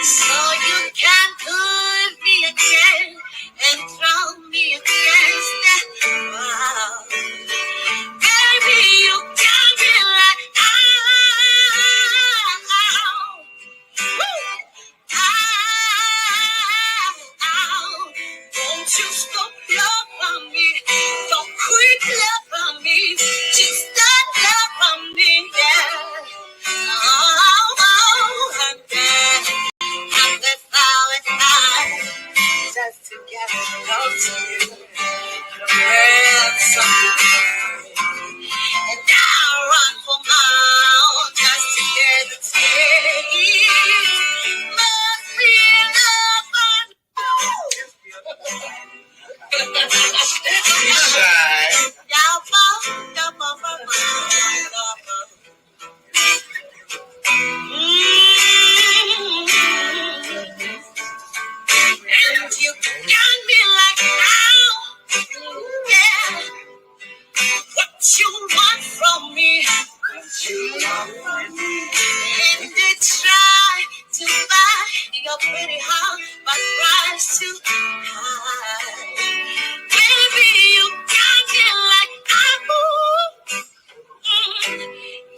So you can put me again and throw me against that wall. Baby, you got me like, won't you stop loving me? Don't quit loving me. Just stop loving me, yeah. And then the flowers die just to get close to you. And I run for miles just to get a taste. Must be and you got me like, ow, yeah. What you want from me? What you want from me? And they try to buy your pretty heart, but price too high. Baby, you got me like,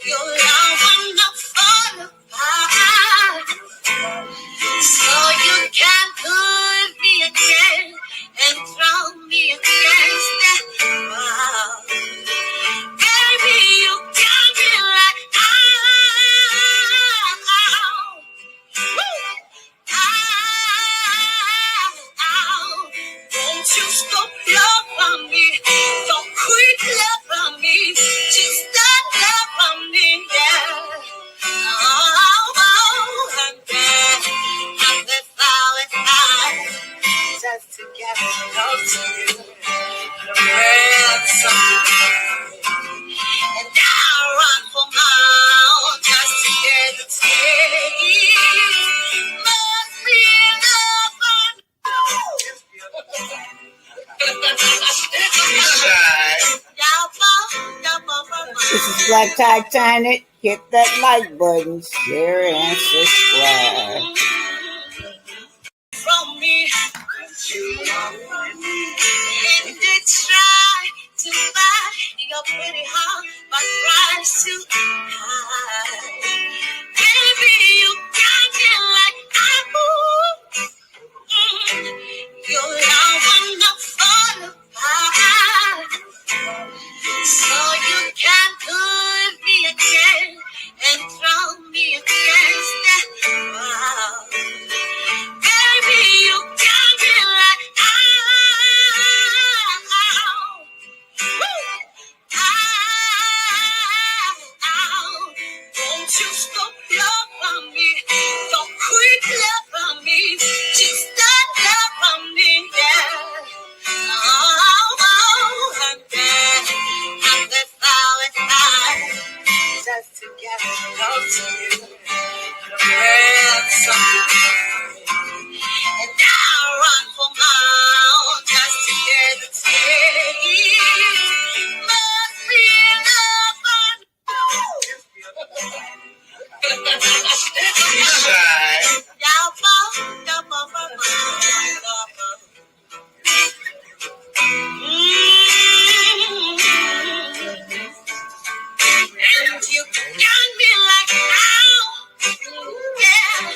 your love will not fall apart. So you can put me again and throw me against that wall. Baby, you got me like, won't you stop loving me? Don't quit loving me. Just stop loving me, yeah. And then the flowers die just to get close to you. And I run for miles just to get a taste. Must be This is Black Titanic. Hit that like button, share and subscribe. From me, and they try to buy your pretty heart, but price too high. Baby, you got me like, your love will not fall apart. So you can put me again and throw me against that wall. Baby, you got me like, won't you stop loving me? Don't quit loving me. Just stop loving me, yeah. And then the flowers die just to get close to you. And I run for miles just to get a taste. Must be loving. And you got me like, ow, yeah.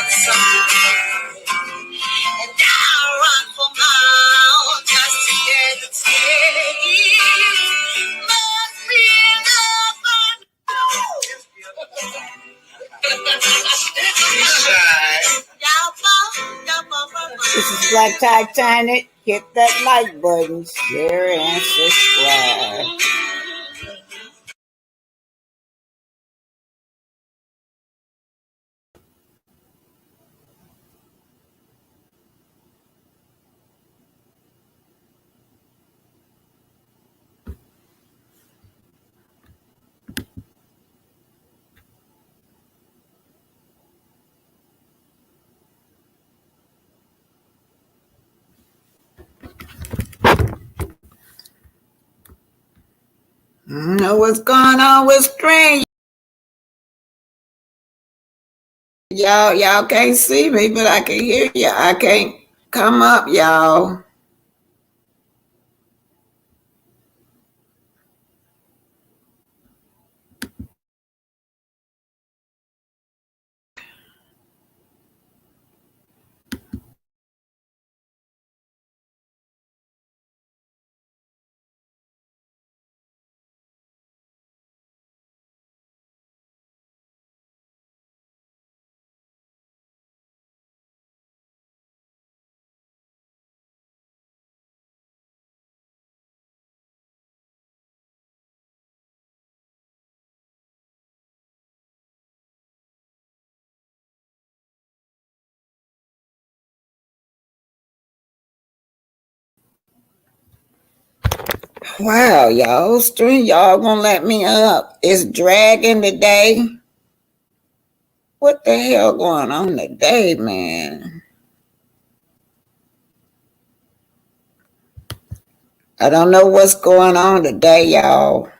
And I run for miles just to get a taste. Must be This is Black Titanic. Hit that like button, share, and subscribe. I don't know what's going on with screen. Y'all can't see me, but I can hear you. I can't come up, y'all. Wow, y'all, stream, y'all won't let me up. It's dragging today. What the hell going on today, man? I don't know what's going on today, y'all.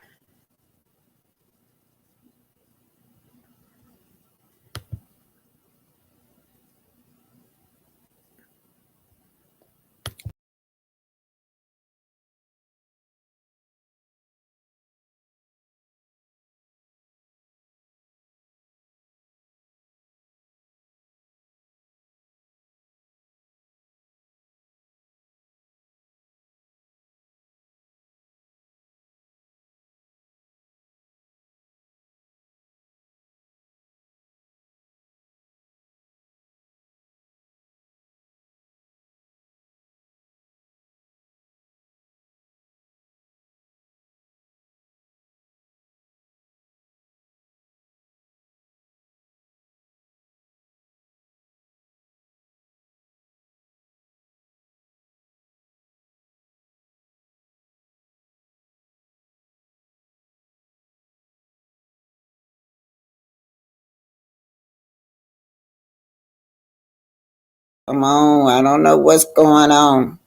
Come on, I don't know what's going on.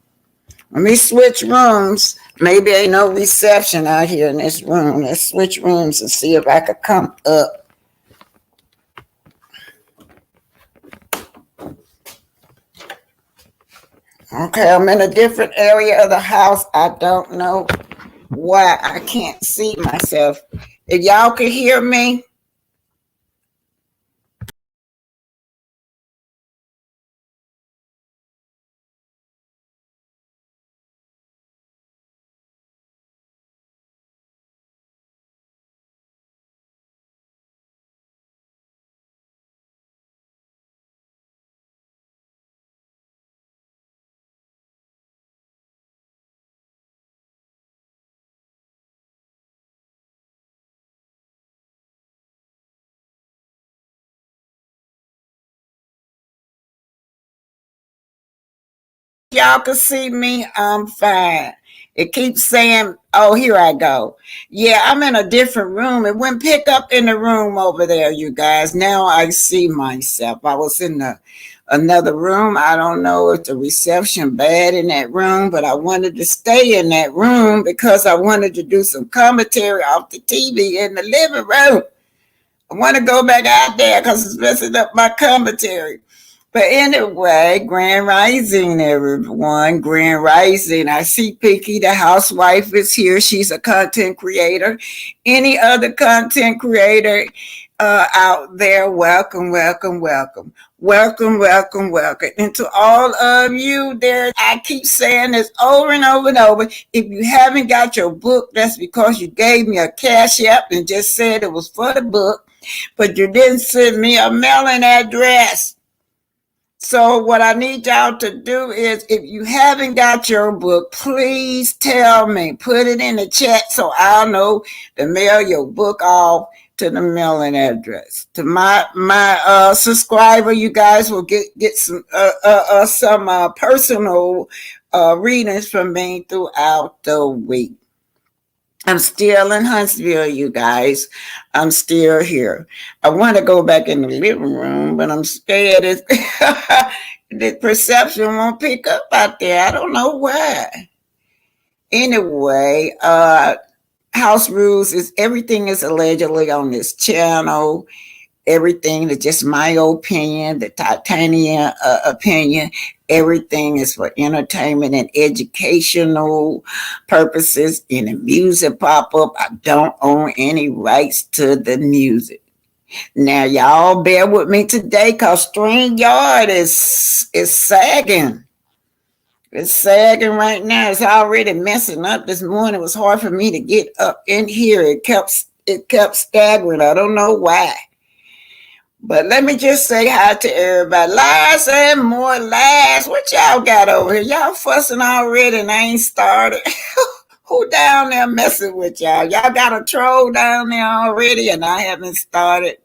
Let me switch rooms. Maybe ain't no reception out here in this room. Let's switch rooms and see if I could come up. Okay, I'm in a different area of the house. I don't know why I can't see myself. If y'all could hear me, y'all can see me, I'm fine. It keeps saying, oh, here I go. Yeah, I'm in a different room. It went pick up in the room over there, you guys. Now I see myself. I was in another room. I don't know if the reception bad in that room, but I wanted to stay in that room because I wanted to do some commentary off the TV in the living room. I want to go back out there because it's messing up my commentary. But anyway, Grand Rising, everyone. Grand Rising. I see Pinky, the housewife, is here. She's a content creator. Any other content creator out there. Welcome, welcome, welcome. Welcome, welcome, welcome. And to all of you there, I keep saying this over and over and over. If you haven't got your book, that's because you gave me a cash app and just said it was for the book, but you didn't send me a mailing address. So what I need y'all to do is, if you haven't got your book, please tell me. Put it in the chat so I'll know to mail your book off to the mailing address. To my subscriber, you guys will get some personal readings from me throughout the week. I'm still in Huntsville, you guys. I'm still here. I want to go back in the living room, but I'm scared the perception won't pick up out there. I don't know why. Anyway, house rules is everything is allegedly on this channel. Everything is just my opinion, the titanium opinion. Everything is for entertainment and educational purposes. In the music pop-up, I don't own any rights to the music. Now, y'all bear with me today because StreamYard is sagging. It's sagging right now. It's already messing up. This morning it was hard for me to get up in here. It kept staggering. I don't know why. But let me just say hi to everybody. Lies and more lies. What y'all got over here? Y'all fussing already and I ain't started. Who down there messing with y'all? Y'all got a troll down there already and I haven't started.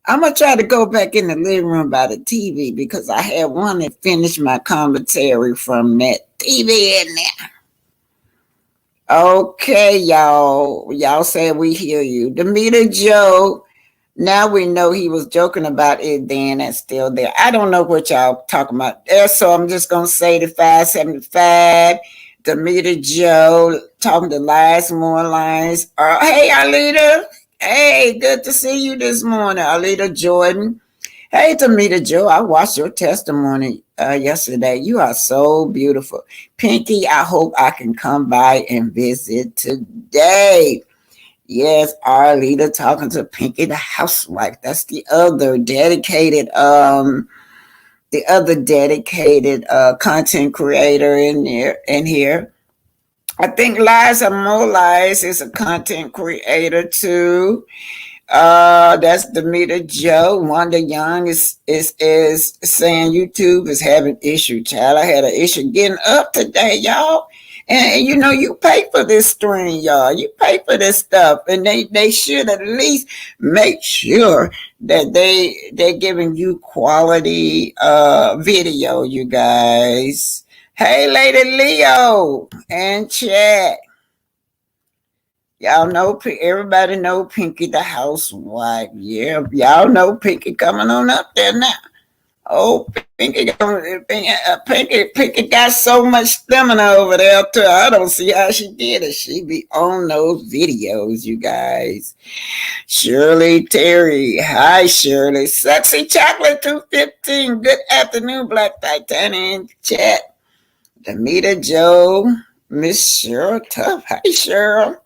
I'm going to try to go back in the living room by the TV because I had one that finished my commentary from that TV in there. Okay, y'all. Y'all said we hear you. Demeter Joe. Now we know he was joking about it then. That's still there. I don't know what y'all talking about there, so I'm just going to say the 575, Demeter Joe, talking to lies, more lies. Hey, Alita. Hey, good to see you this morning, Alita Jordan. Hey, Demeter Joe, I watched your testimony yesterday. You are so beautiful. Pinky, I hope I can come by and visit today. Yes, our leader talking to Pinky the housewife. That's the other dedicated content creator in here. I think Lies Are More Lies is a content creator too. That's Demeter Joe. Wanda Young is saying YouTube is having issue. Child, I had an issue getting up today, y'all. And you know, you pay for this stream, y'all. You pay for this stuff, and they should at least make sure that they're giving you quality video, you guys. Hey, Lady Leo and chat. Y'all know, everybody know Pinky the housewife. Yeah, y'all know Pinky coming on up there now. Oh, Pinky got so much stamina over there too. I don't see how she did it. She be on those videos, you guys. Shirley Terry. Hi, Shirley. Sexy Chocolate 215. Good afternoon, Black Titanium chat. Demeter Joe. Miss Cheryl Tough. Hi, Cheryl.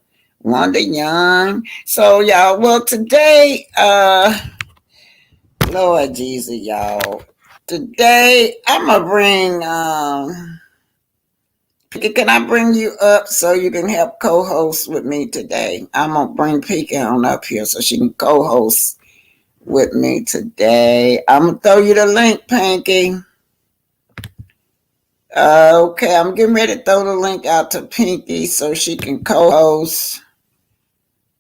Wanda Young. So, y'all, well, today, Lord Jesus, y'all. Today, I'm going to bring, can I bring you up so you can help co-host with me today? I'm going to bring Pinky on up here so she can co-host with me today. I'm going to throw you the link, Pinky. Okay, I'm getting ready to throw the link out to Pinky so she can co-host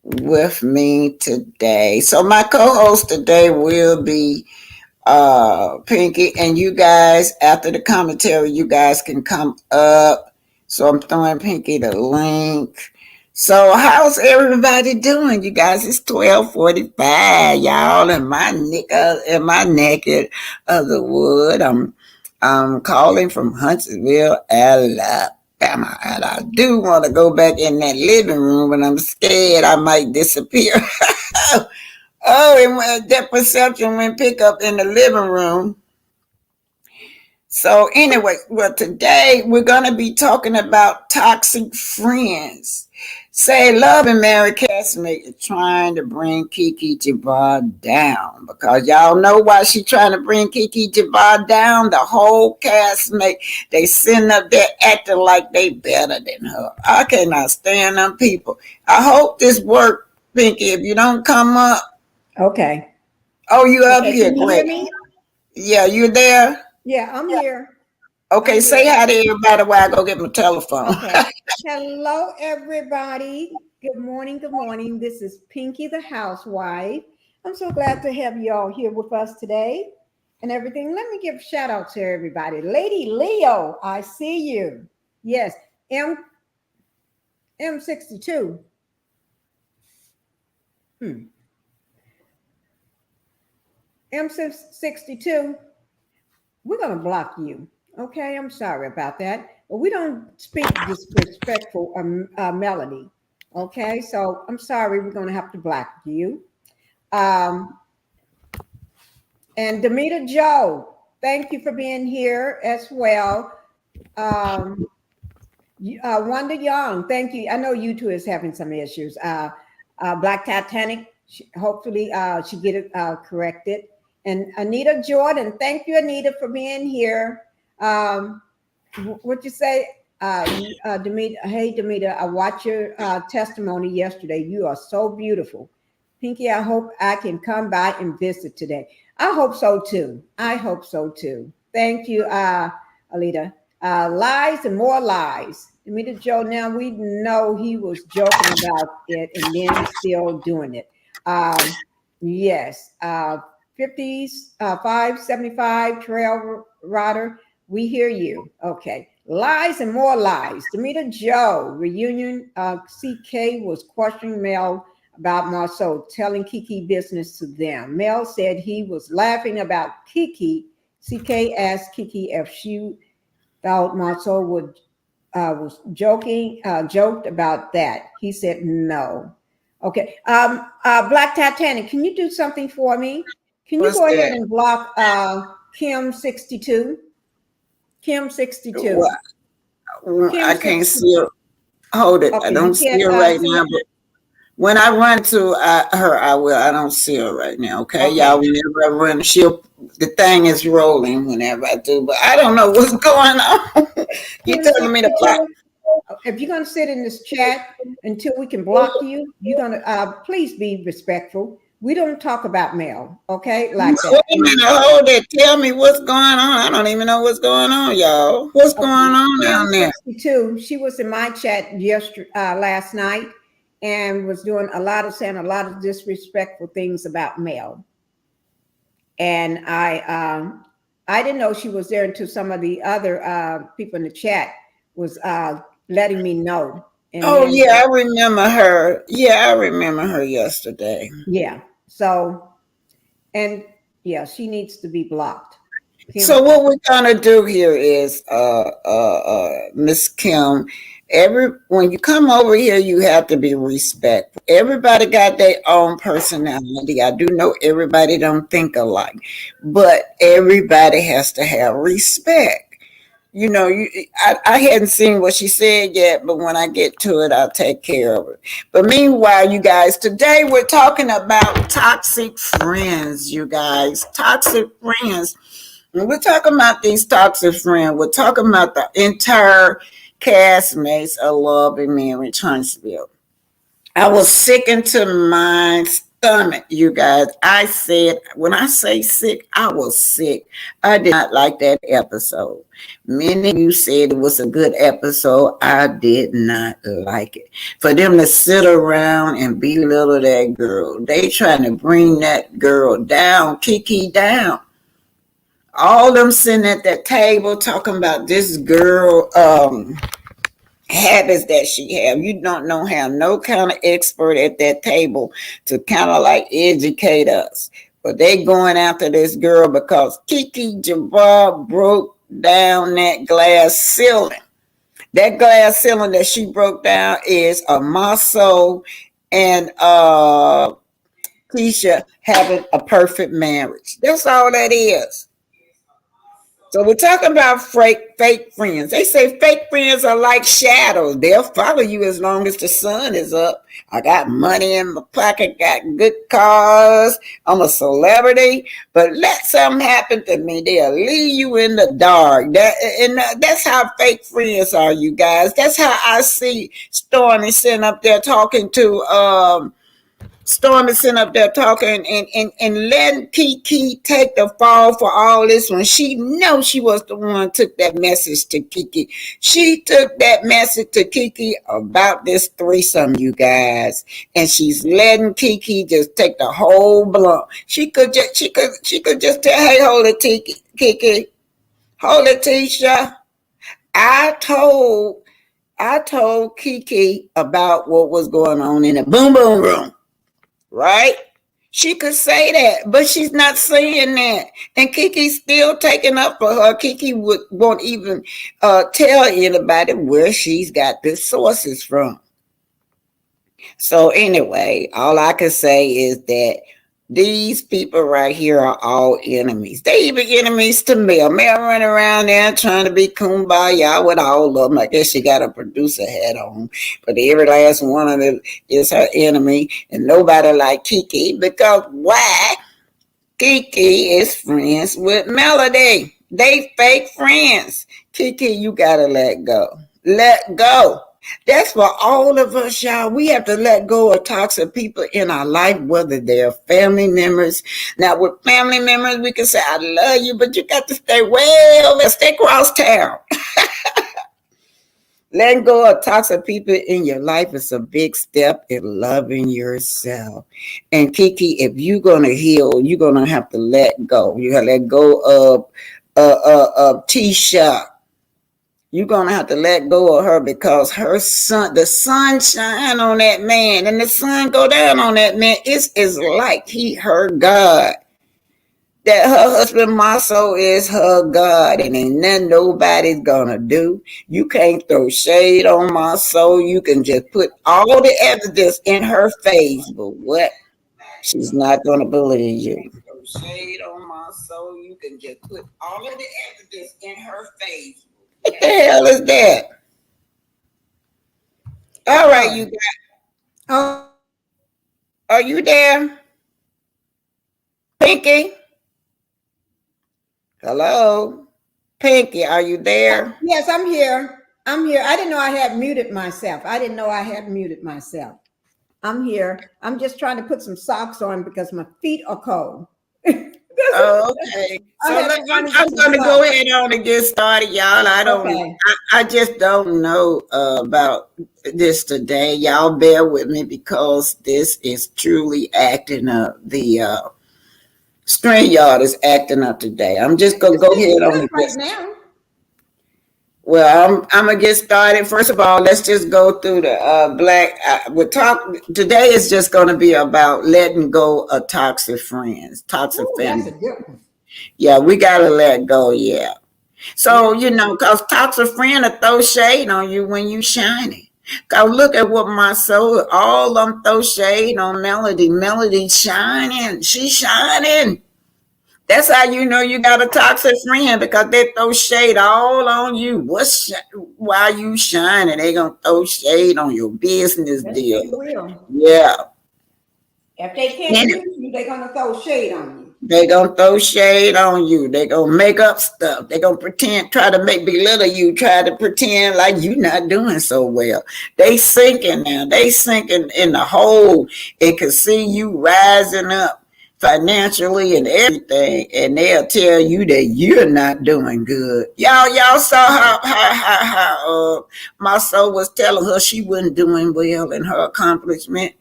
with me today. So my co-host today will be Pinky, and you guys, after the commentary, you guys can come up. So I'm throwing Pinky the link. So how's everybody doing, you guys? It's 12:45, y'all, in my neck of the wood. I'm calling from Huntsville, Alabama. And I do want to go back in that living room, but I'm scared I might disappear. And that perception went pick up in the living room. So anyway, well, today we're going to be talking about toxic friends. Say, Love and Mary castmate is trying to bring Keke Jabbar down because y'all know why she trying to bring Keke Jabbar down. The whole castmate, they sitting up there acting like they better than her. I cannot stand them people. I hope this work, Pinky. If you don't come up, Okay. oh, you up Okay. here, Can you hear great. me? Yeah, you there? Yeah, I'm here. Okay, I'm say here. hi to everybody while I go get my telephone. Okay. Hello, everybody. Good morning. Good morning. This is Pinky the housewife. I'm so glad to have you all here with us today and everything. Let me give a shout out to everybody. Lady Leo, I see you. Yes. M M62. Hmm. M62. We're gonna block you. Okay, I'm sorry about that, but we don't speak disrespectful melody. Okay, so I'm sorry. We're gonna have to block you. Um, and Demita Joe, thank you for being here as well. Um, Wanda Young, thank you. I know YouTube is having some issues. Black Titanic, hopefully she get it corrected. And Anita Jordan, thank you, Anita, for being here. Um, what you say, Demita? Hey, Demita, I watched your testimony yesterday. You are so beautiful. Pinky, I hope I can come by and visit today. I hope so too. I hope so too. Thank you, Alita. Lies and more lies. Demita Joe, now we know he was joking about it and then still doing it. Yes. 50s, 575 Trail Rider. We hear you. Okay. Lies and more lies. Demita Joe, reunion. CK was questioning Mel about Marceau, telling Keke business to them. Mel said he was laughing about Keke. CK asked Keke if she thought Marceau would was joked about that. He said no. Okay. Black Titanic, can you do something for me? Can you What's go ahead that? and block Kim 62? Kim 62. Well, Kim I can't 62. see her. Hold it. I Okay, you don't see can't her right see now, it? but when I run to her, I will. I don't see her right now. Okay, y'all. Okay. Whenever I run, the thing is rolling whenever I do, but I don't know what's going on. You Kim telling me to block? 62. If you're going to sit in this chat until we can block you, you're going to please be respectful. We don't talk about mail, okay? Like Wait that. a minute. Hold it. Tell me what's going on. I don't even know what's going on, y'all. What's going Okay. on Kim down there? 62, she was in my chat last night and was doing saying a lot of disrespectful things about mail. And I didn't know she was there until some of the other people in the chat was letting me know. And Oh then yeah, I remember her. Yeah, I remember her yesterday. yeah, so and yeah, she needs to be blocked. So Kim, what we're gonna do here is, Miss Kim, when you come over here, you have to be respectful. Everybody got their own personality. I do know everybody don't think alike, but everybody has to have respect. You know, I hadn't seen what she said yet, but when I get to it, I'll take care of it. But meanwhile, you guys, today we're talking about toxic friends, you guys. Toxic friends. When we're talking about these toxic friends, we're talking about the entire castmates of Love and Marriage Huntsville. I was sick into my stomach, you guys. I said, when I say sick, I was sick. I did not like that episode. Many of you said it was a good episode. I did not like it. For them to sit around and belittle that girl, they trying to bring that girl down, Kiki down. All them sitting at that table talking about this girl habits that she have. You don't know have no kind of expert at that table to kind of like educate us. But they going after this girl because Kiki Jabbar broke down that glass ceiling. That glass ceiling that she broke down is a muscle and Tisha having a perfect marriage. That's all that is. So we're talking about fake friends. They say fake friends are like shadows. They'll follow you as long as the sun is up. I got money in my pocket, got good cars. I'm a celebrity, but let something happen to me, they'll leave you in the dark. That's how fake friends are, you guys. That's how I see Stormy sitting up there talking to Stormy sitting up there talking and letting Kiki take the fall for all this when she knows she was the one took that message to Kiki. She took that message to Kiki about this threesome, you guys. And she's letting Kiki just take the whole blunt. She could just tell, hey, hold it, Kiki. Hold it, Tisha. I told I told Kiki about what was going on in the boom boom room, right? She could say that, but she's not saying that. And Kiki's still taking up for her. Kiki won't even tell anybody where she's got the sources from. So anyway, all I can say is that these people right here are all enemies. They even enemies to Mel. Mel running around there trying to be kumbaya with all of them. I guess she got a producer hat on. But every last one of them is her enemy. And nobody like Kiki. Because why? Kiki is friends with Melody. They fake friends. Kiki, you gotta let go. Let go. That's for all of us, y'all. We have to let go of toxic people in our life, whether they're family members. Now, with family members, we can say, I love you, but you got to stay way over, stay across town. Letting go of toxic people in your life is a big step in loving yourself. And Kiki, if you're gonna heal, you're gonna have to let go. You gotta let go of Tisha. You're gonna have to let go of her because the sun shine on that man, and the sun go down on that man. It's like her God. That her husband Maso is her God, and ain't nothing nobody's gonna do. You can't throw shade on Maso. You can just put all the evidence in her face, but what? She's not gonna believe you. Throw shade on Maso. You can just put all of the evidence in her face. What the hell is that? All right, you guys. Oh, Are you there? Pinky? Hello? Pinky, are you there? yes, I'm here. I'm here. I didn't know I had muted myself. I didn't know I had muted myself. I'm here. I'm just trying to put some socks on because my feet are cold. Oh, okay. I So had to run and I'm get some going to go socks. ahead on and get started, y'all. Okay. I just don't know about this today. Y'all bear with me because this is truly acting up. The string yard is acting up today. I'm just going to It's go looking ahead on good and right get. now. Well, I'm gonna get started. First of all, let's just go through the black. We're talk today is just going to be about letting go of toxic friends, toxic Oh, that's family. a good one. Yeah, we gotta let go. Yeah. So, Yeah. cause toxic friend will throw shade on you when you shining. Cause look at what my soul, all them throw shade on Melody. Melody shining. She shining. That's how you know you got a toxic friend because they throw shade all on you. Why you shining? They gonna throw shade on your business Yes, deal. they will. Yeah. If they can't And use you, they're gonna throw shade on you. they gonna throw shade on you. They gonna make up stuff. They gonna pretend, try to make belittle you, try to pretend like you not doing so well. They sinking now. They sinking in the hole and can see you rising up financially and everything, and they'll tell you that you're not doing good. Y'all saw how my soul was telling her she wasn't doing well in her accomplishment.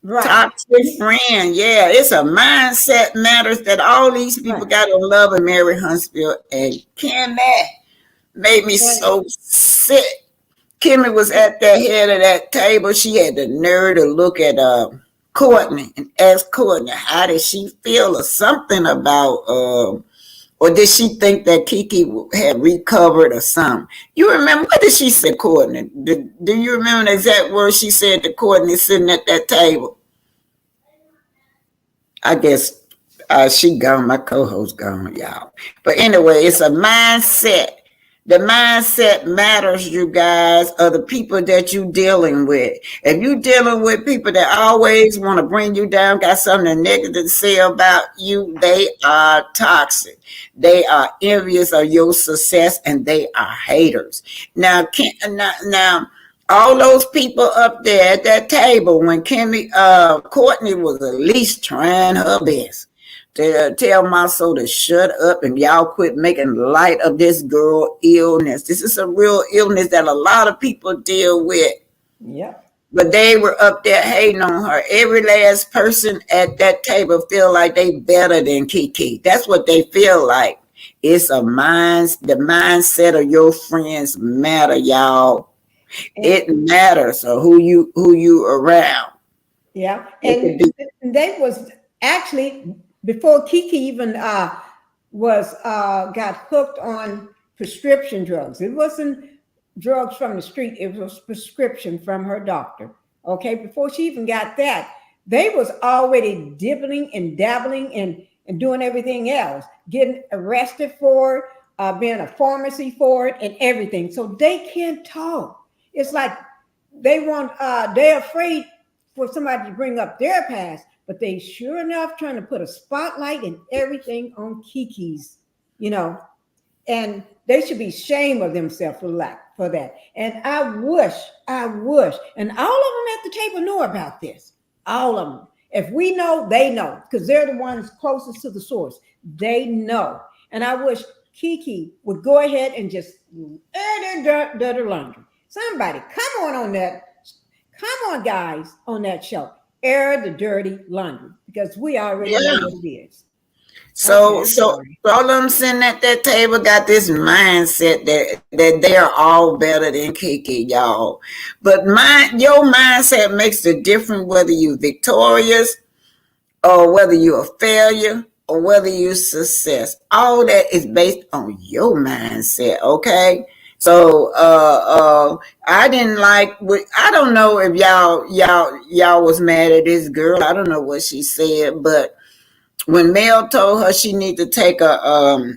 Right. Toxic friend, yeah, it's a mindset matters that all these people Right. got to love and Mary Huntsville, and Kimmy made me But so sick. Kimmy was at the head of that table. She had the nerve to look at Courtney and ask Courtney how did she feel or something about or did she think that Kiki had recovered or something? You remember what did she say, Courtney? Do you remember the exact words she said to Courtney sitting at that table? I guess She gone. My co-host gone, y'all. But anyway, it's a mindset. The mindset matters, you guys, of the people that you dealing with. If you dealing with people that always want to bring you down, got something negative to say about you, they are toxic. They are envious of your success, and they are haters. Now, all those people up there at that table when Courtney was at least trying her best to tell my soul to shut up and y'all quit making light of this girl illness. This is a real illness that a lot of people deal with. Yep. But they were up there hating on her. Every last person at that table feel like they better than Keke. That's what they feel like. It's the mindset of your friends matter, y'all. And, It matters of who you around. yeah. It could And be they was actually before Kiki even was got hooked on prescription drugs. It wasn't drugs from the street. It was prescription from her doctor. Okay, before she even got that, they was already dibbling and dabbling and doing everything else, getting arrested for it, being a pharmacy for it, and everything. So they can't talk. It's like they're afraid for somebody to bring up their past, but they sure enough trying to put a spotlight and everything on Kiki's, you know, and they should be ashamed of themselves for that. And I wish, and all of them at the table know about this. All of them. If we know, they know, because they're the ones closest to the source. They know. And I wish Kiki would go ahead and just air their dirty laundry. Somebody, come on that. Come on, guys, on that show. Air the dirty laundry, because we already know yeah. what it is. Okay, I'm So sorry. all of them sitting at that table got this mindset that they are all better than Kiki, y'all. But your mindset makes the difference whether you're victorious or whether you're a failure or whether you're success. All that is based on your mindset, okay? So I didn't like what I don't know if y'all was mad at this girl. I don't know what she said, but when Mel told her she need to take a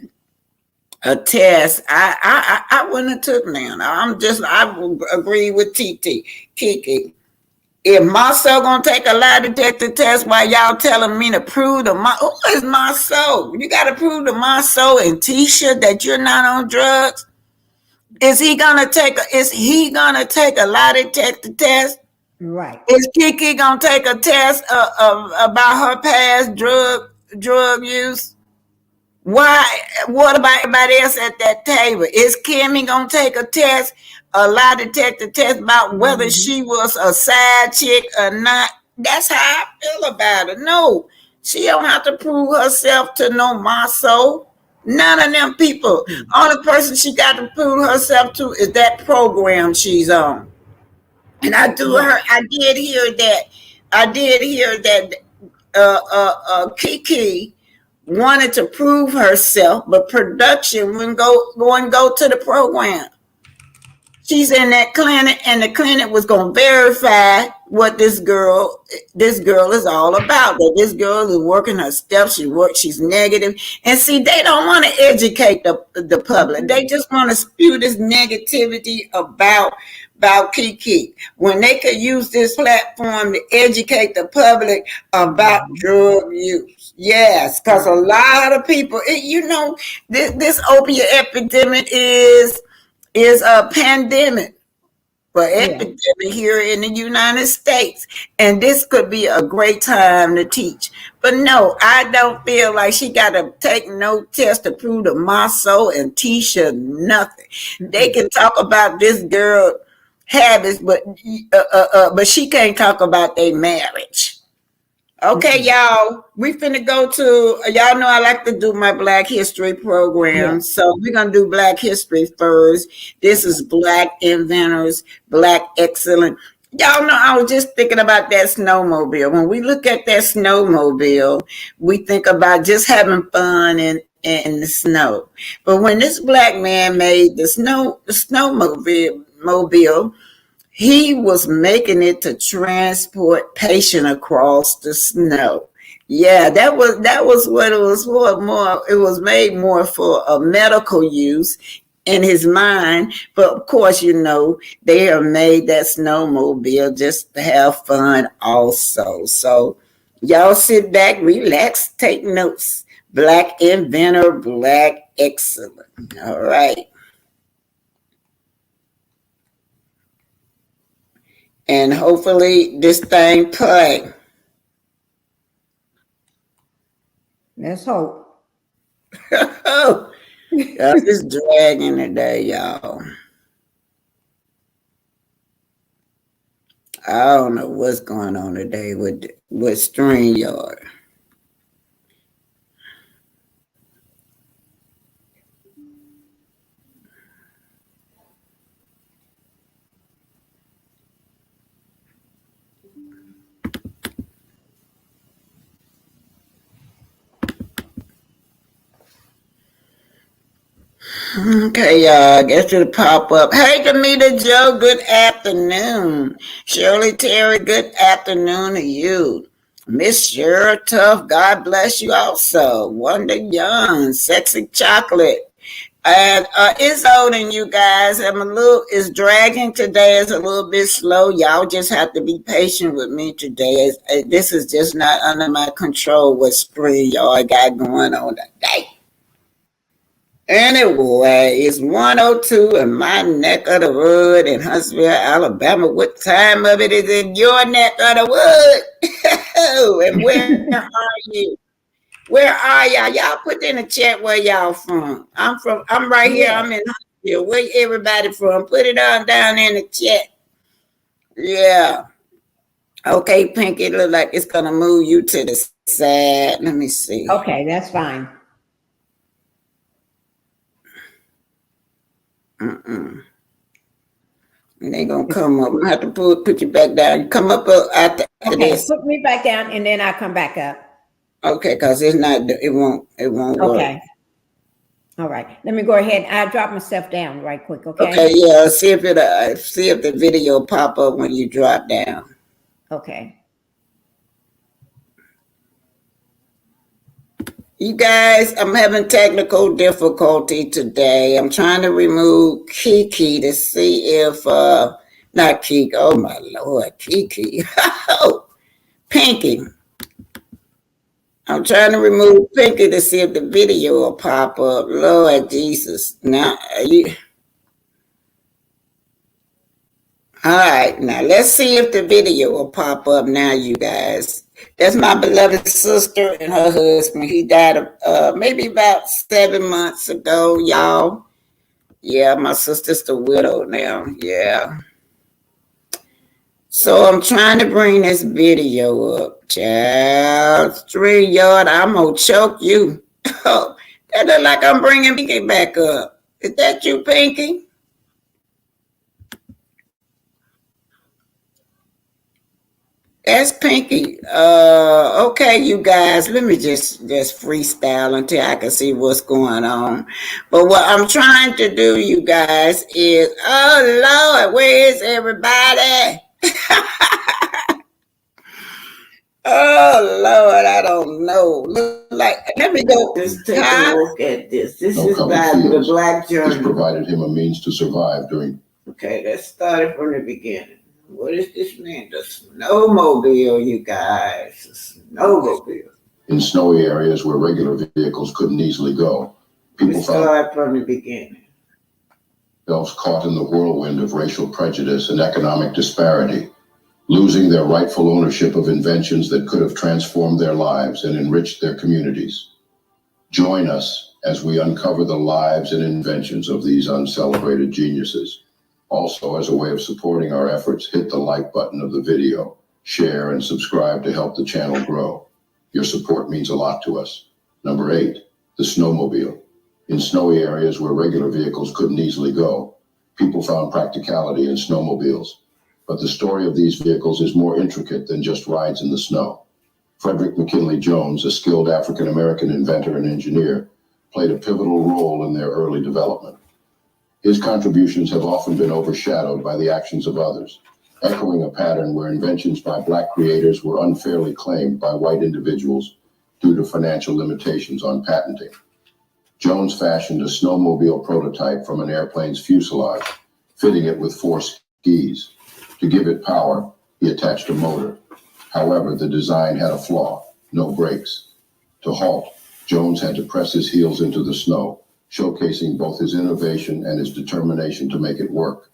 test, I wouldn't have took now. I agree with TT Kiki. If my soul gonna take a lie detector test while y'all telling me to prove to my who is my soul? You gotta prove to my soul and Tisha that you're not on drugs. Is he gonna take a lie detector test? Right. Is Kiki gonna take a test about her past drug use? Why? What about everybody else at that table? Is Kimmy gonna take a lie detector test about whether Mm-hmm. she was a side chick or not? That's how I feel about it. No, she don't have to prove herself to no Maso. None of them people. Only person she got to prove herself to is that program she's on. And Right. I did hear that. I did hear that Kiki wanted to prove herself, but production wouldn't go to the program. She's in that clinic, and the clinic was going to verify what this girl is all about. That this girl is working her steps. She's negative, and see, they don't want to educate the public. Mm-hmm. They just want to spew this negativity about Kiki when they could use this platform to educate the public about Mm-hmm. drug use. Yes, because a Right. lot of people, this opiate epidemic is a pandemic for Yeah. epidemic here in the United States. And this could be a great time to teach. But no, I don't feel like she got to take no test to prove to Maso and Tisha nothing. They Mm-mm. can talk about this girl habits, but she can't talk about their marriage. Okay, Mm-mm. y'all, we finna go to, y'all know I like to do my Black History Yeah. program. So we're going to do Black History first. This Okay. is Black Inventors, Black Excellent. Y'all know I was just thinking about that snowmobile. When we look at that snowmobile, we think about just having fun in the snow. But when this black man made the snowmobile, he was making it to transport patient across the snow. Yeah, that was what it was for. More, it was made more for a medical use in his mind. But of course, they have made that snowmobile just to have fun also. So y'all sit back, relax, take notes. Black inventor, black excellent. All right. And hopefully this thing play. Let's hope. Oh, y'all just dragging today, y'all. I don't know what's going on today with StreamYard. Okay, y'all. I guess it'll pop up. Hey, Kamita Joe, good afternoon. Shirley Terry, good afternoon to you. Miss Cheryl Tough, God bless you also. Wonder Young, Sexy Chocolate. And it's holding you guys. It's dragging today. It's a little bit slow. Y'all just have to be patient with me today. This is just not under my control what spring y'all got going on today. Anyway, it's 102 in my neck of the wood in Huntsville, Alabama. What time of it is in your neck of the wood? And where are you? Where are y'all? Y'all put in the chat where y'all from. I'm right here. Yeah. I'm in Huntsville. Where everybody from? Put it on down in the chat. Yeah. Okay, Pinky, it look like it's gonna move you to the side. Let me see. Okay, that's fine. And they gonna come up. I have to put you back down. You come up after Okay, this. put me back down and then I'll come back up. Okay, because it won't work. Okay. All right. Let me go ahead. I'll drop myself down right quick, okay? Okay, yeah. See if the video pop up when you drop down. Okay. You guys, I'm having technical difficulty today. I'm trying to remove Keke to see if not Keke. Oh my Lord, Keke. Pinky. I'm trying to remove Pinky to see if the video will pop up. Lord Jesus. Now all right, now let's see if the video will pop up now, you guys. That's my beloved sister and her husband. He died maybe about 7 months ago, y'all. Yeah, my sister's the widow now. Yeah. So I'm trying to bring this video up. Child, StreamYard, I'm going to choke you. Oh, that look like I'm bringing Pinky back up. Is that you, Pinky? That's Pinky. Okay, you guys, let me just freestyle until I can see what's going on. But what I'm trying to do, you guys, is oh Lord, where is everybody? Oh Lord, I don't know. Look like let me go. Just take a look at this. This is by the Black Journal. This provided him a means to survive during. Okay, let's start it from the beginning. What does this mean? The snowmobile, you guys. The snowmobile. In snowy areas where regular vehicles couldn't easily go, people start from the beginning. Themselves caught in the whirlwind of racial prejudice and economic disparity, losing their rightful ownership of inventions that could have transformed their lives and enriched their communities. Join us as we uncover the lives and inventions of these uncelebrated geniuses. Also, as a way of supporting our efforts, hit the like button of the video, share, and subscribe to help the channel grow. Your support means a lot to us. Number 8, the snowmobile. In snowy areas where regular vehicles couldn't easily go, people found practicality in snowmobiles. But the story of these vehicles is more intricate than just rides in the snow. Frederick McKinley Jones, a skilled African-American inventor and engineer, played a pivotal role in their early development. His contributions have often been overshadowed by the actions of others, echoing a pattern where inventions by Black creators were unfairly claimed by white individuals due to financial limitations on patenting. Jones fashioned a snowmobile prototype from an airplane's fuselage, fitting it with 4 skis. To give it power, he attached a motor. However, the design had a flaw: no brakes. To halt, Jones had to press his heels into the snow, showcasing both his innovation and his determination to make it work.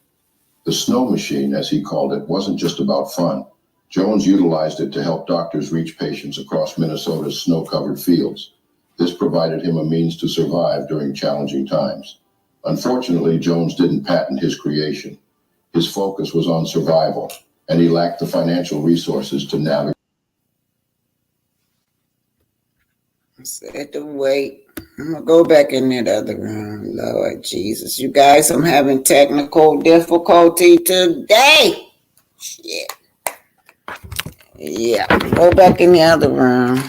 The snow machine, as he called it, wasn't just about fun. Jones utilized it to help doctors reach patients across Minnesota's snow-covered fields. This provided him a means to survive during challenging times. Unfortunately, Jones didn't patent his creation. His focus was on survival, and he lacked the financial resources to navigate. Said to wait. I'm gonna go back in that other room. Lord Jesus, you guys, I'm having technical difficulty today. Shit. Yeah, go back in the other room.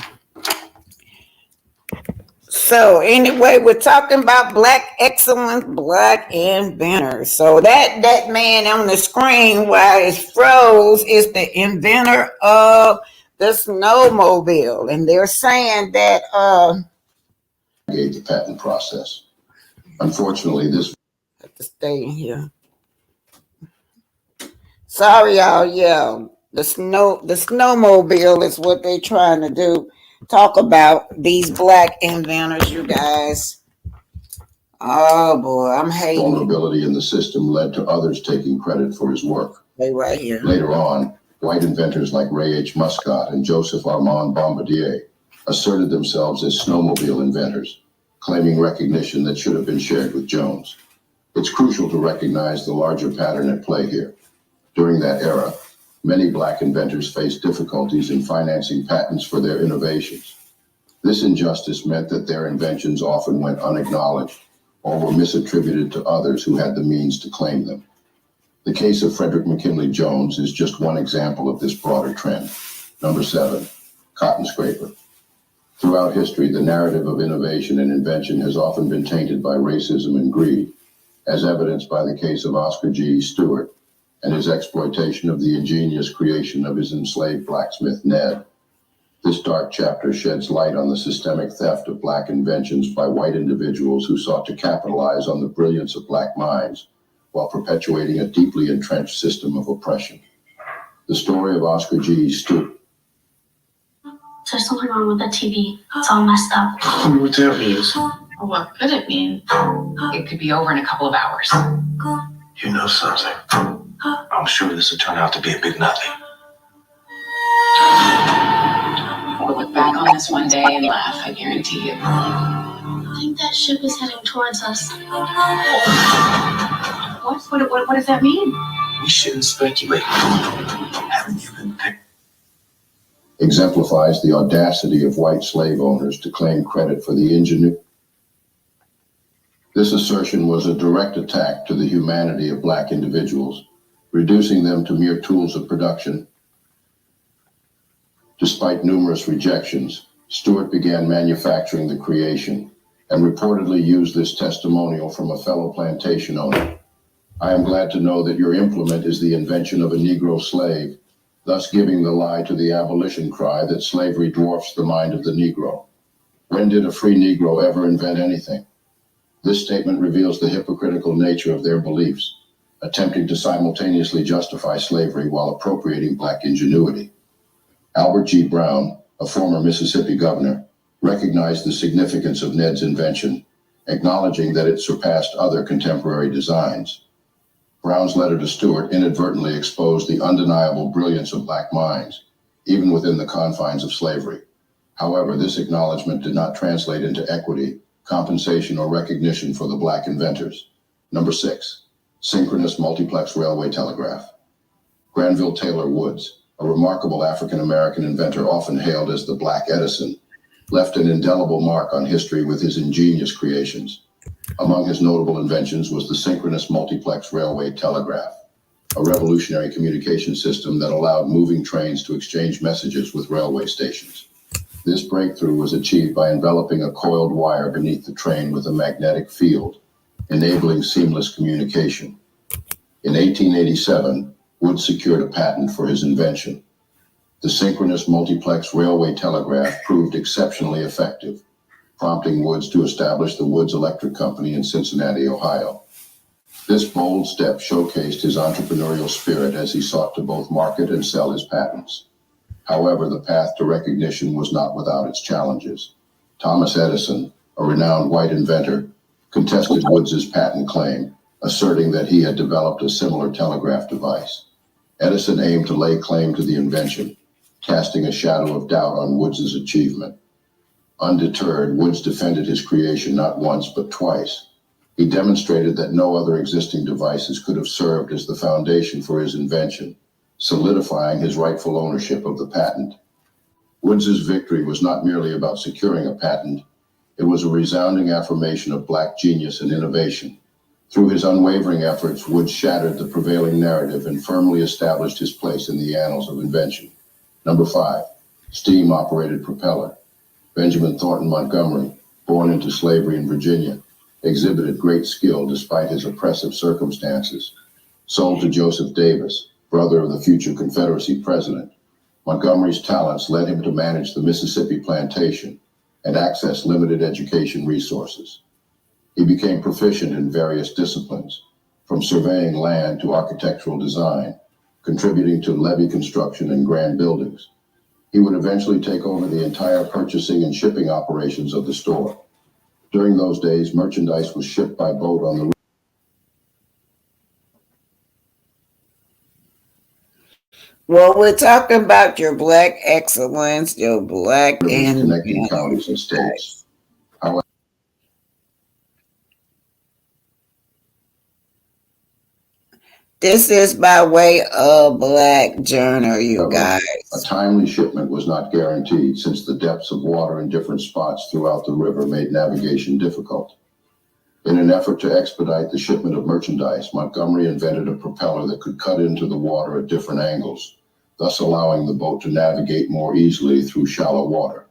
So anyway, we're talking about black excellence, black inventors. So that man on the screen while it's froze is the inventor of the snowmobile, and they're saying that The patent process. Unfortunately, this have to stay in here. Sorry, y'all. Yeah, the snowmobile is what they're trying to do. Talk about these black inventors, you guys. Oh boy, I'm hating. vulnerability in the system led to others taking credit for his work. They right here. Later on, white inventors like Ray H. Muscat and Joseph Armand Bombardier asserted themselves as snowmobile inventors, claiming recognition that should have been shared with Jones. It's crucial to recognize the larger pattern at play here. During that era, many black inventors faced difficulties in financing patents for their innovations. This injustice meant that their inventions often went unacknowledged or were misattributed to others who had the means to claim them. The case of Frederick McKinley Jones is just one example of this broader trend. Number 7, cotton scraper. Throughout history, the narrative of innovation and invention has often been tainted by racism and greed, as evidenced by the case of Oscar G. Stewart and his exploitation of the ingenious creation of his enslaved blacksmith Ned. This dark chapter sheds light on the systemic theft of black inventions by white individuals who sought to capitalize on the brilliance of black minds while perpetuating a deeply entrenched system of oppression. The story of Oscar G. Stewart. There's something wrong with the TV. It's all messed up. Tell me what that means. What could it mean? It could be over in a couple of hours. You know something? I'm sure this will turn out to be a big nothing. We'll look back on this one day and laugh, I guarantee you. I think that ship is heading towards us. What does that mean? We shouldn't speculate. Haven't you been picked? Exemplifies the audacity of white slave owners to claim credit for the ingenuity. This assertion was a direct attack to the humanity of black individuals, reducing them to mere tools of production. Despite numerous rejections, Stewart began manufacturing the creation and reportedly used this testimonial from a fellow plantation owner. I am glad to know that your implement is the invention of a Negro slave, thus giving the lie to the abolition cry that slavery dwarfs the mind of the Negro. When did a free Negro ever invent anything? This statement reveals the hypocritical nature of their beliefs, attempting to simultaneously justify slavery while appropriating black ingenuity. Albert G. Brown, a former Mississippi governor, recognized the significance of Ned's invention, acknowledging that it surpassed other contemporary designs. Brown's letter to Stewart inadvertently exposed the undeniable brilliance of black minds, even within the confines of slavery. However, this acknowledgement did not translate into equity, compensation, or recognition for the black inventors. Number 6, synchronous multiplex railway telegraph. Granville Taylor Woods, a remarkable African-American inventor often hailed as the Black Edison, left an indelible mark on history with his ingenious creations. Among his notable inventions was the synchronous multiplex railway telegraph, a revolutionary communication system that allowed moving trains to exchange messages with railway stations. This breakthrough was achieved by enveloping a coiled wire beneath the train with a magnetic field, enabling seamless communication. In 1887, Woods secured a patent for his invention. The synchronous multiplex railway telegraph proved exceptionally effective, prompting Woods to establish the Woods Electric Company in Cincinnati, Ohio. This bold step showcased his entrepreneurial spirit as he sought to both market and sell his patents. However, the path to recognition was not without its challenges. Thomas Edison, a renowned white inventor, contested Woods's patent claim, asserting that he had developed a similar telegraph device. Edison aimed to lay claim to the invention, casting a shadow of doubt on Woods's achievement. Undeterred, Woods defended his creation not once but twice. He demonstrated that no other existing devices could have served as the foundation for his invention, solidifying his rightful ownership of the patent. Woods's victory was not merely about securing a patent, it was a resounding affirmation of Black genius and innovation. Through his unwavering efforts, Woods shattered the prevailing narrative and firmly established his place in the annals of invention. Number 5, steam-operated propeller. Benjamin Thornton Montgomery, born into slavery in Virginia, exhibited great skill despite his oppressive circumstances. Sold to Joseph Davis, brother of the future Confederacy president, Montgomery's talents led him to manage the Mississippi plantation and access limited education resources. He became proficient in various disciplines, from surveying land to architectural design, contributing to levee construction and grand buildings. He would eventually take over the entire purchasing and shipping operations of the store. During those days, merchandise was shipped by boat on the Well, we're talking about your Black excellence, your Black rivers connecting counties and states. However, this is by way of Black Journal, you guys. a timely shipment was not guaranteed since the depths of water in different spots throughout the river made navigation difficult. In an effort to expedite the shipment of merchandise, Montgomery invented a propeller that could cut into the water at different angles, thus allowing the boat to navigate more easily through shallow water.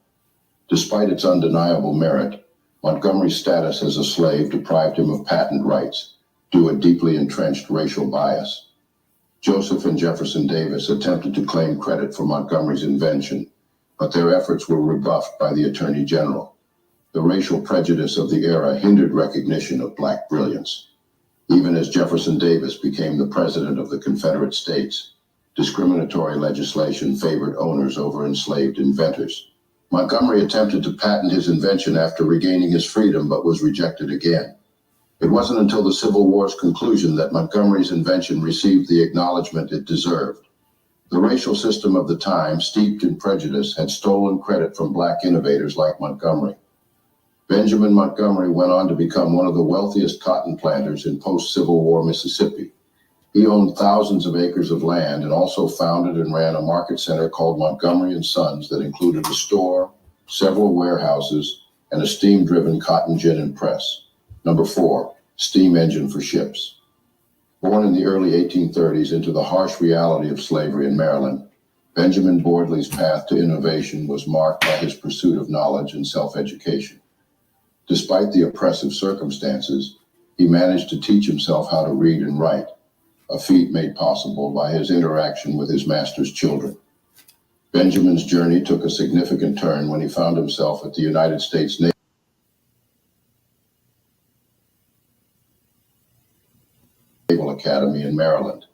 Despite its undeniable merit, Montgomery's status as a slave deprived him of patent rights due to a deeply entrenched racial bias. Joseph and Jefferson Davis attempted to claim credit for Montgomery's invention, but their efforts were rebuffed by the Attorney General. The racial prejudice of the era hindered recognition of Black brilliance. Even as Jefferson Davis became the president of the Confederate States, discriminatory legislation favored owners over enslaved inventors. Montgomery attempted to patent his invention after regaining his freedom, but was rejected again. It wasn't until the Civil War's conclusion that Montgomery's invention received the acknowledgement it deserved. The racial system of the time, steeped in prejudice, had stolen credit from Black innovators like Montgomery. Benjamin Montgomery went on to become one of the wealthiest cotton planters in post-Civil War Mississippi. He owned thousands of acres of land and also founded and ran a market center called Montgomery & Sons that included a store, several warehouses, and a steam-driven cotton gin and press. Number 4, steam engine for ships. Born in the early 1830s into the harsh reality of slavery in Maryland, Benjamin Boardley's path to innovation was marked by his pursuit of knowledge and self-education. Despite the oppressive circumstances, he managed to teach himself how to read and write, a feat made possible by his interaction with his master's children. Benjamin's journey took a significant turn when he found himself at the United States Naval Academy in Maryland.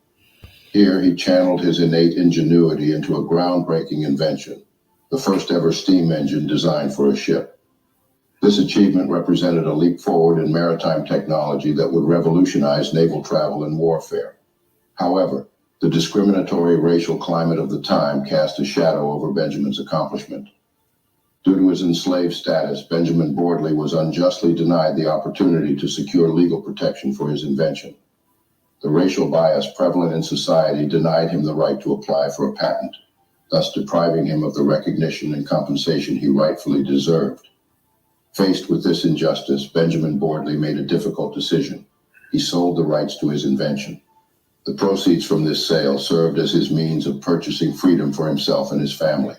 Here, he channeled his innate ingenuity into a groundbreaking invention, the first ever steam engine designed for a ship. This achievement represented a leap forward in maritime technology that would revolutionize naval travel and warfare. However, the discriminatory racial climate of the time cast a shadow over Benjamin's accomplishment. Due to his enslaved status, Benjamin Boardley was unjustly denied the opportunity to secure legal protection for his invention. The racial bias prevalent in society denied him the right to apply for a patent, thus depriving him of the recognition and compensation he rightfully deserved. Faced with this injustice, Benjamin Boardley made a difficult decision. He sold the rights to his invention. The proceeds from this sale served as his means of purchasing freedom for himself and his family.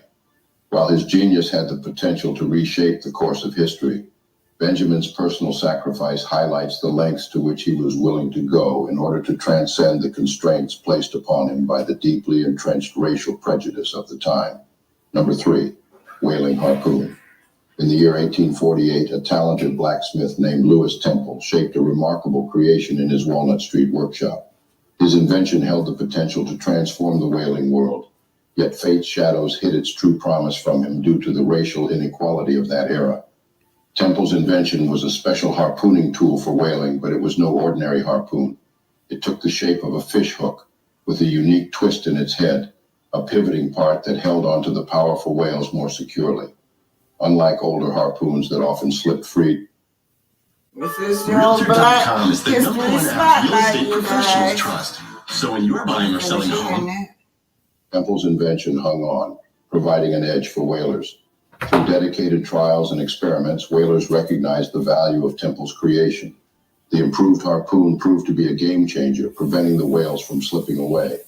While his genius had the potential to reshape the course of history, Benjamin's personal sacrifice highlights the lengths to which he was willing to go in order to transcend the constraints placed upon him by the deeply entrenched racial prejudice of the time. Number 3, whaling harpoon. In the year 1848, a talented blacksmith named Lewis Temple shaped a remarkable creation in his Walnut Street workshop. His invention held the potential to transform the whaling world, yet fate's shadows hid its true promise from him due to the racial inequality of that era. Temple's invention was a special harpooning tool for whaling, but it was no ordinary harpoon. It took the shape of a fish hook with a unique twist in its head, a pivoting part that held onto the powerful whales more securely. Unlike older harpoons that often slipped free. This is your Black Realtor.com is the number History one app real Spotlight, estate you professionals guys. trust. So when you're buying or selling a home, Temple's invention hung on, providing an edge for whalers. Through dedicated trials and experiments, whalers recognized the value of Temple's creation. The improved harpoon proved to be a game changer, preventing the whales from slipping away.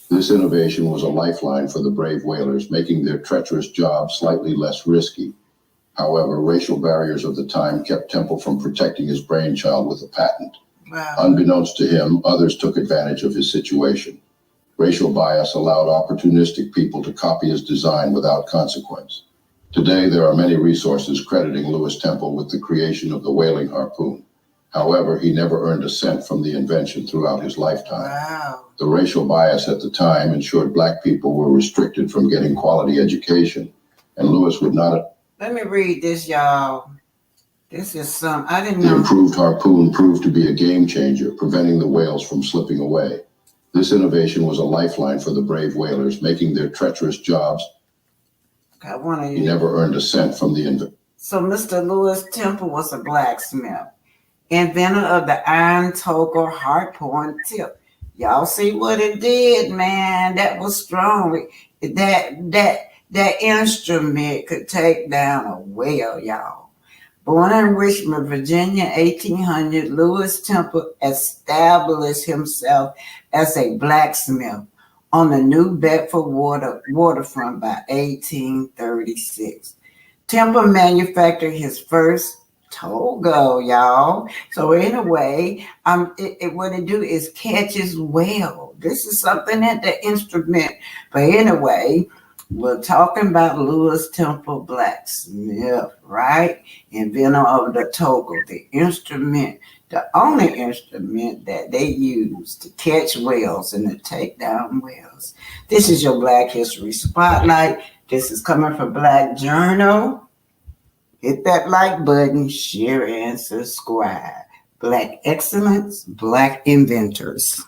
This innovation was a lifeline for the brave whalers, making their treacherous job slightly less risky. However, racial barriers of the time kept Temple from protecting his brainchild with a patent. Wow. Unbeknownst to him, others took advantage of his situation. Racial bias allowed opportunistic people to copy his design without consequence. Today, there are many resources crediting Lewis Temple with the creation of the whaling harpoon. However, he never earned a cent from the invention throughout his lifetime. Wow. The racial bias at the time ensured Black people were restricted from getting quality education, and Lewis would not. Let me read this, y'all. This is some, I didn't The know. improved harpoon proved to be a game changer, preventing the whales from slipping away. This innovation was a lifeline for the brave whalers, making their treacherous jobs. I want He to. never earned a cent from the invention. So Mr. Lewis Temple was a blacksmith, inventor of the iron toga harpoon tip. Y'all see what it did, man? That was strong. That instrument could take down a whale, y'all. Born in Richmond, Virginia, 1800, Lewis Temple established himself as a blacksmith on the New Bedford waterfront by 1836. Temple manufactured his first toga, y'all. So in a way, what it do is catches well. This is something that the instrument. But anyway, we're talking about Lewis Temple blacksmith, right? Inventor of the toga, the instrument, the only instrument that they use to catch whales and to take down whales. This is your Black History Spotlight. This is coming from Black Journal. Hit that like button, share and subscribe. Black excellence, Black inventors.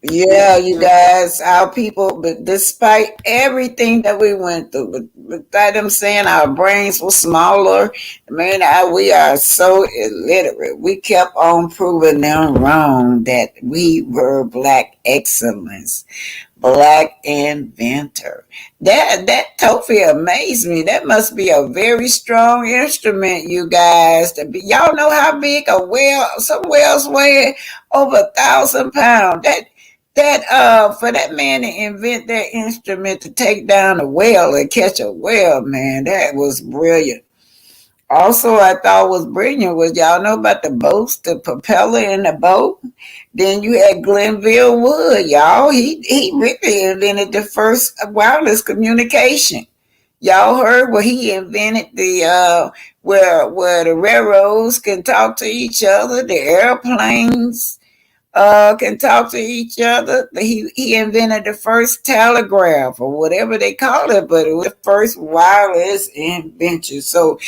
Yeah, you guys, our people, but despite everything that we went through, without them saying our brains were smaller, man, we are so illiterate. We kept on proving them wrong that we were Black excellence. Black inventor. That totally amazed me. That must be a very strong instrument, you guys. Y'all know how big a whale, some whales weigh over 1,000 pounds. For that man to invent that instrument to take down a whale and catch a whale, man, that was brilliant. Also, I thought was brilliant was y'all know about the boats, the propeller in the boat. Then you had Glenville Wood, y'all. He really invented the first wireless communication. Y'all heard where he invented the where the railroads can talk to each other, the airplanes can talk to each other. He invented the first telegraph or whatever they call it, but it was the first wireless invention. So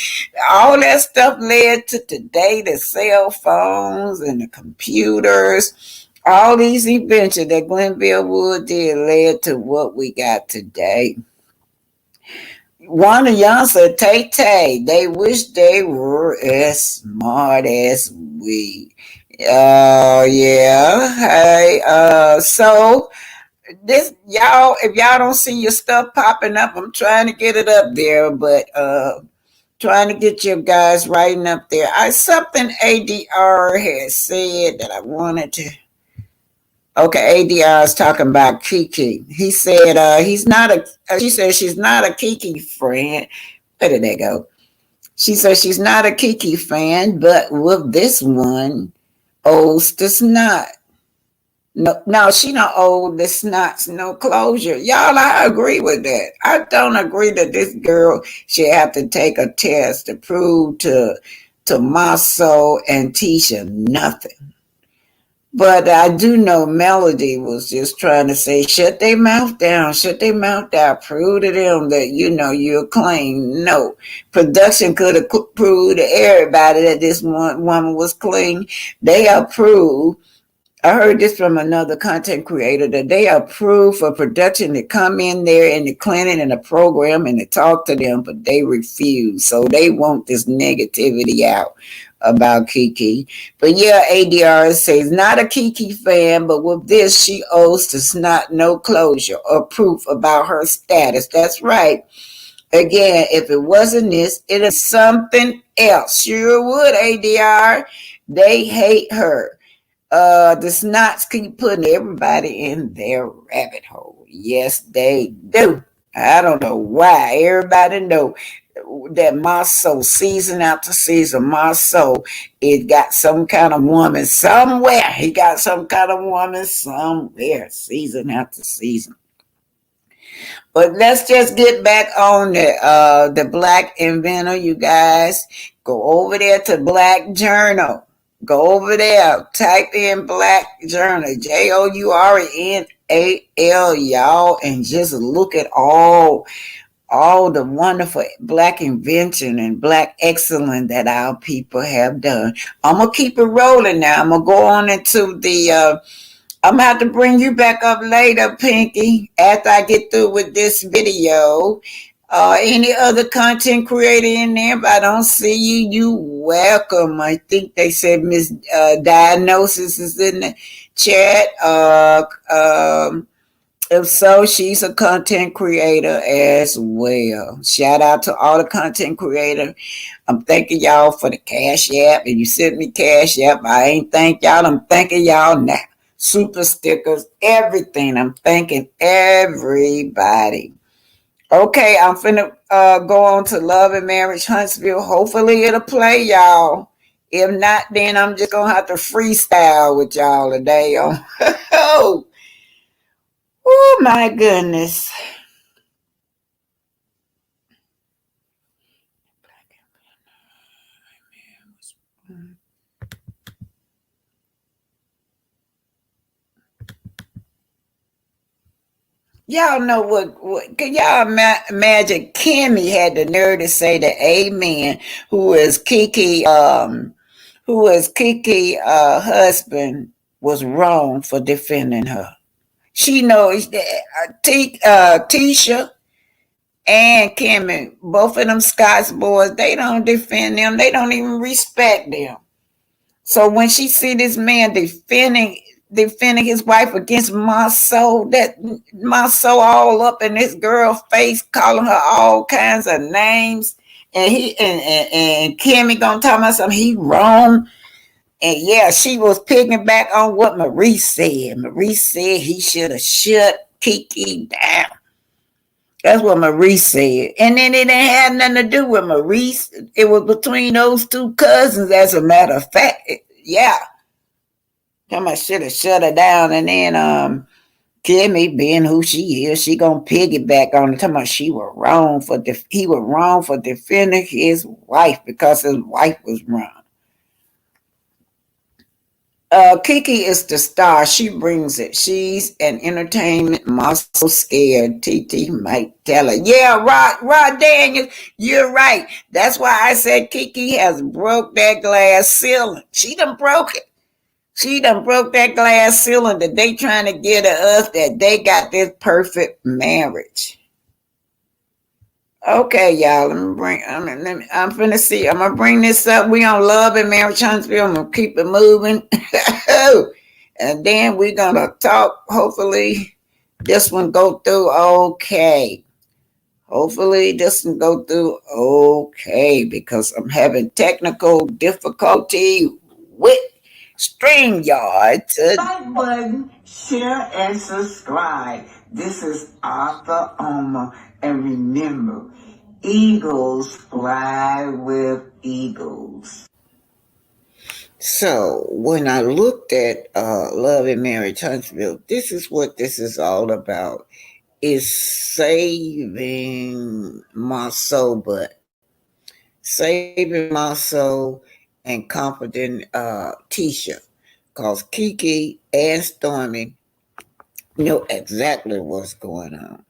all that stuff led to today, the cell phones and the computers. All these inventions that Glenville Wood did led to what we got today. One of y'all said, Tay, they wish they were as smart as we. Yeah. Hey, so this y'all, if y'all don't see your stuff popping up, I'm trying to get it up there, but trying to get you guys writing up there. Something ADR has said that I wanted to. Okay, ADR is talking about Keke. He said he's not a. She said she's not a Keke friend. Where did they go? She says she's not a Keke fan, but with this one, owes the snot. No, she don't owe the snots no closure. Y'all, I agree with that. I don't agree that this girl should have to take a test to prove to Maso and Tisha nothing. But I do know Melody was just trying to say, shut their mouth down, prove to them that, you're clean. No, production could have proved to everybody that this one woman was clean. They approved. I heard this from another content creator that they approve for production to come in there in the clinic and the program and to talk to them, but they refuse. So they want this negativity out about Keke. But yeah, ADR says not a Keke fan, but with this, she owes to snot no closure or proof about her status. That's right. Again, if it wasn't this, it is something else. Sure would, ADR. They hate her. The snots keep putting everybody in their rabbit hole. Yes, they do. I don't know why. Everybody know that my soul, season after season, my soul, it got some kind of woman somewhere. He got some kind of woman somewhere, season after season. But let's just get back on the Black Inventor, you guys. Go over there to Black Journal. Go over there. Type in Black Journal. JOURNAL, y'all, and just look at all the wonderful Black invention and Black excellence that our people have done. I'm gonna keep it rolling now. I'm gonna go on into the I'm gonna have to bring you back up later, Pinky, after I get through with this video. Any other content creator in there? If I don't see you, you welcome. I think they said Miss Diagnosis is in the chat. If so, she's a content creator as well. Shout out to all the content creators. I'm thanking y'all for the Cash App. If you sent me Cash App, I ain't thank y'all. I'm thanking y'all now. Super stickers, everything. I'm thanking everybody. Okay, I'm finna go on to Love and Marriage Huntsville. Hopefully it'll play, y'all. If not, then I'm just gonna have to freestyle with y'all today. Oh, oh my goodness. Y'all know what can y'all imagine? Kimmy had the nerve to say that Amen, who is Keke, husband, was wrong for defending her. She knows that Tisha and Kimmy, both of them Scots boys, they don't defend them. They don't even respect them. So when she see this man defending his wife against my soul, that my soul all up in this girl's face, calling her all kinds of names, and and Kimmy gonna tell me something he wrong. And yeah, she was picking back on what Marie said. Marie said he should have shut Keke down. That's what Marie said. And then it didn't have nothing to do with Maurice. It was between those two cousins, as a matter of fact. Yeah. I should have shut her down. And then Kimmy, being who she is, she gonna piggyback on it. Talking about he was wrong for defending his wife because his wife was wrong. Keke is the star. She brings it. She's an entertainment muscle scared. TT might tell her. Yeah, Rod Daniels, you're right. That's why I said Keke has broke that glass ceiling. She done broke it. She done broke that glass ceiling that they trying to get at us that they got this perfect marriage. Okay, y'all. I'm finna see. I'm gonna bring this up. We on Love and Marriage Huntsville. I'm gonna keep it moving. And then we're gonna talk. Hopefully this one go through okay. Hopefully this one go through okay, because I'm having technical difficulty with StreamYard. Like button, share, and subscribe. This is Arthur Omer. And remember, Eagles fly with eagles. So when I looked at Love and Marriage Huntsville, this is what this is all about. Is saving my soul, but saving my soul and comforting Tisha. Cause Keke and Stormy know exactly what's going on.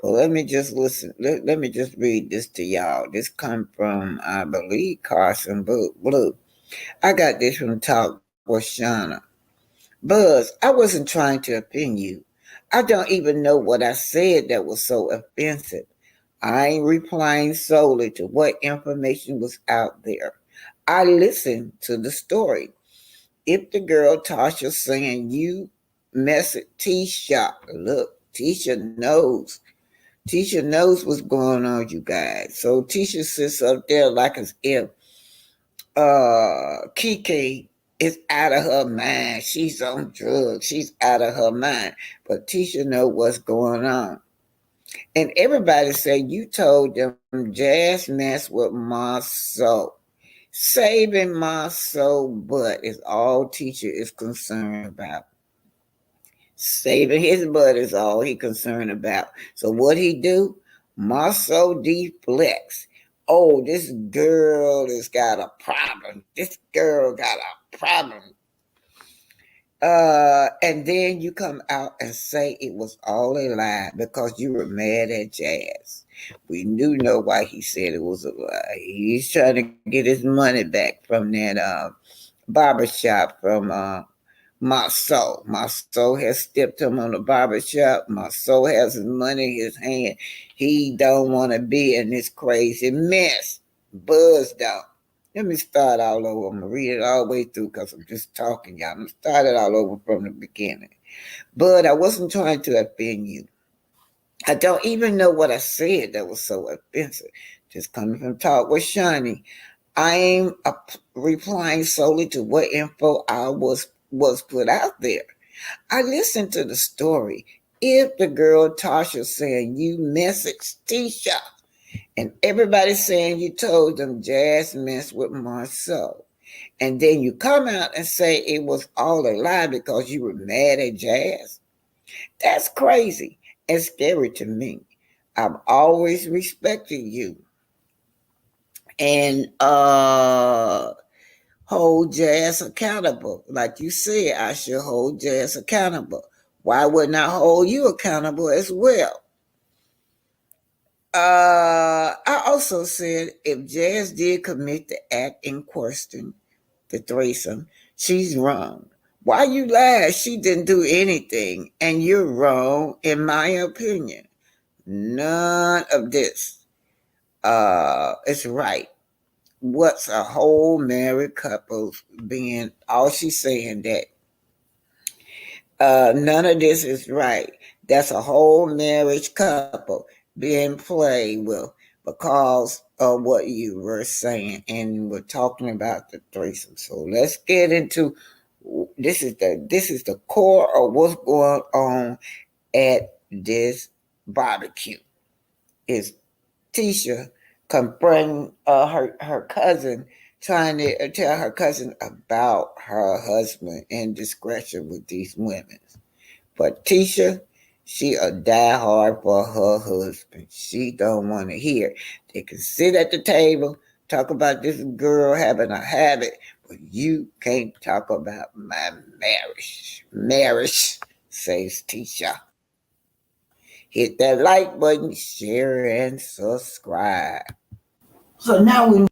But let me just listen. Let me just read this to y'all. This come from, I believe, Carson Blue. I got this from Talk with Shauna. Buzz, I wasn't trying to offend you. I don't even know what I said that was so offensive. I ain't replying solely to what information was out there. I listened to the story. If the girl Tasha saying you mess it, Tisha, look, Tisha knows what's going on, you guys. So Tisha sits up there like as if Keke is out of her mind. She's on drugs. She's out of her mind. But Tisha know what's going on. And everybody said you told them Jazz mess with my soul. Saving my soul butt is all Teacher is concerned about. Saving his butt is all he concerned about. So what he do? My soul deflects. Oh, this girl has got a problem. This girl got a problem. And then you come out and say it was all a lie because you were mad at Jazz. We do know why he said it was a lie. He's trying to get his money back from that barbershop from Marceau. Marceau has stepped him on the barbershop. Marceau has his money in his hand. He don't want to be in this crazy mess. Buzz don't. Let me start all over. I'm going to read it all the way through because I'm just talking, y'all. I'm going to start it all over from the beginning. But I wasn't trying to offend you. I don't even know what I said that was so offensive. Just coming from Talk with Shani. I'm replying solely to what info I was put out there. I listened to the story. If the girl Tasha saying you messaged Tisha, and everybody saying you told them Jazz messed with Marceau, and then you come out and say it was all a lie because you were mad at Jazz, that's crazy and scary to me. I've always respected you. And hold Jazz accountable. Like you said, I should hold Jazz accountable. Why wouldn't I hold you accountable as well? I also said if Jazz did commit the act in question, the threesome, she's wrong. Why you lie? She didn't do anything, and you're wrong, in my opinion. None of this is right. What's a whole married couple being? All she's saying that none of this is right. That's a whole marriage couple being played with because of what you were saying, and we're talking about the threesome. So let's get into this is the core of what's going on at this barbecue. Is Tisha confronting her cousin, trying to tell her cousin about her husband indiscretion with these women. But Tisha, she a die hard for her husband. She don't want to hear. They can sit at the table, talk about this girl having a habit, but you can't talk about my marriage. Marriage, says Tisha. Hit that like button, share, and subscribe. So now we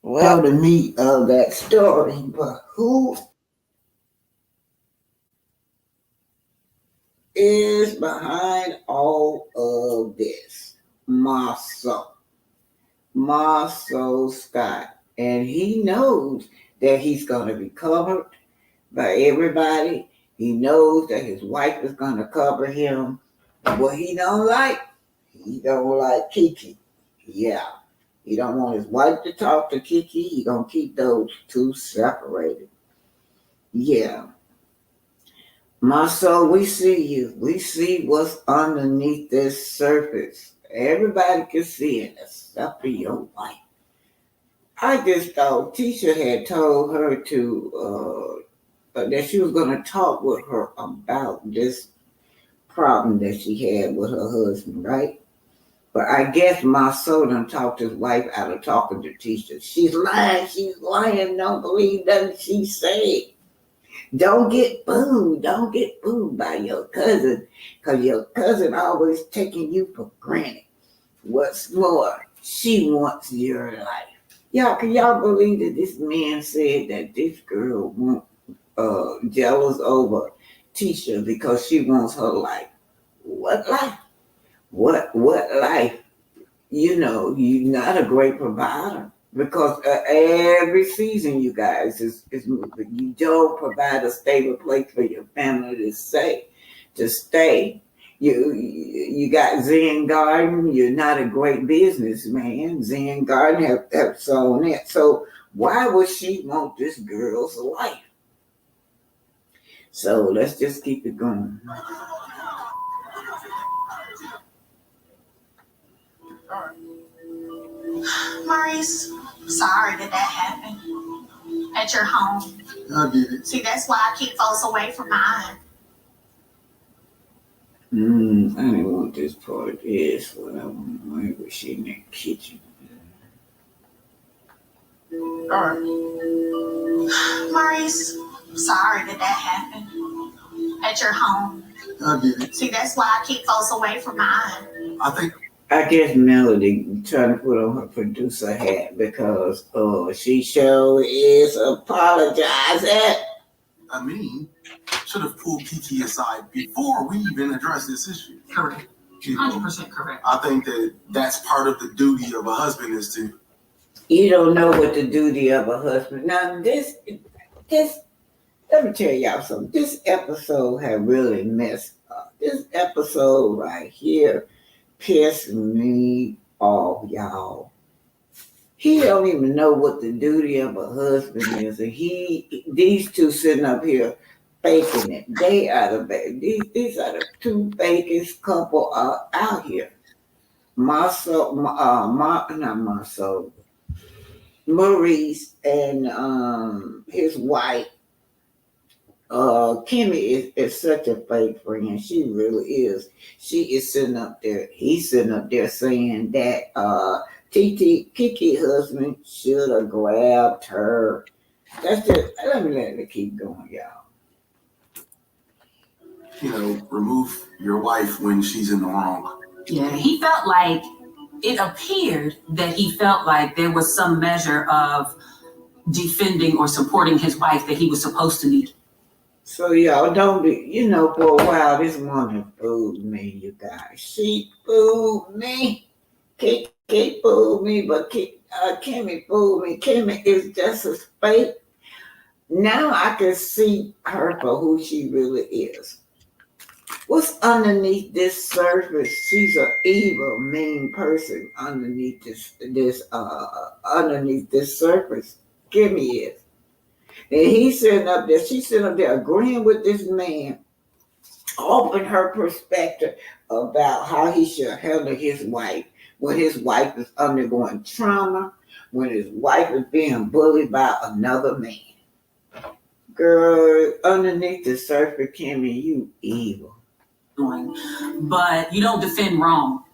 well the meat of that story, but who is behind all of this? Marceau. Marceau Scott. And he knows that he's going to be covered by everybody. He knows that his wife is going to cover him. What he don't like Keke. Yeah. He don't want his wife to talk to Keke. He going to keep those two separated. Yeah. Marcel, we see you. We see what's underneath this surface. Everybody can see it except for your wife. I just thought Tisha had told her to that she was going to talk with her about this problem that she had with her husband, right? But I guess Marcel done talked his wife out of talking to Tisha. She's lying, don't believe nothing she said. Don't get booed. Don't get booed by your cousin, because your cousin always taking you for granted. What's more, she wants your life. Y'all, can y'all believe that this man said that this girl jealous over Tisha because she wants her life? What life? What life? You know, you're not a great provider. Because every season, you guys, is moving. You don't provide a stable place for your family to stay. You got Zen Garden. You're not a great businessman. Zen Garden have sold that. So why would she want this girl's life? So let's just keep it going. Maurice, sorry that happened at your home. I get it. See, that's why I keep folks away from mine. I didn't want this part of this. What I want, why was she in that kitchen? All right. Maurice, sorry that happened at your home. I get it. See, that's why I keep folks away from mine. I guess Melody trying to put on her producer hat because she sure is apologizing. I mean, should have pulled Keke aside before we even addressed this issue. Correct. 100% correct. I think that's part of the duty of a husband is to. You don't know what the duty of a husband. Now this, let me tell y'all something. This episode had really messed up. This episode right here pissed me off, y'all. He don't even know what the duty of a husband is, and these two sitting up here faking it. They are these are the two fakest couple out here. Maurice and his wife. Kimmy is such a fake friend. She really is. She is sitting up there. He's sitting up there saying that Keke husband should have grabbed her. That's just. Let me keep going, y'all. Remove your wife when she's in the wrong. Yeah, it appeared that he felt like there was some measure of defending or supporting his wife that he was supposed to be. So y'all don't be, for a while this woman fooled me, you guys. She fooled me. Keke fooled me, but Kimmy fooled me. Kimmy is just as fake. Now I can see her for who she really is. What's underneath this surface? She's an evil, mean person underneath this surface. Kimmy is. And he's sitting up there, she's sitting up there agreeing with this man, offering her perspective about how he should handle his wife when his wife is undergoing trauma, when his wife is being bullied by another man. Girl, underneath the surface, Kimmy, you evil. But you don't defend wrong.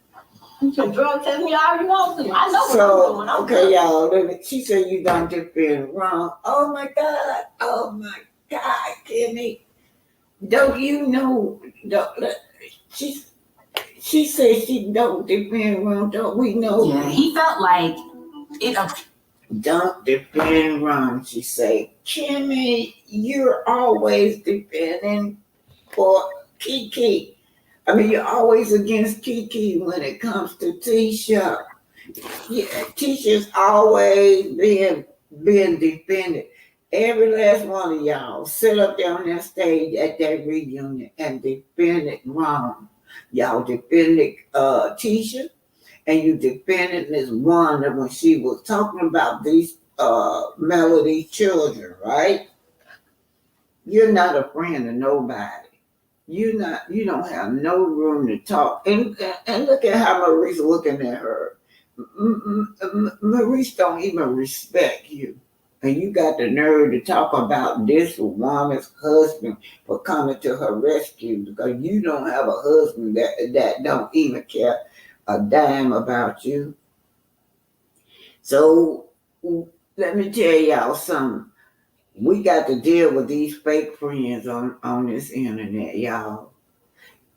So, girl, tell me all you want to. I know what So, I'm doing. okay, y'all, she said you don't defend wrong. Oh my God, Kimmy. Don't you know, she said she don't defend wrong, don't we know? Yeah, he felt like Don't defend wrong, she said. Kimmy, you're always defending for Keke. I mean, you're always against Keke when it comes to Tisha. Yeah, Tisha's always being defended. Every last one of y'all sit up there on that stage at that reunion and defend it wrong. Y'all defended Tisha, and you defended Miss Wanda when she was talking about these Melody children, right? You're not a friend of nobody. You don't have no room to talk. And look at how Maurice looking at her. Maurice don't even respect you. And you got the nerve to talk about this woman's husband for coming to her rescue because you don't have a husband that don't even care a dime about you. So let me tell y'all something. We got to deal with these fake friends on this internet, y'all.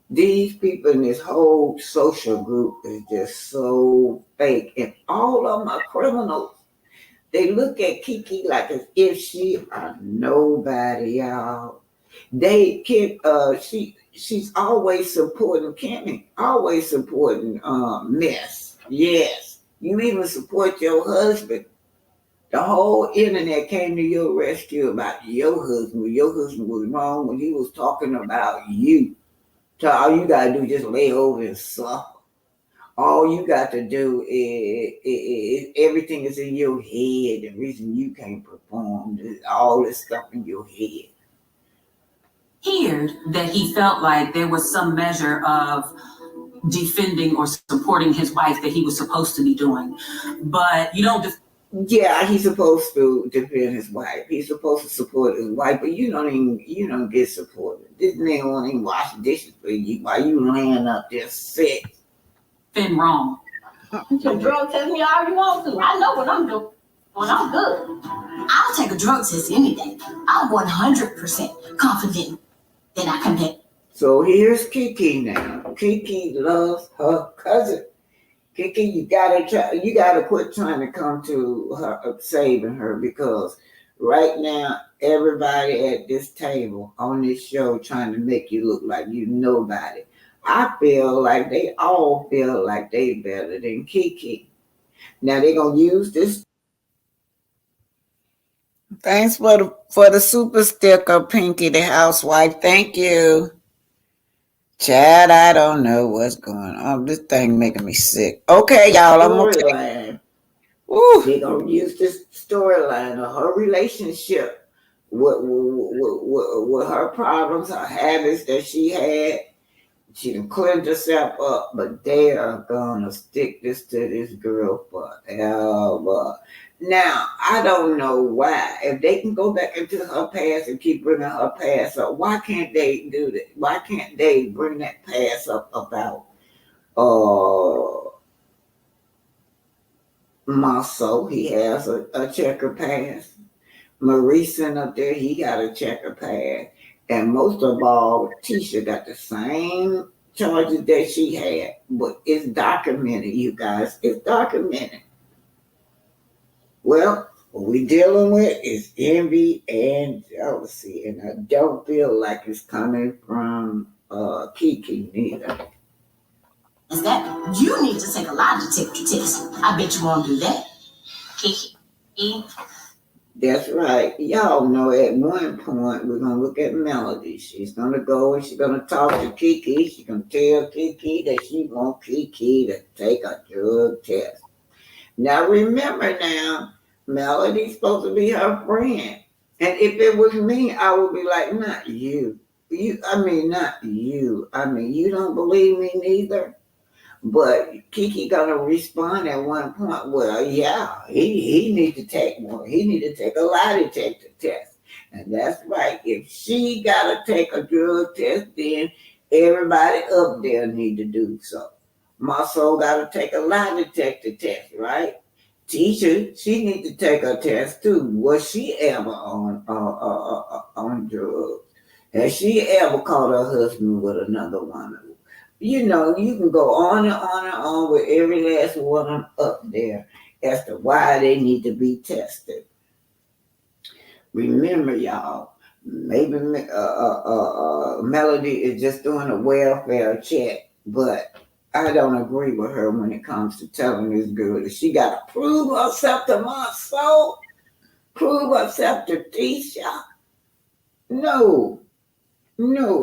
These people in this whole social group is just so fake, and all of them are criminals. They look at Keke like as if she are nobody, y'all. They can she's always supporting Kimmy, always supporting Mess. Yes. You even support your husband. The whole internet came to your rescue about your husband. Your husband was wrong when he was talking about you. So all you gotta do is just lay over and suffer. All you got to do is everything is in your head. The reason you can't perform is all this stuff in your head. Appeared that he felt like there was some measure of defending or supporting his wife that he was supposed to be doing. But you don't Yeah, he's supposed to defend his wife. He's supposed to support his wife, but you don't get supported. This man won't even wash the dishes for you while you laying up there sick. been wrong. So drug test me all you want to. I know what I'm doing. When I'm good. I'll take a drug test any day. I'm 100% confident that I can make. So here's Keke now. Keke loves her cousin. Keke, you gotta quit trying to come to her, saving her, because right now everybody at this table on this show trying to make you look like you nobody. I feel like they all feel like they better than Keke. Now they're gonna use this. Thanks for the super sticker, Pinky the housewife. Thank you. Chad, I don't know what's going on. This thing making me sick. Okay, y'all, I'm okay. They're gonna use this storyline of her relationship with her problems, her habits that she had. She done cleaned herself up, but they are gonna stick this to this girl forever. Now, I don't know why. If they can go back into her past and keep bringing her past up, why can't they do that? Why can't they bring that past up about Marceau? He has a checker past. Maurice up there, he got a checker past. And most of all, Tisha got the same charges that she had, but it's documented, you guys. It's documented. Well, what we're dealing with is envy and jealousy, and I don't feel like it's coming from Keke neither. Is that you need to take a lie detector test. I bet you won't do that. Keke. That's right. Y'all know at one point we're gonna look at Melody. She's gonna go and she's gonna talk to Keke. She's gonna tell Keke that she wants Keke to take a drug test. Now remember now, Melody's supposed to be her friend. And if it was me, I would be like, not you. Not you. You don't believe me neither. But Keke gonna respond at one point. Well, yeah, he need to take one. He need to take a lie detector test, and that's right. If she gotta take a drug test, then everybody up there need to do so. Marceau gotta take a lie detector test, right? Tisha, she need to take a test too. Was she ever on drugs? Has she ever caught her husband with another woman? You know, you can go on and on and on with every last one up there as to why they need to be tested. Remember, y'all, maybe Melody is just doing a welfare check, but I don't agree with her when it comes to telling this girl that she got to prove herself to Marceau, prove herself to Tisha. No,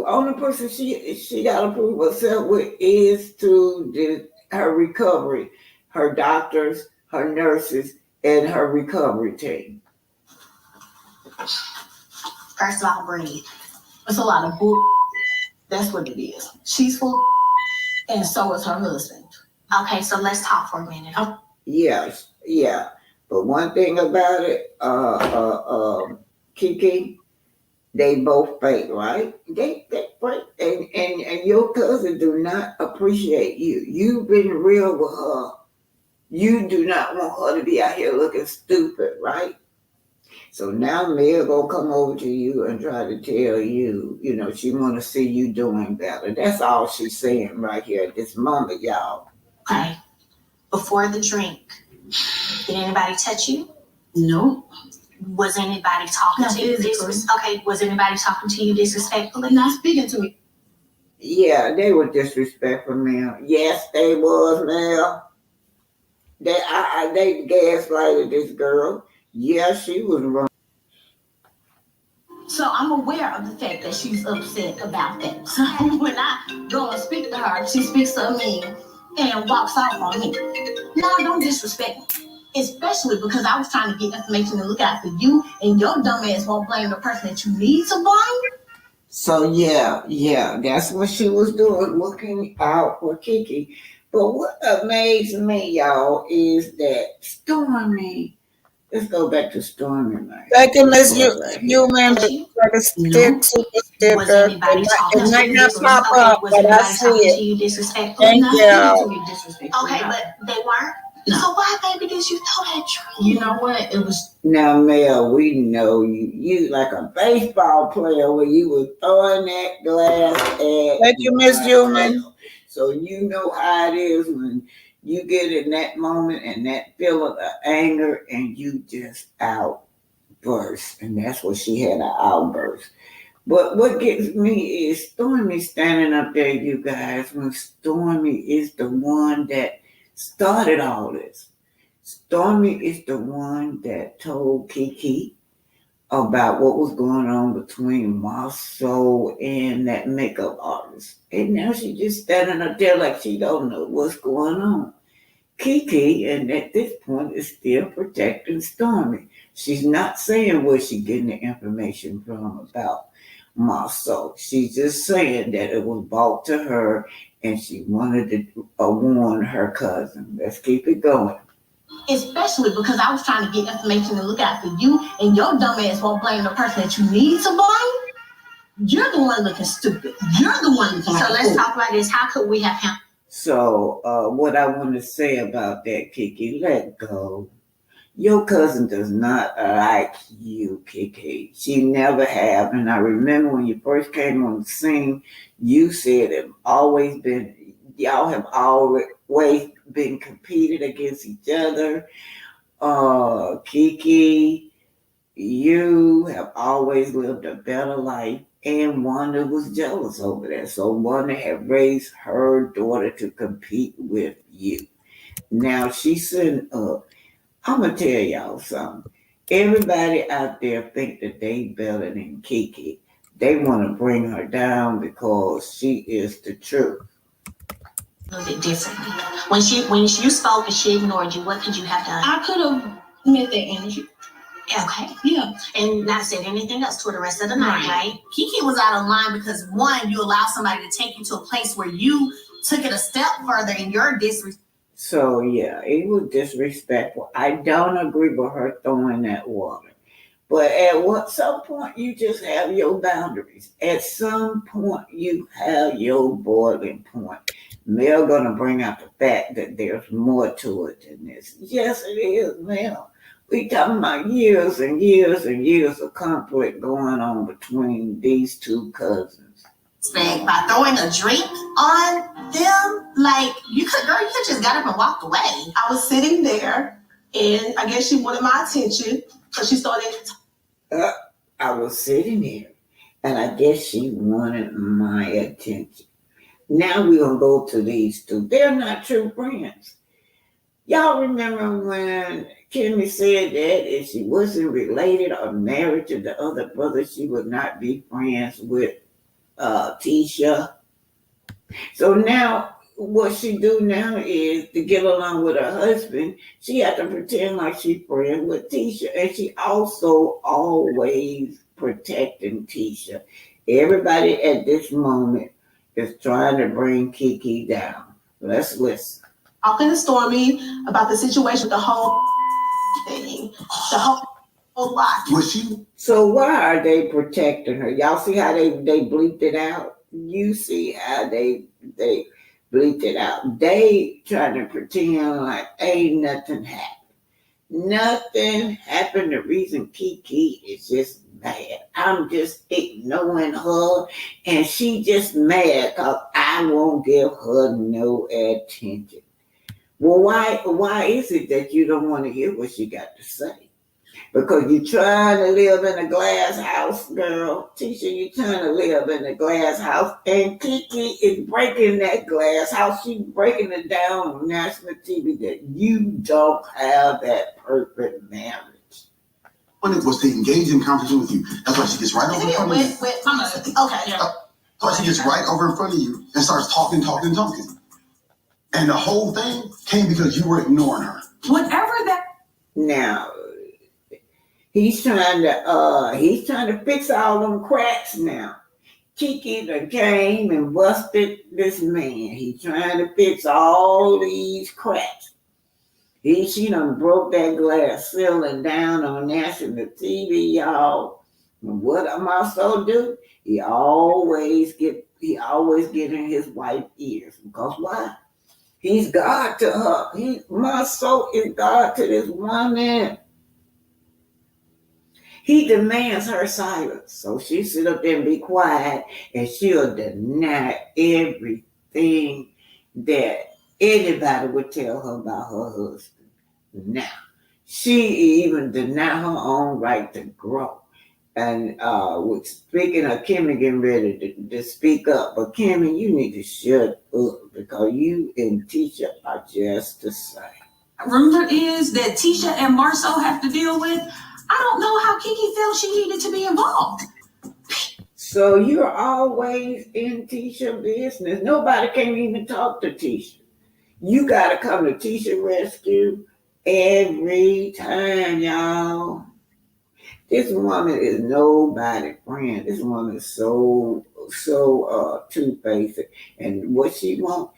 only person she gotta prove herself with is to her recovery, her doctors, her nurses, and her recovery team. First of all, breathe. It's a lot of bull. That's what it is. She's full, and so is her husband. Okay, so let's talk for a minute. Yes, yeah. But one thing about it, Keke, they both fake, right? They fake, and your cousin do not appreciate you. You've been real with her. You do not want her to be out here looking stupid, right? So now Mel gonna come over to you and try to tell you, she wanna see you doing better. That's all she's saying right here at this moment, y'all. Okay. Before the drink, did anybody touch you? No. Was anybody talking Not to you Okay, was anybody talking to you disrespectfully? Not speaking to me. Yeah, they were disrespectful, Mel. Yes, they was, Mel. They gaslighted this girl. Yeah, she was wrong. So I'm aware of the fact that she's upset about that. So when I go and speak to her, she speaks to me and walks off on me. No, don't disrespect me. Especially because I was trying to get information and look out for you, and your dumb ass won't blame the person that you need to blame. So yeah, that's what she was doing, looking out for Keke. But what amazed me, y'all, is that Stormy. Let's go back to Stormy, man. Thank you, Miss Right Human. Touch you? Like a stick, No. super Was sticker. anybody talking It to might you not pop disrespectfully? up, Was but I anybody see talking to it. you disrespectfully? Thank Not you. speaking to me disrespectfully. Okay, but they weren't. No. So why, baby, did you throw that drink? You know what? It was. Now, Mel, we know you like a baseball player where you was throwing that glass at. Thank you, Miss Human. So you know how it is when you get in that moment and that feeling of anger and you just outburst. And that's what she had, an outburst. But what gets me is Stormy standing up there, you guys, when Stormy is the one that started all this. Stormy is the one that told Keke about what was going on between Marceau and that makeup artist. And now she's just standing up there like she don't know what's going on. Keke, and at this point, is still protecting Stormy. She's not saying where she's getting the information from about Marceau. She's just saying that it was brought to her and she wanted to warn her cousin. Let's keep it going. Especially because I was trying to get information and look out for you, and your dumb ass won't blame the person that you need to blame. You're the one looking stupid. You're the one looking So let's talk about this. How could we have him? So, what I want to say about that, Keke, let go. Your cousin does not like you, Keke. She never have. And I remember when you first came on the scene, you said y'all have always been competed against each other. Keke, you have always lived a better life, and Wanda was jealous over that. So Wanda had raised her daughter to compete with you. Now she's sitting up. I'm gonna tell y'all something. Everybody out there think that they better than Keke. They want to bring her down because she is the truth. A little bit differently. When you spoke and she ignored you, what could you have done? I could have met that energy. Okay. Yeah. And not said anything else to her the rest of the night, right? Keke was out of line because, one, you allowed somebody to take you to a place where you took it a step further in your disrespect. So yeah, it was disrespectful. I don't agree with her throwing that water. But at some point, you just have your boundaries. At some point, you have your boiling point. Mel gonna bring out the fact that there's more to it than this. Yes, it is, Mel. We talking about years and years and years of conflict going on between these two cousins. By throwing a drink on them, like you could just got up and walked away. I was sitting there, and I guess she wanted my attention, so she started. I was sitting there, and I guess she wanted my attention. Now we're going to go to these two. They're not true friends. Y'all remember when Kimmy said that if she wasn't related or married to the other brother, she would not be friends with Tisha? So now what she do now is to get along with her husband, she had to pretend like she's friends with Tisha. And she also always protecting Tisha. Everybody at this moment is trying to bring Keke down. Let's listen. Talking to Stormy about the situation with the whole thing, the whole lot. Was she? So why are they protecting her? Y'all see how they bleeped it out? You see how they bleeped it out. They trying to pretend like ain't nothing happened. Nothing happened. The reason Keke is just mad. I'm just ignoring her, and she just mad because I won't give her no attention. Well, why is it that you don't want to hear what she got to say? Because you're trying to live in a glass house, girl. Tisha, you're trying to live in a glass house, and Keke is breaking that glass house. She's breaking it down on national TV that you don't have that perfect marriage. When it was to engage in conversation with you. That's why she gets right over in front of you. Okay. Yeah. That's why she gets right over in front of you and starts talking. And the whole thing came because you were ignoring her. Whatever that. Now, he's trying to fix all them cracks now. Keke done came and busted this man. He's trying to fix all these cracks. She done broke that glass ceiling down on national TV, y'all. And what Marceau do? He always get in his wife's ears. Because why? He's God to her. Marceau is God to this woman. He demands her silence. So she sit up there and be quiet, and she'll deny everything that anybody would tell her about her husband. Now, she even deny her own right to grow. And with speaking of Kimmy getting ready to speak up, but Kimmy, you need to shut up because you and Tisha are just the same. Rumor is that Tisha and Marceau have to deal with. I don't know how Keke felt she needed to be involved. So you're always in Tisha's business. Nobody can even talk to Tisha. You got to come to Tisha's rescue every time, y'all. This woman is nobody's friend. This woman is so two-faced. And what they want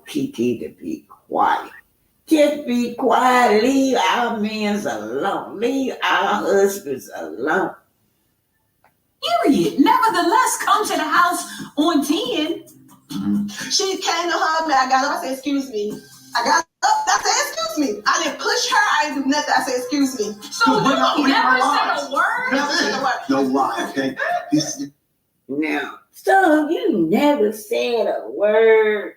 Keke to be quiet. Just be quiet. Leave our men alone. Leave our husbands alone. Period. Nevertheless, come to the house on 10. She came to hug me. I got up. I said, excuse me. I got up. I said, excuse me. I didn't push her. I didn't do nothing. I said, excuse me. So you never said a word? Never said a word. No lie, okay? Now, so you never said a word.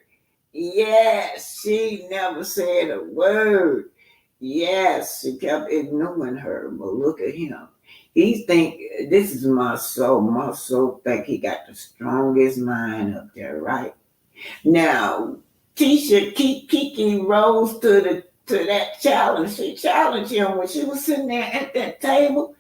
Yes, she never said a word. Yes, she kept ignoring her. But look at him. He think this is Marceau. Marceau think he got the strongest mind up there, right? Now, Tisha Keke rose to that challenge. She challenged him when she was sitting there at that table.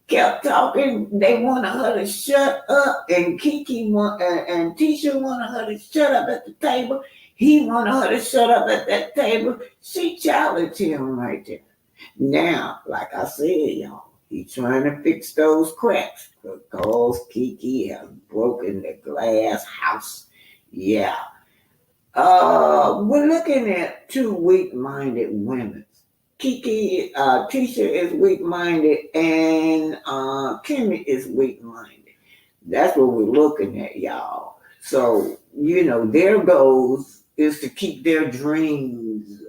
Kept talking. They wanted her to shut up, and and Tisha wanted her to shut up at the table. He wanted her to shut up at that table. She challenged him right there. Now, like I said, y'all, he's trying to fix those cracks because Keke has broken the glass house. Yeah. We're looking at two weak-minded women. Tisha is weak-minded, and Kimmy is weak-minded. That's what we're looking at, y'all. So, their goals is to keep their dreams,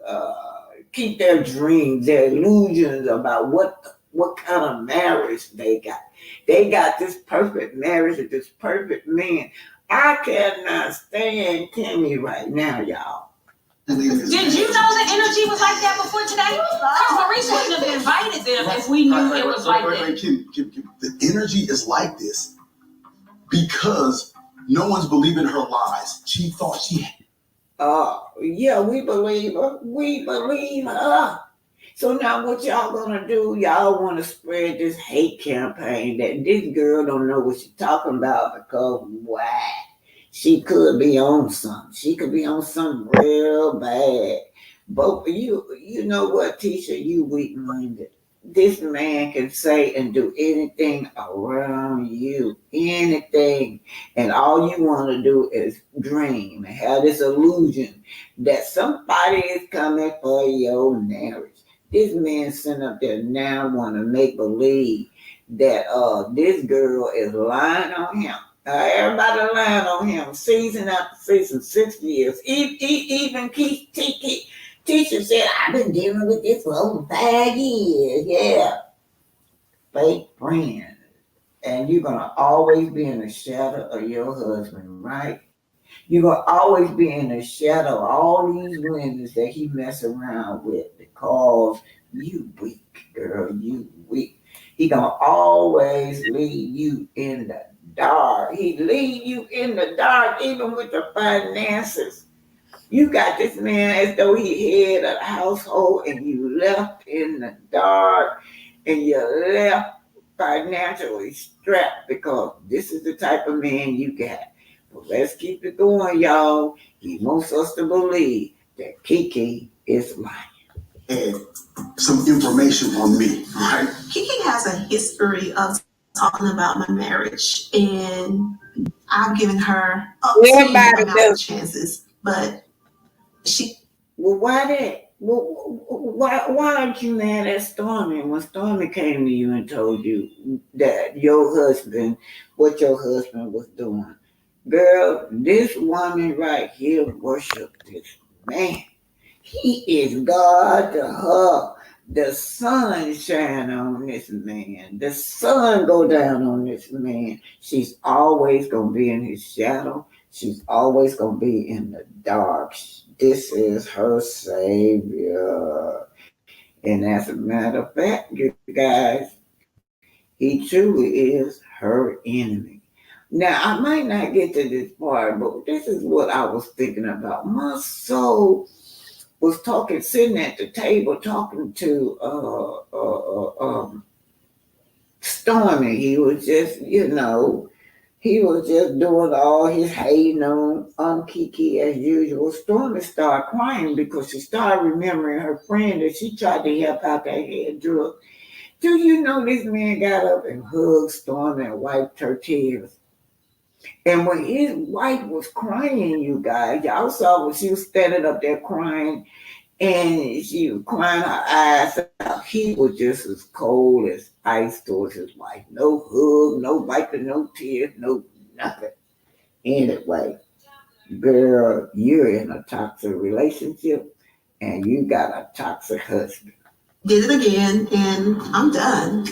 their illusions about what kind of marriage they got. They got this perfect marriage with this perfect man. I cannot stand Kimmy right now, y'all. Did you know the energy was like that before today? Because Maurice wouldn't have invited them if we knew it was like that. Kim, the energy is like this because no one's believing her lies. She thought she had. Yeah, we believe her. We believe her. So now what y'all gonna do? Y'all want to spread this hate campaign that this girl don't know what she's talking about because why? She could be on something. She could be on something real bad. But you know what, Tisha? You weak-minded. this man can say and do anything around you, anything. And all you want to do is dream and have this illusion that somebody is coming for your marriage. This man sitting up there now want to make believe that this girl is lying on him. Everybody lying on him, season after season, 6 years. Even Tisha said, I've been dealing with this for over 5 years. Yeah. Fake friend. And you're going to always be in the shadow of your husband, right? You're going to always be in the shadow of all these women that he mess around with because you weak, girl. You weak. He going to always leave you in the dark. He leave you in the dark even with the finances. You got this man as though he head of the household and you left in the dark and you left financially strapped because this is the type of man you got. But let's keep it going, y'all. He wants us to believe that keke is lying. And some information on me, right? Keke has a history of talking about my marriage, and I've given her obscene amount of chances, but she. Well, why that? Why aren't you mad at Stormy when Stormy came to you and told you that what your husband was doing? Girl, this woman right here worship this man. He is God to her. The sun shine on this man. The sun go down on this man. She's always going to be in his shadow. She's always going to be in the dark. This is her savior. And as a matter of fact, you guys, he truly is her enemy. Now, I might not get to this part, but this is what I was thinking about. My soul was sitting at the table talking to Stormy. He was just, he was just doing all his hating on Keke as usual. Stormy started crying because she started remembering her friend that she tried to help out that head drug. Do you know this man got up and hugged Stormy and wiped her tears? And when his wife was crying, you guys, y'all saw when she was standing up there crying, and she was crying her eyes out. He was just as cold as ice towards his wife. No hug, no wiping, no tears, no nothing. Anyway, girl, you're in a toxic relationship, and you got a toxic husband. Did it again, and I'm done.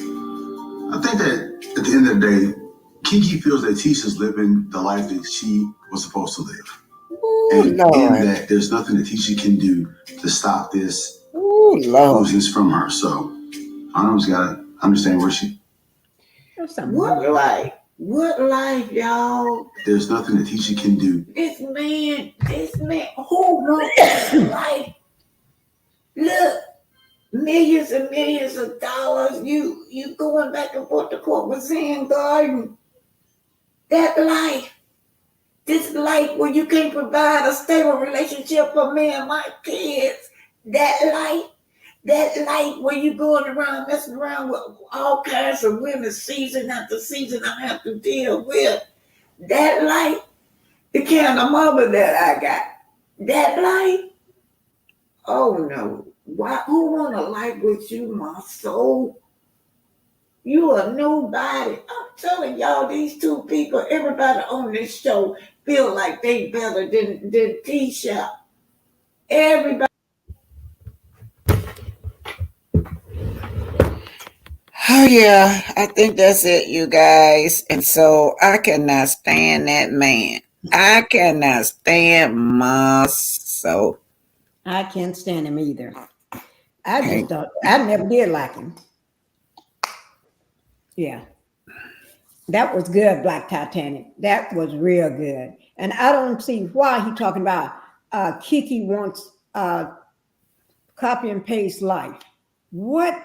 I think that at the end of the day, Keke feels that Tisha's living the life that she was supposed to live. Ooh, and Lord. in that there's nothing that Tisha can do to stop this illusions from her. So I just gotta understand where she. What life? What life, y'all? There's nothing that Tisha can do. This man, who wants life? Look, millions and millions of dollars. You going back and forth to court with Zen Garden. That life. This life where you can't provide a stable relationship for me and my kids. That life where you going around messing around with all kinds of women season after season I have to deal with. That life, the kind of mother that I got. That life, oh no. Who want a life with you, my soul? You are nobody. I'm telling y'all, these two people, everybody on this show feel like they better than Tisha. Everybody. Oh yeah, I think that's it, you guys. And so I cannot stand that man. I cannot stand myself. I can't stand him either. I never did like him. Yeah. That was good, Black Titanic. That was real good. And I don't see why he's talking about Keke wants copy and paste life. What?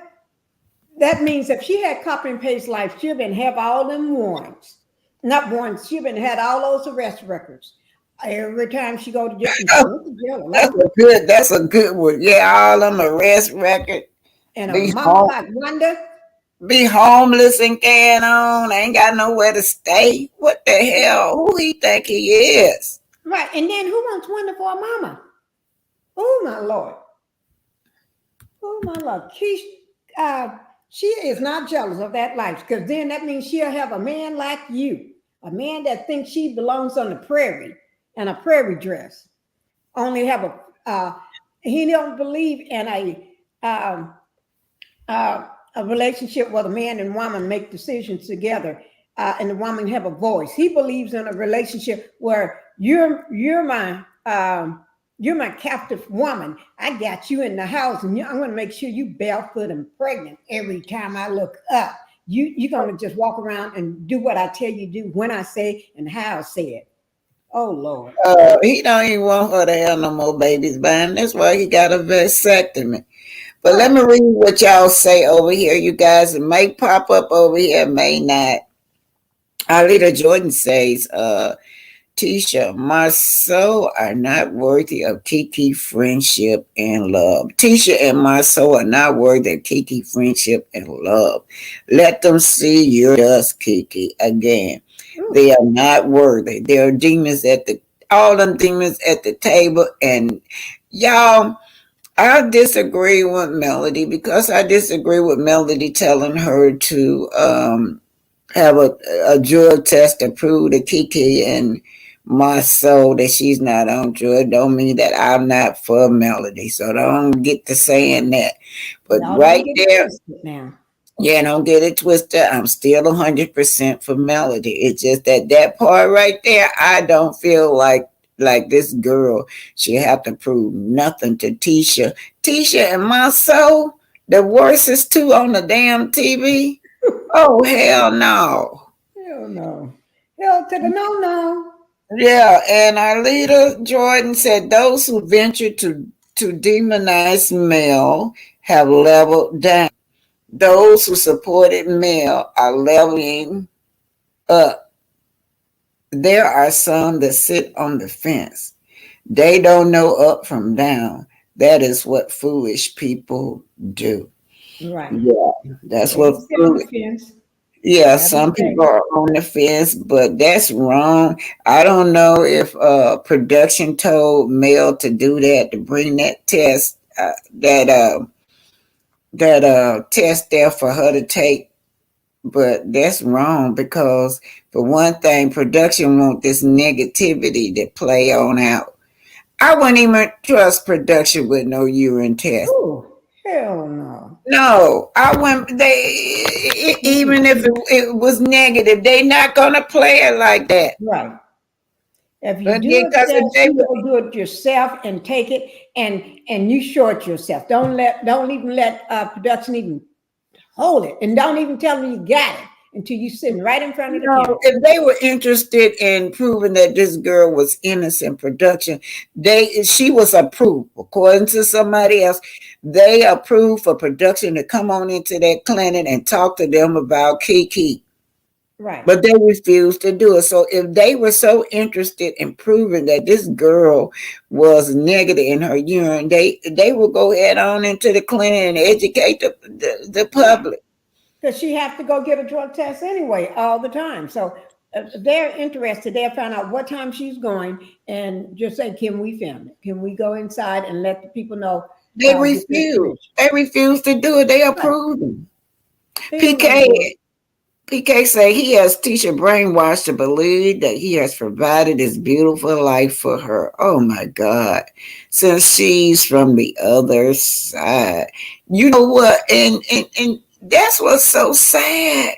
That means if she had copy and paste life, she'd been have all them warrants. Not warrants, she'd been had all those arrest records. Every time she go to jail. That's a good one. Yeah, all them arrest records. And a Be mama home, like Wanda. be homeless and carrying on. Ain't got nowhere to stay. What the hell? Who he think he is? Right. And then who wants Wanda for a mama? Oh, my Lord. Oh, my Lord. She is not jealous of that life because then that means she'll have a man like you, a man that thinks she belongs on the prairie and a prairie dress. Only have he don't believe in um, a relationship where the man and woman make decisions together and the woman have a voice. He believes in a relationship where you're my captive woman. I got you in the house, and I'm going to make sure you barefoot and pregnant every time I look up. You're going to just walk around and do what I tell you to do when I say and how I say it. Oh Lord. He don't even want her to have no more babies by him. That's why he got a vasectomy. But let Right. me read what y'all say over here, you guys. It may pop up over here, may not. Alita Jordan says, Tisha, my soul are not worthy of Kiki friendship and love. Tisha and my soul are not worthy of Kiki friendship and love. Let them see your dust, Kiki, again. Ooh. They are not worthy. There are demons all them demons at the table. And y'all, I disagree with Melody because I disagree with Melody telling her to have a drug test to prove to Kiki and my soul that she's not on drug. Don't mean that I'm not for Melody. So don't get to saying that. But Y'all don't right get it there, twisted now. yeah, don't get it twisted. I'm still 100% for Melody. It's just that part right there, I don't feel like this girl should have to prove nothing to Tisha. Tisha and my soul, the worstest two on the damn TV. Oh hell no. Hell no. Hell to the no. Yeah, and our leader Jordan said those who venture to demonize male have leveled down. Those who supported male are leveling up. There are some that sit on the fence. They don't know up from down. That is what foolish people do. Right. Yeah, that's They can what sit on the foolish. fence. Yeah, Have a some day. people are on the fence, but that's wrong. I don't know if production told Mel to do that, to bring that test, that test there for her to take, but that's wrong because for one thing, production want this negativity to play on out. I wouldn't even trust production with no urine test. Oh, hell no. No, I wouldn't. Even if it was negative, they not gonna play it like that. Right. If you But do then, a because if test, they you would, go do it yourself and take it and you short yourself. Don't even let production even hold it. And don't even tell them you got it until you sitting right in front of the no, camera. if they were interested in proving that this girl was innocent, production, she was approved according to somebody else. They approved for production to come on into that clinic and talk to them about Kiki. Right. But they refused to do it. So if they were so interested in proving that this girl was negative in her urine, they would go head on into the clinic and educate the Right. public. Because she have to go get a drug test anyway all the time. So if they're interested, they'll find out what time she's going and just say, can we film it? Can we go inside and let the people know They this refused. information? They refused to do it. They Right. approved them. They don't want to PK do it. PK say he has Tisha brainwashed to believe that he has provided this beautiful life for her. Oh my God. Since she's from the other side. You know what? And that's what's so sad.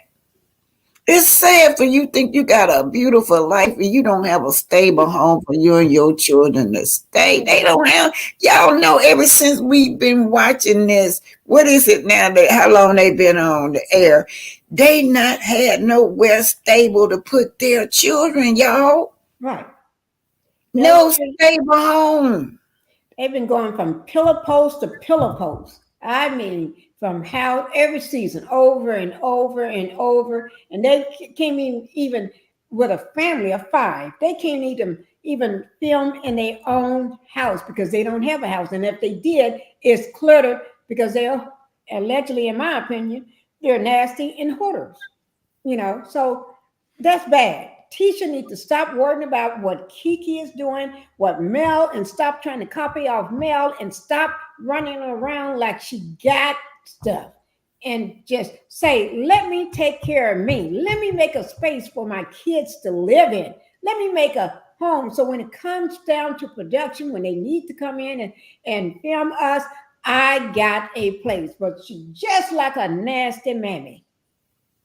It's sad for you think you got a beautiful life and you don't have a stable home for you and your children to stay. They don't have, y'all know ever since we've been watching this, what is it now that how long they been on the air? They not had nowhere stable to put their children, y'all. Right. No stable home. They've been going from pillar post to pillar post. I mean, from how every season over and over and over. And they can't even with a family of five, they can't even film in their own house because they don't have a house. And if they did, it's cluttered because they're allegedly, in my opinion, they're nasty and hoarders. So that's bad. Tisha needs to stop worrying about what Keke is doing, what Mel, and stop trying to copy off Mel, and stop running around like she got stuff. And just say, let me take care of me. Let me make a space for my kids to live in. Let me make a home. So when it comes down to production, when they need to come in and film us, I got a place. But she just like a nasty mammy.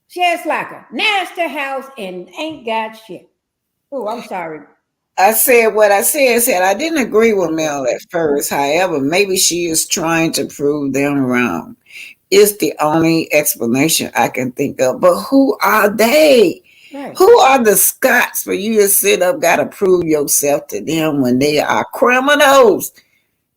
Just like a nasty house and ain't got shit. Oh, I'm sorry. I said what I said. I didn't agree with Mel at first. However, maybe she is trying to prove them wrong. It's the only explanation I can think of. But who are they? Right. Who are the Scots for you to sit up, got to prove yourself to them when they are criminals?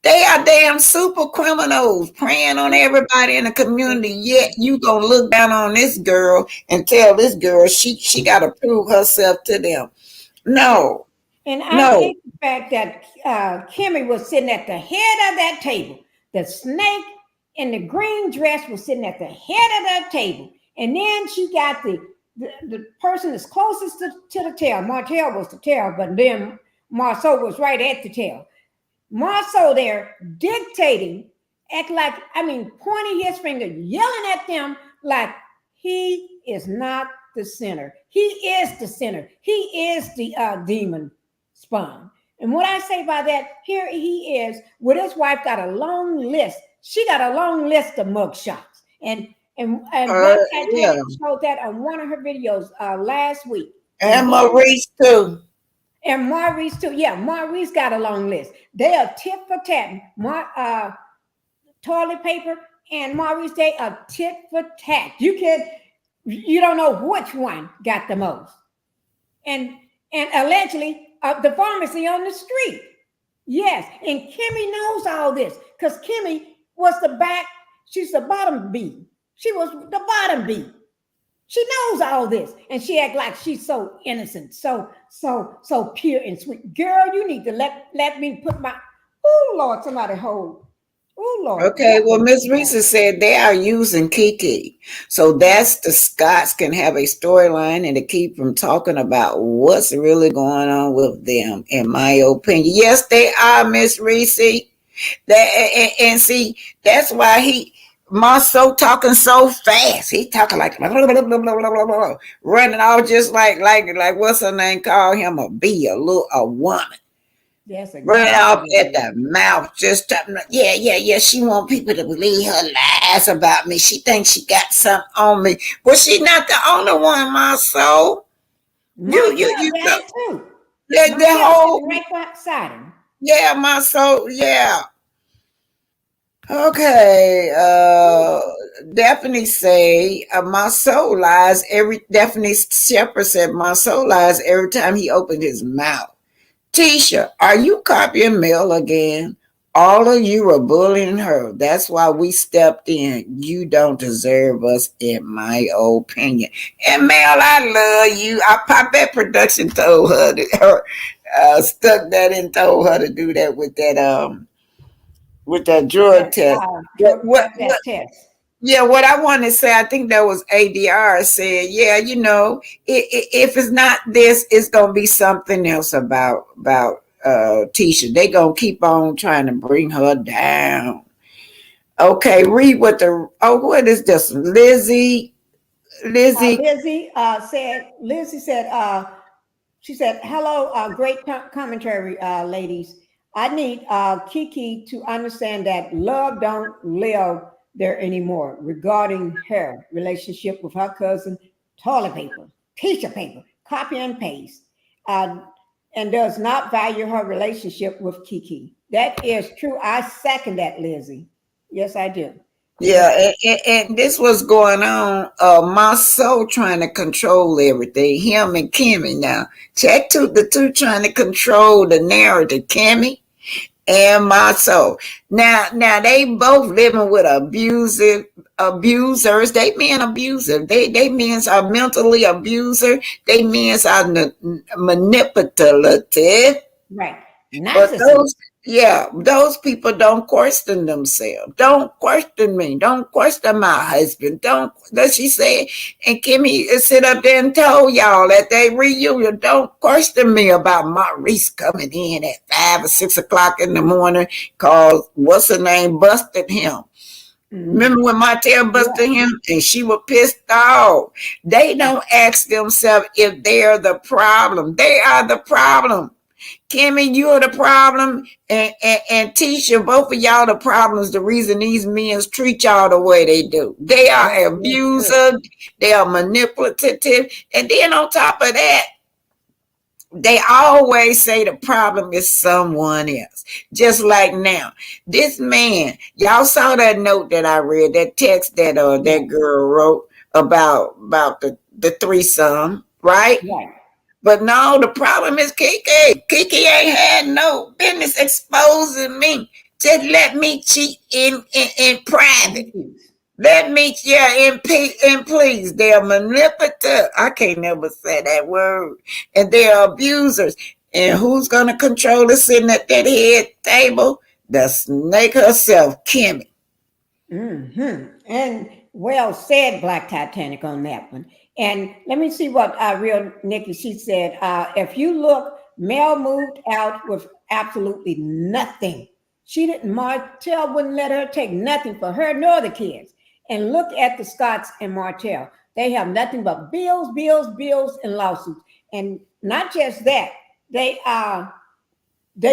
They are damn super criminals preying on everybody in the community. Yet you gonna look down on this girl and tell this girl she gotta prove herself to them. No, And I no. hate the fact that Kimmy was sitting at the head of that table. The snake in the green dress was sitting at the head of that table. And then she got the person that's closest to the tail. Martell was the tail, but then Marceau was right at the tail. Marceau there dictating, act like, pointing his finger, yelling at them like he is not the center. He is the center. He is the demon spawn. And what I say by that, here he is with his wife, got a long list. She got a long list of mugshots. And Black Cat Yeah. showed that on one of her videos last week. And Maurice too. And Maurice too. Yeah, Maurice got a long list. They are tit for tat. Toilet paper and Maurice, they are tit for tat. You don't know which one got the most. And allegedly, the pharmacy on the street. Yes, and Kimmy knows all this because Kimmy was she's the bottom B. She was the bottom B. She knows all this, and she act like she's so innocent, so pure and sweet. Girl, you need to let me put my. Oh Lord, somebody hold. Oh Lord. Okay, well, Miss Reese said they are using Keke, so that's the Scots can have a storyline and to keep from talking about what's really going on with them. In my opinion, yes, they are, Miss Reese. And see, that's why Marceau talking so fast. He talking like blah, blah, blah, blah, blah, blah, running all just like what's her name? Call him a bee, a woman. Yes, exactly. Running off at the mouth, just talking. Yeah. She want people to believe her lies about me. She thinks she got something on me, but she not the only one, Marceau. You got it too. the whole right beside him. Yeah, Marceau. Yeah. Okay, Daphne say my soul lies Daphne Shepherd said my soul lies every time he opened his mouth. Tisha, are you copying Mel again? All of you are bullying her. That's why we stepped in. You don't deserve us, in my opinion. And Mel, I love you. I pop that production told her stuck that and told her to do that with that drug test. What test. Yeah, what I want to say, I think that was ADR said, yeah, if it's not this, it's gonna be something else about Tisha. They gonna keep on trying to bring her down. Okay, read what is this? Lizzie said, she said, hello, great commentary, ladies. I need Keke to understand that love don't live there anymore regarding her relationship with her cousin, toilet paper, tissue paper, copy and paste, and does not value her relationship with Keke. That is true. I second that, Lizzie. Yes, I do. Yeah, and this was going on. Marceau trying to control everything. Him and Kimmy now. Check the two trying to control the narrative. Kimmy and Marceau. Now they both living with abusers. They men abusive. They men are mentally abuser. They men are manipulative. Right. But Yeah, those people don't question themselves. Don't question me. Don't question my husband. Don't, that she said. And Kimmy sit up there and told y'all at that reunion, don't question me about Maurice coming in at 5 or 6 o'clock in the morning cause what's her name busted him. Remember when Martell busted him and she was pissed off? They don't ask themselves if they're the problem. They are the problem. Kimmy, you're the problem, and Tisha, both of y'all the problems. The reason these men treat y'all the way they do. They are abusive, they are manipulative, and then on top of that, they always say the problem is someone else. Just like now, this man, y'all saw that note that I read, that text that that girl wrote about the threesome, right? Right. But no, the problem is Keke. Keke ain't had no business exposing me. Just let me cheat in private. Let me, and please. They're manipulative. I can't never say that word. And they're abusers. And who's going to control us sitting at that head table? The snake herself, Kimmy. And well said, Black Titanic, on that one. And let me see what real Nikki, she said. If you look, Mel moved out with absolutely nothing. She didn't, Martell wouldn't let her take nothing for her nor the kids. And look at the Scotts and Martell. They have nothing but bills, bills, bills, and lawsuits. And not just that, they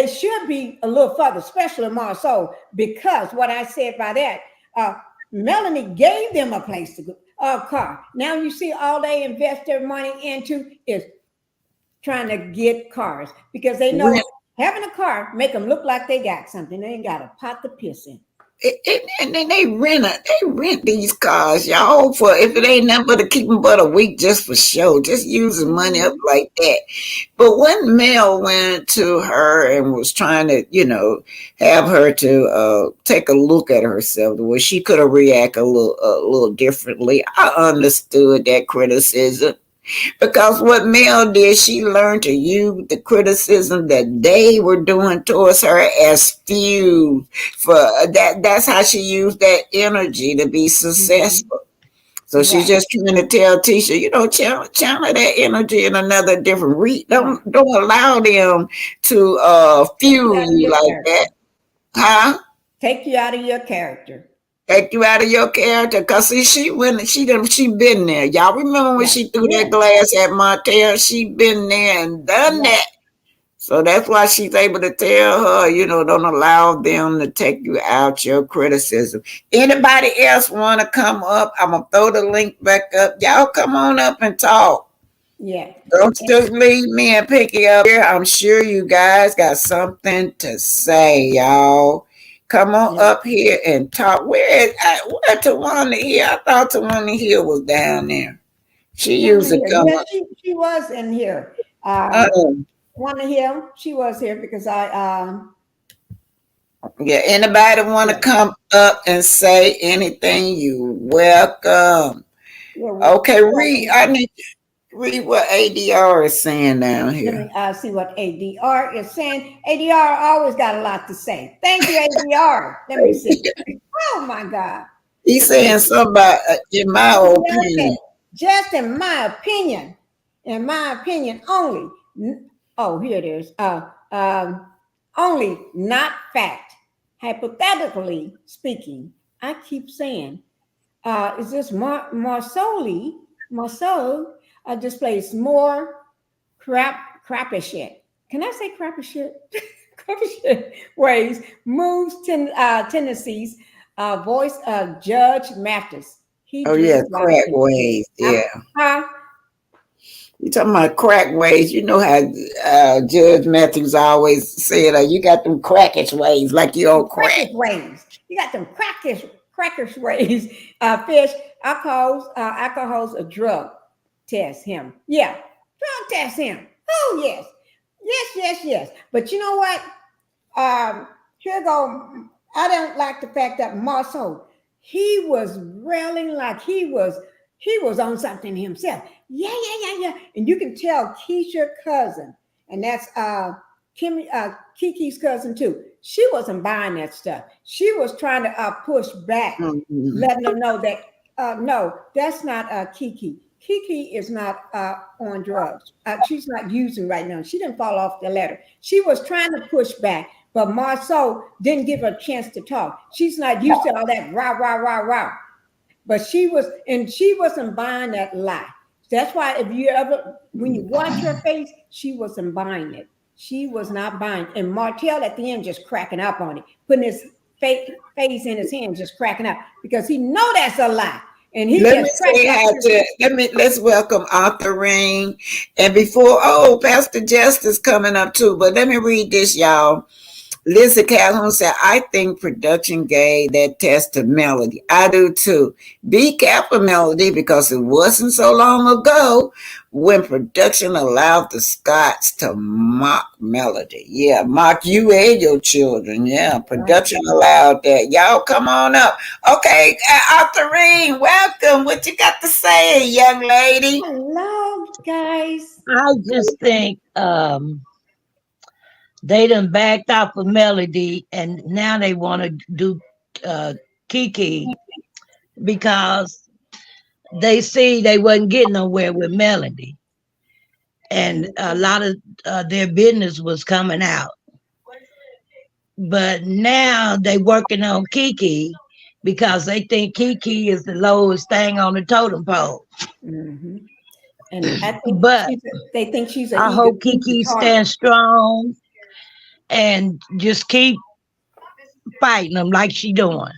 should be a little further, especially Marceau, because what I said by that, Melanie gave them a place to go, a car. Now you see all they invest their money into is trying to get cars because they know having a car make them look like they got something. They ain't got a pot to piss in. And then they rent these cars, y'all, for if it ain't nothing but to keep them but a week just for show, just using money up like that. But when Mel went to her and was trying to, have her to take a look at herself, where she could have reacted a little differently, I understood that criticism. Because what Mel did, she learned to use the criticism that they were doing towards her as fuel for that. That's how she used that energy to be successful. So she's just trying to tell Tisha, channel that energy in another different Don't allow them to fuel you like that. Huh? Take you out of your character. Take you out of your character, cause see, she been there. Y'all remember when she threw that glass at Martell? She been there and done that. So that's why she's able to tell her, don't allow them to take you out your criticism. Anybody else want to come up? I'm gonna throw the link back up. Y'all come on up and talk. Yeah. Don't just leave me and Pinky up here. I'm sure you guys got something to say, y'all. Come on up here and talk. Where Tawana here? I thought Tawana here was down there. She usually come up. She was in here. Want to hear? She was here because anybody want to come up and say anything? You welcome. Okay, read. I need to read what ADR is saying down here. Let me see what ADR is saying. ADR always got a lot to say. Thank you, ADR. Let me see. Oh my God. He's saying something about, in my opinion. Just in my opinion. In my opinion only. Oh, here it is. Only, not fact. Hypothetically speaking, I keep saying, is this Marceau displays more crappy shit. Can I say crappy shit? Crappy shit ways, moves, tendencies, voice of Judge Mathis. Crack ways. Yeah. You talking about crack ways? You know how Judge Matthews always said, "You got them crackish ways, like you on crack." Ways. You got them crackish ways. Fish, alcohol's a drug. Test him. Yeah, drug test him. Oh yes. But you know what? Here go. I don't like the fact that Marceau, he was railing like he was on something himself. Yeah. And you can tell Keisha cousin, and that's Kiki's cousin too. She wasn't buying that stuff. She was trying to push back, letting her know that no, that's not Kiki. Kiki is not on drugs. She's not using right now. She didn't fall off the ladder. She was trying to push back, but Marceau didn't give her a chance to talk. She's not used to all that rah, rah, rah, rah. But she wasn't buying that lie. That's why when you watch her face, she wasn't buying it. She was not buying. And Martell at the end just cracking up on it, putting his face in his hand, just cracking up because he know that's a lie. And he let's welcome Authorine. And before, Pastor Justice coming up too. But let me read this, y'all. Lizzie Calhoun said, I think production gave that test to Melody. I do too. Be careful, Melody, because it wasn't so long ago when production allowed the Scotts to mock Melody. Yeah, mock you and your children. Yeah, production allowed that. Y'all come on up. Okay, Authorine, welcome. What you got to say, young lady? Hello, guys. I just think they done backed off of Melody, and now they want to do Keke because they see they wasn't getting nowhere with Melody, and a lot of their business was coming out. But now they working on Keke because they think Keke is the lowest thing on the totem pole. Mm-hmm. And I think they think she's a. I hope Keke stands strong and just keep fighting them like she doing.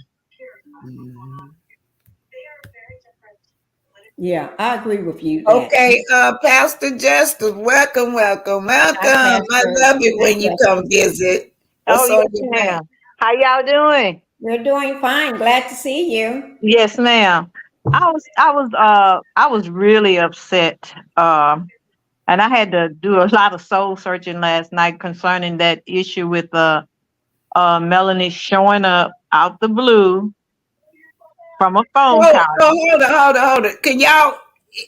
Yeah, I agree with you. Okay, Pastor Justice, welcome. I love it when you come visit. Yes, ma'am. How y'all doing? We're doing fine. Glad to see you. Yes, ma'am. I was really upset. And I had to do a lot of soul searching last night concerning that issue with Melanie showing up out the blue from a phone call. Hold on. Can y'all,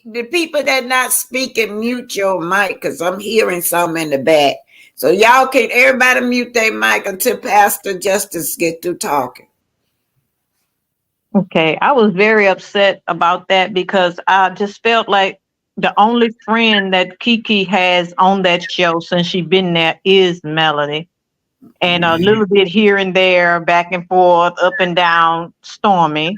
the people that not speaking, mute your mic because I'm hearing something in the back. So y'all can everybody mute their mic until Pastor Justice get through talking. Okay, I was very upset about that because I just felt like the only friend that Keke has on that show since she's been there is Melody. And a little bit here and there, back and forth, up and down, Stormy.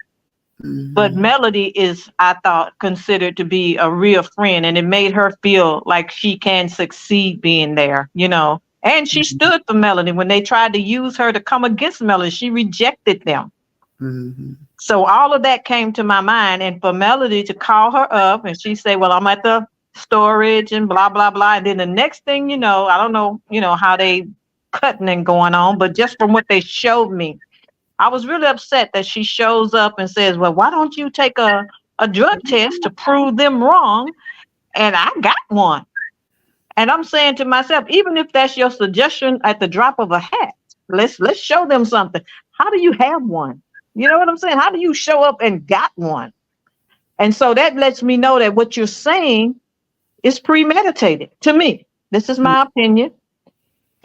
Mm-hmm. But Melody is, I thought, considered to be a real friend. And it made her feel like she can succeed being there, you know. And she stood for Melody. When they tried to use her to come against Melody, she rejected them. Mm-hmm. So all of that came to my mind. And for Melody to call her up and she said, well, I'm at the storage and blah, blah, blah. And then the next thing, you know, I don't know, you know, how they cutting and going on. But just from what they showed me, I was really upset that she shows up and says, well, why don't you take a drug test to prove them wrong? And I got one. And I'm saying to myself, even if that's your suggestion at the drop of a hat, let's show them something. How do you have one? You know what I'm saying? How do you show up and got one? And so that lets me know that what you're saying is premeditated to me. This is my opinion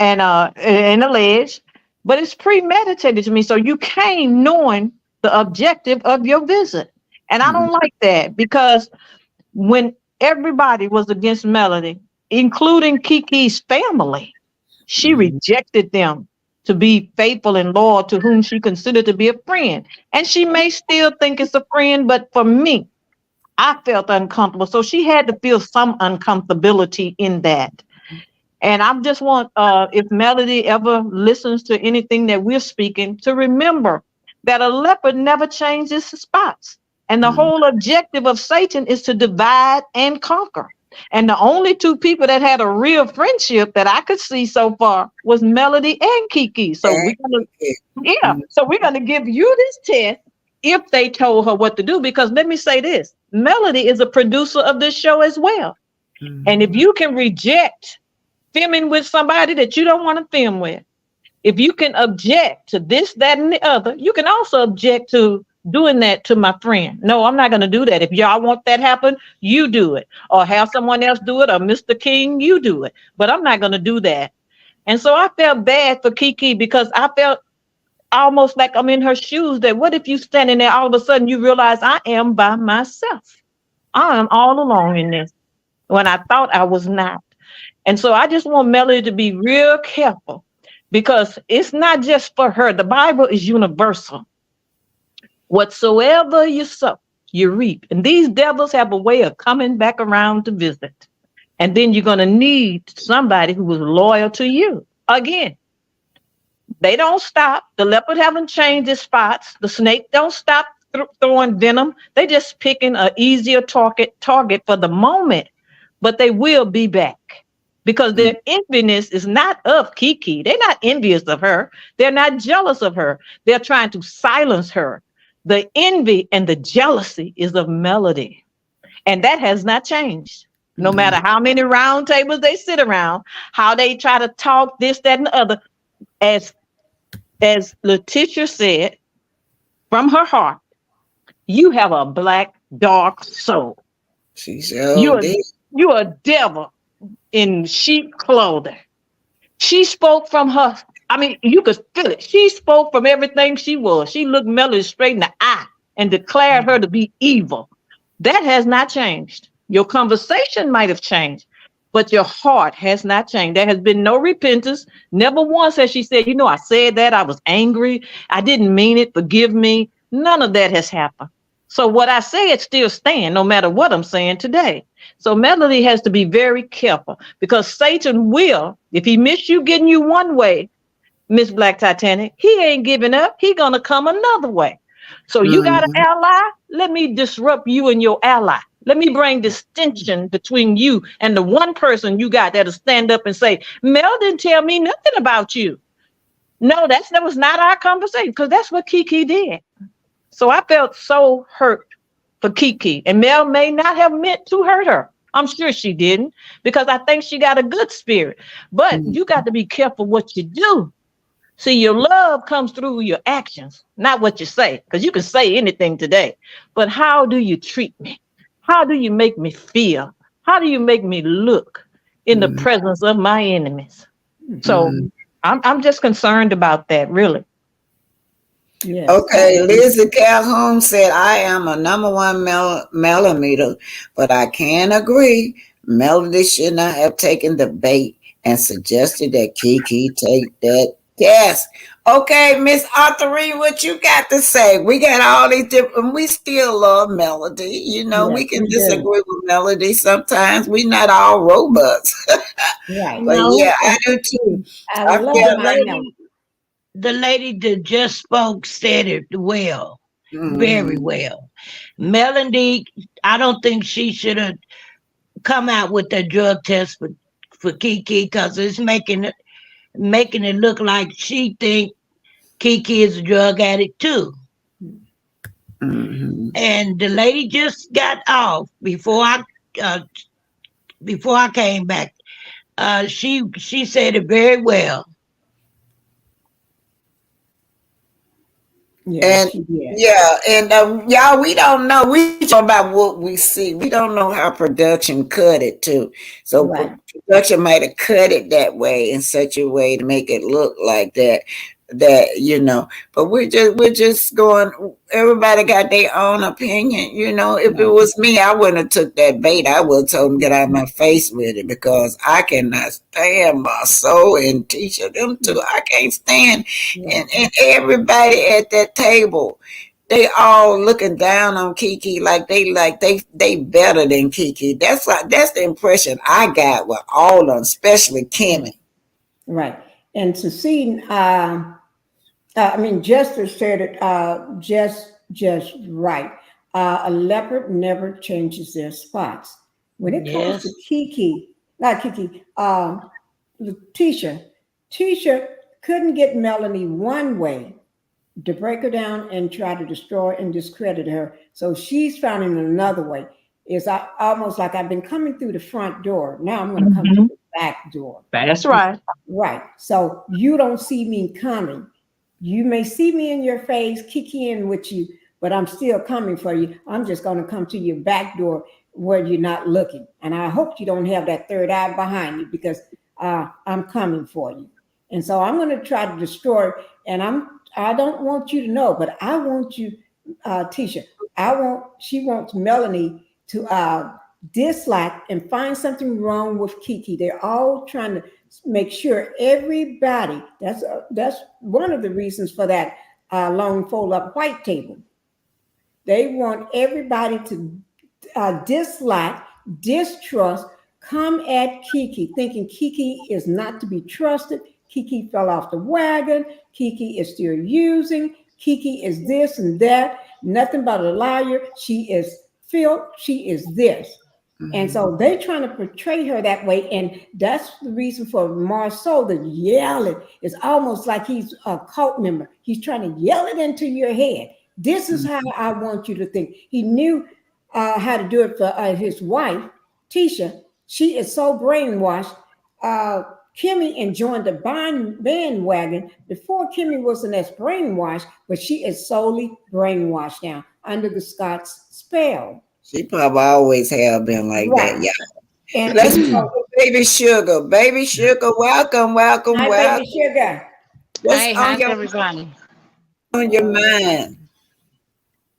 and alleged, but it's premeditated to me. So you came knowing the objective of your visit. And I don't like that because when everybody was against Melody, including Keke's family, she rejected them to be faithful and loyal to whom she considered to be a friend. And she may still think it's a friend, but for me, I felt uncomfortable. So she had to feel some uncomfortability in that. And I just want, if Melody ever listens to anything that we're speaking, to remember that a leopard never changes spots. And the whole objective of Satan is to divide and conquer. And the only two people that had a real friendship that I could see so far was Melody and Keke. So we're gonna give you this test if they told her what to do. Because let me say this, Melody is a producer of this show as well. And if you can reject filming with somebody that you don't want to film with, if you can object to this, that, and the other, you can also object to doing that to my friend. No, I'm not going to do that. If y'all want that happen, you do it, or have someone else do it, or Mr. King, you do it. But I'm not going to do that And so I felt bad for Keke because I felt almost like I'm in her shoes. That what if you standing there, all of a sudden you realize I am by myself. I am all alone in this when I thought I was not. And so I just want Melody to be real careful because it's not just for her. The Bible is universal. Whatsoever you sow, you reap. And these devils have a way of coming back around to visit. And then you're going to need somebody who is loyal to you. Again, they don't stop. The leopard haven't changed its spots. The snake don't stop throwing venom. They just picking an easier target for the moment. But they will be back because their enviness is not of Keke. They're not envious of her. They're not jealous of her. They're trying to silence her. The envy and the jealousy is of Melody. And that has not changed. No matter how many round tables they sit around, how they try to talk this, that, and the other. As Letitia said, from her heart, you have a black, dark soul. She sure did. You're a devil in sheep clothing. She spoke from her, I mean, you could feel it. She spoke from everything she was. She looked Melody straight in the eye and declared her to be evil. That has not changed. Your conversation might have changed, but your heart has not changed. There has been no repentance. Never once has she said, you know, I said that, I was angry, I didn't mean it, forgive me. None of that has happened. So what I say, it still stands, no matter what I'm saying today. So Melody has to be very careful because Satan will, if he miss you getting you one way, Miss Black Titanic, he ain't giving up. He gonna come another way. So you got an ally? Let me disrupt you and your ally. Let me bring distinction between you and the one person you got that'll stand up and say, Mel didn't tell me nothing about you. No, that was not our conversation, because that's what Keke did. So I felt so hurt for Keke. And Mel may not have meant to hurt her. I'm sure she didn't, because I think she got a good spirit. But you got to be careful what you do. See, your love comes through your actions, not what you say, because you can say anything today. But how do you treat me? How do you make me feel? How do you make me look in the presence of my enemies? So I'm just concerned about that, really. Yes. Okay, Lizzie Calhoun said, I am a #1 millimeter, but I can agree Melody should not have taken the bait and suggested that Keke take that gas. Okay, Miss Arthurine, what you got to say? We got all these different, we still love Melody. You know, Yes, we can we do. disagree with Melody sometimes. We're not all robots. Right. But No, yeah, I do too. I love feel my Melody. the lady that just spoke said it well, very well. Melody, I don't think she should have come out with the drug test for Keke, because it's making it look like she think Keke is a drug addict too. And the lady just got off before I came back. She said it very well. Yes, And y'all, we don't know. We talk about what we see. We don't know how production cut it too. So production might have cut it that way in such a way to make it look like that. But we're just going. Everybody got their own opinion. If it was me, I wouldn't have took that bait. I would have told them get out of my face with it, because I cannot stand my soul and Tisha them two. I can't stand, and everybody at that table, they all looking down on Keke like they better than Keke. That's the impression I got with all of them, especially Kimmy. Right. And to see, Jester said it just right. A leopard never changes their spots. When it comes to Keke, not Keke, Tisha couldn't get Melanie one way to break her down and try to destroy and discredit her. So she's finding another way. It's almost like I've been coming through the front door. Now I'm going to come through the back door. That's right. Right. So you don't see me coming. You may see me in your face, kick in with you, but I'm still coming for you. I'm just going to come to your back door where you're not looking. And I hope you don't have that third eye behind you, because I'm coming for you. And so I'm going to try to destroy it. And I don't want you to know, but I want you, Tisha. She wants Melanie to dislike and find something wrong with Keke. They're all trying to make sure everybody. That's one of the reasons for that long fold up white table. They want everybody to dislike, distrust, come at Keke, thinking Keke is not to be trusted. Keke fell off the wagon. Keke is still using. Keke is this and that. Nothing but a liar. She is filth. She is this. And so they're trying to portray her that way. And that's the reason for Marceau to yell it. It's almost like he's a cult member. He's trying to yell it into your head. This is how I want you to think. He knew how to do it for his wife, Tisha. She is so brainwashed. Kimmy joined the bandwagon before Kimmy wasn't as brainwashed, but she is solely brainwashed now under the Scots spell. She probably always have been like that, yeah. And let's talk with Baby Sugar. Baby Sugar, welcome. Hi, Baby Sugar. Hey, how's everybody? On your mind?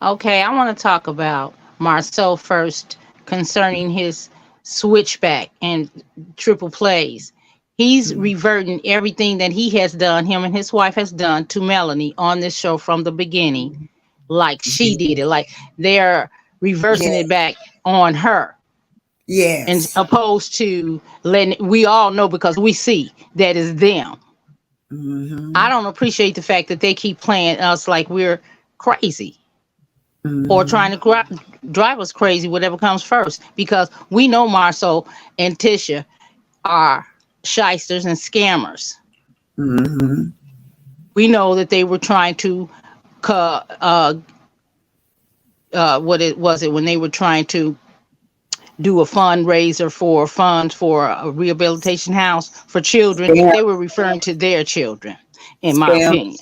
Okay, I want to talk about Marceau first concerning his switchback and triple plays. He's reverting everything that he has done, him and his wife has done to Melanie on this show from the beginning, like she did it. Like they're reversing it back on her. Yes. And opposed to letting, we all know because we see that is them. I don't appreciate the fact that they keep playing us like we're crazy. Or trying to drive us crazy, whatever comes first. Because we know Marceau and Tisha are shysters and scammers. We know that they were trying to, when they were trying to do a fundraiser for funds for a rehabilitation house for children. They were referring to their children, in my opinion.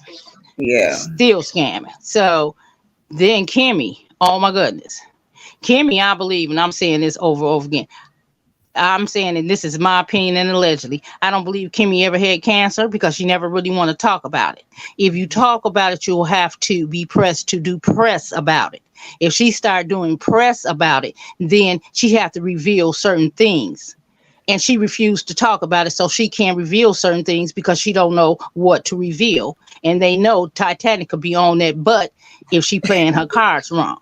Yeah. Still scamming. So then Kimmy, oh my goodness. Kimmy, I believe, and I'm saying this over and over again, I'm saying, and this is my opinion and allegedly, I don't believe Kimmy ever had cancer because she never really want to talk about it. If you talk about it, you'll have to be pressed to do press about it. If she start doing press about it, then she have to reveal certain things. And she refused to talk about it, so she can't reveal certain things because she don't know what to reveal. And they know Titanic could be on that butt if she playing her cards wrong.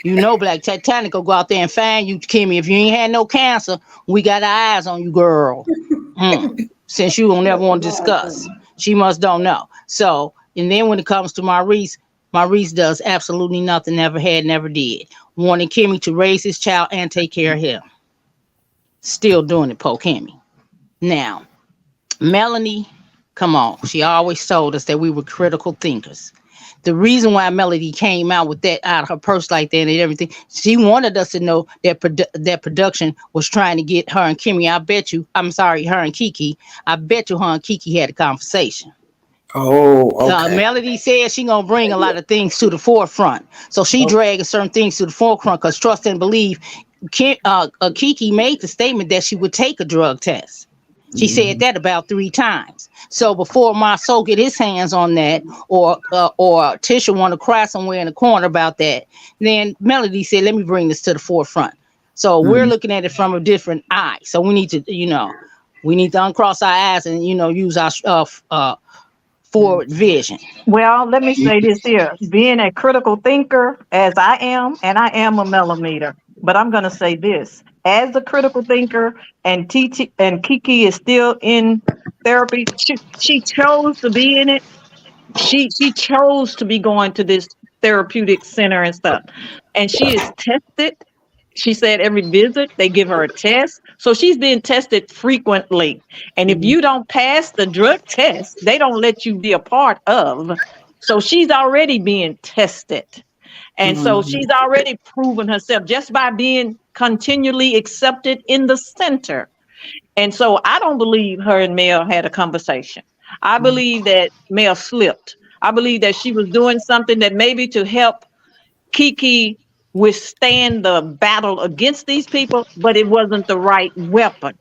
You know, Black Titanic will go out there and find you, Kimmy. If you ain't had no cancer, we got our eyes on you, girl. Since you don't ever want to discuss, she must don't know. So, and then when it comes to Maurice does absolutely nothing, never had, never did. Wanting Kimmy to raise his child and take care of him. Still doing it, po Kimmy. Now, Melanie, come on. She always told us that we were critical thinkers. The reason why Melody came out with that out of her purse like that and everything, she wanted us to know that that production was trying to get her and Kimmy. Her and Keke. I bet you her and Keke had a conversation. Oh, okay. Melody said she gonna bring a lot of things to the forefront. So she dragging certain things to the forefront because trust and believe. Keke made the statement that she would take a drug test. She said that about 3 times. So before Marceau get his hands on that, or Tisha want to cry somewhere in the corner about that, then Melody said, "Let me bring this to the forefront." So we're looking at it from a different eye. So we need to, uncross our eyes and use our forward vision. Well, let me say this here. Being a critical thinker, as I am, and I am a millimeter, but I'm going to say this. As a critical thinker, and Keke is still in therapy, she chose to be in it. She chose to be going to this therapeutic center and stuff. And she is tested. She said every visit they give her a test. So she's being tested frequently. And if you don't pass the drug test, they don't let you be a part of. So she's already being tested. And so she's already proven herself just by being continually accepted in the center. And so I don't believe her and Mel had a conversation. I believe that Mel slipped. I believe that she was doing something that maybe to help Keke withstand the battle against these people, but it wasn't the right weapon.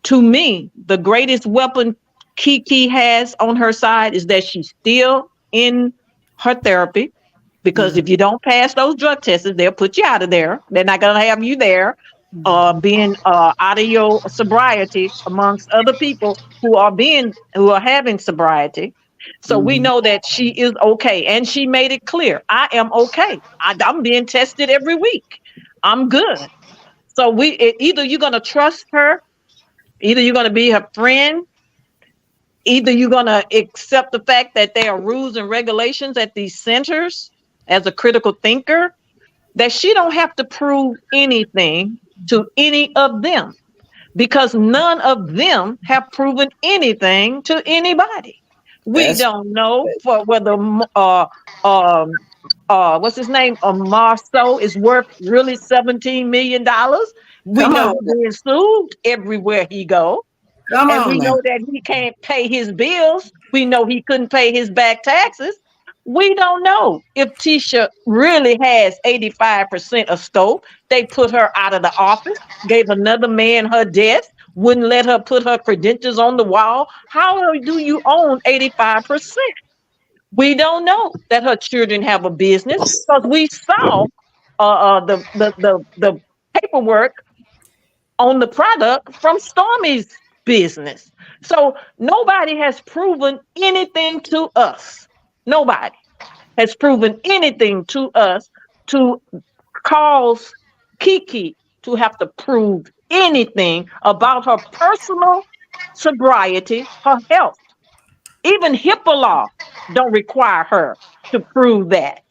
To me, the greatest weapon Keke has on her side is that she's still in her therapy, because if you don't pass those drug tests, they'll put you out of there. They're not going to have you there, being out of your sobriety amongst other people who are having sobriety. So we know that she is okay, and she made it clear, I am okay. I'm being tested every week. I'm good. So either you're going to trust her, either you're going to be her friend, either you're going to accept the fact that there are rules and regulations at these centers as a critical thinker, that she don't have to prove anything to any of them, because none of them have proven anything to anybody. We don't know for whether what's his name? Marceau is worth really $17 million. We know he's being sued everywhere he goes. And we know that he can't pay his bills. We know he couldn't pay his back taxes. We don't know if Tisha really has 85% of scope. They put her out of the office, gave another man her desk, wouldn't let her put her credentials on the wall. How do you own 85%? We don't know that her children have a business, because we saw the paperwork on the product from Stormy's business. So nobody has proven anything to us. Nobody has proven anything to us to cause Keke to have to prove anything about her personal sobriety, her health. Even HIPAA law don't require her to prove that.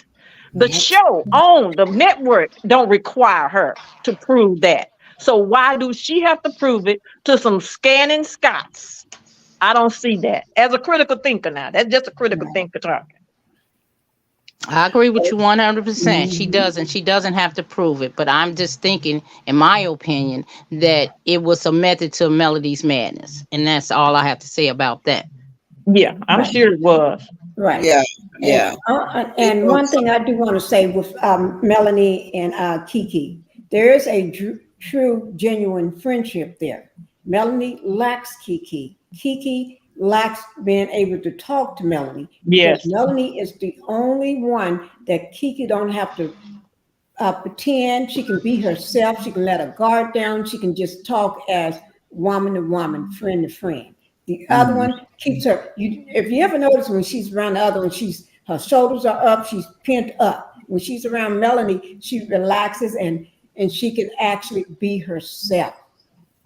The show on the network don't require her to prove that. So why do she have to prove it to some scanning Scots? I don't see that. As a critical thinker now, that's just a critical thinker talking. I agree with you 100%. She doesn't have to prove it, but I'm just thinking, in my opinion, that it was a method to Melody's madness. And that's all I have to say about that. Yeah, I'm sure it was. Right. Yeah. And one thing I do want to say with Melanie and Keke, there is a true, genuine friendship there. Melanie lacks Keke. Keke lacks being able to talk to Melanie. Yes. Melanie is the only one that Keke don't have to pretend. She can be herself. She can let her guard down. She can just talk as woman to woman, friend to friend. The other one keeps her. If you ever notice, when she's around the other one, her shoulders are up. She's pinned up. When she's around Melanie, she relaxes and she can actually be herself.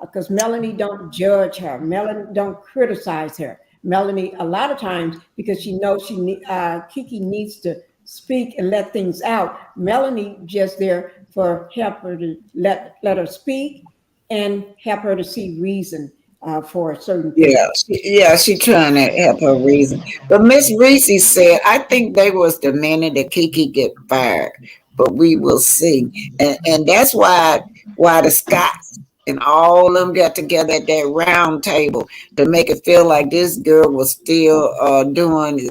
Because Melanie don't judge her. Melanie don't criticize her. Melanie, a lot of times, because she knows Keke needs to speak and let things out. Melanie just there for help her to let her speak and help her to see reason for a certain thing. She trying to help her reason. But Miss Reese said, I think they was demanding that Keke get fired, but we will see. And that's why the Scots and all of them got together at that round table to make it feel like this girl was still doing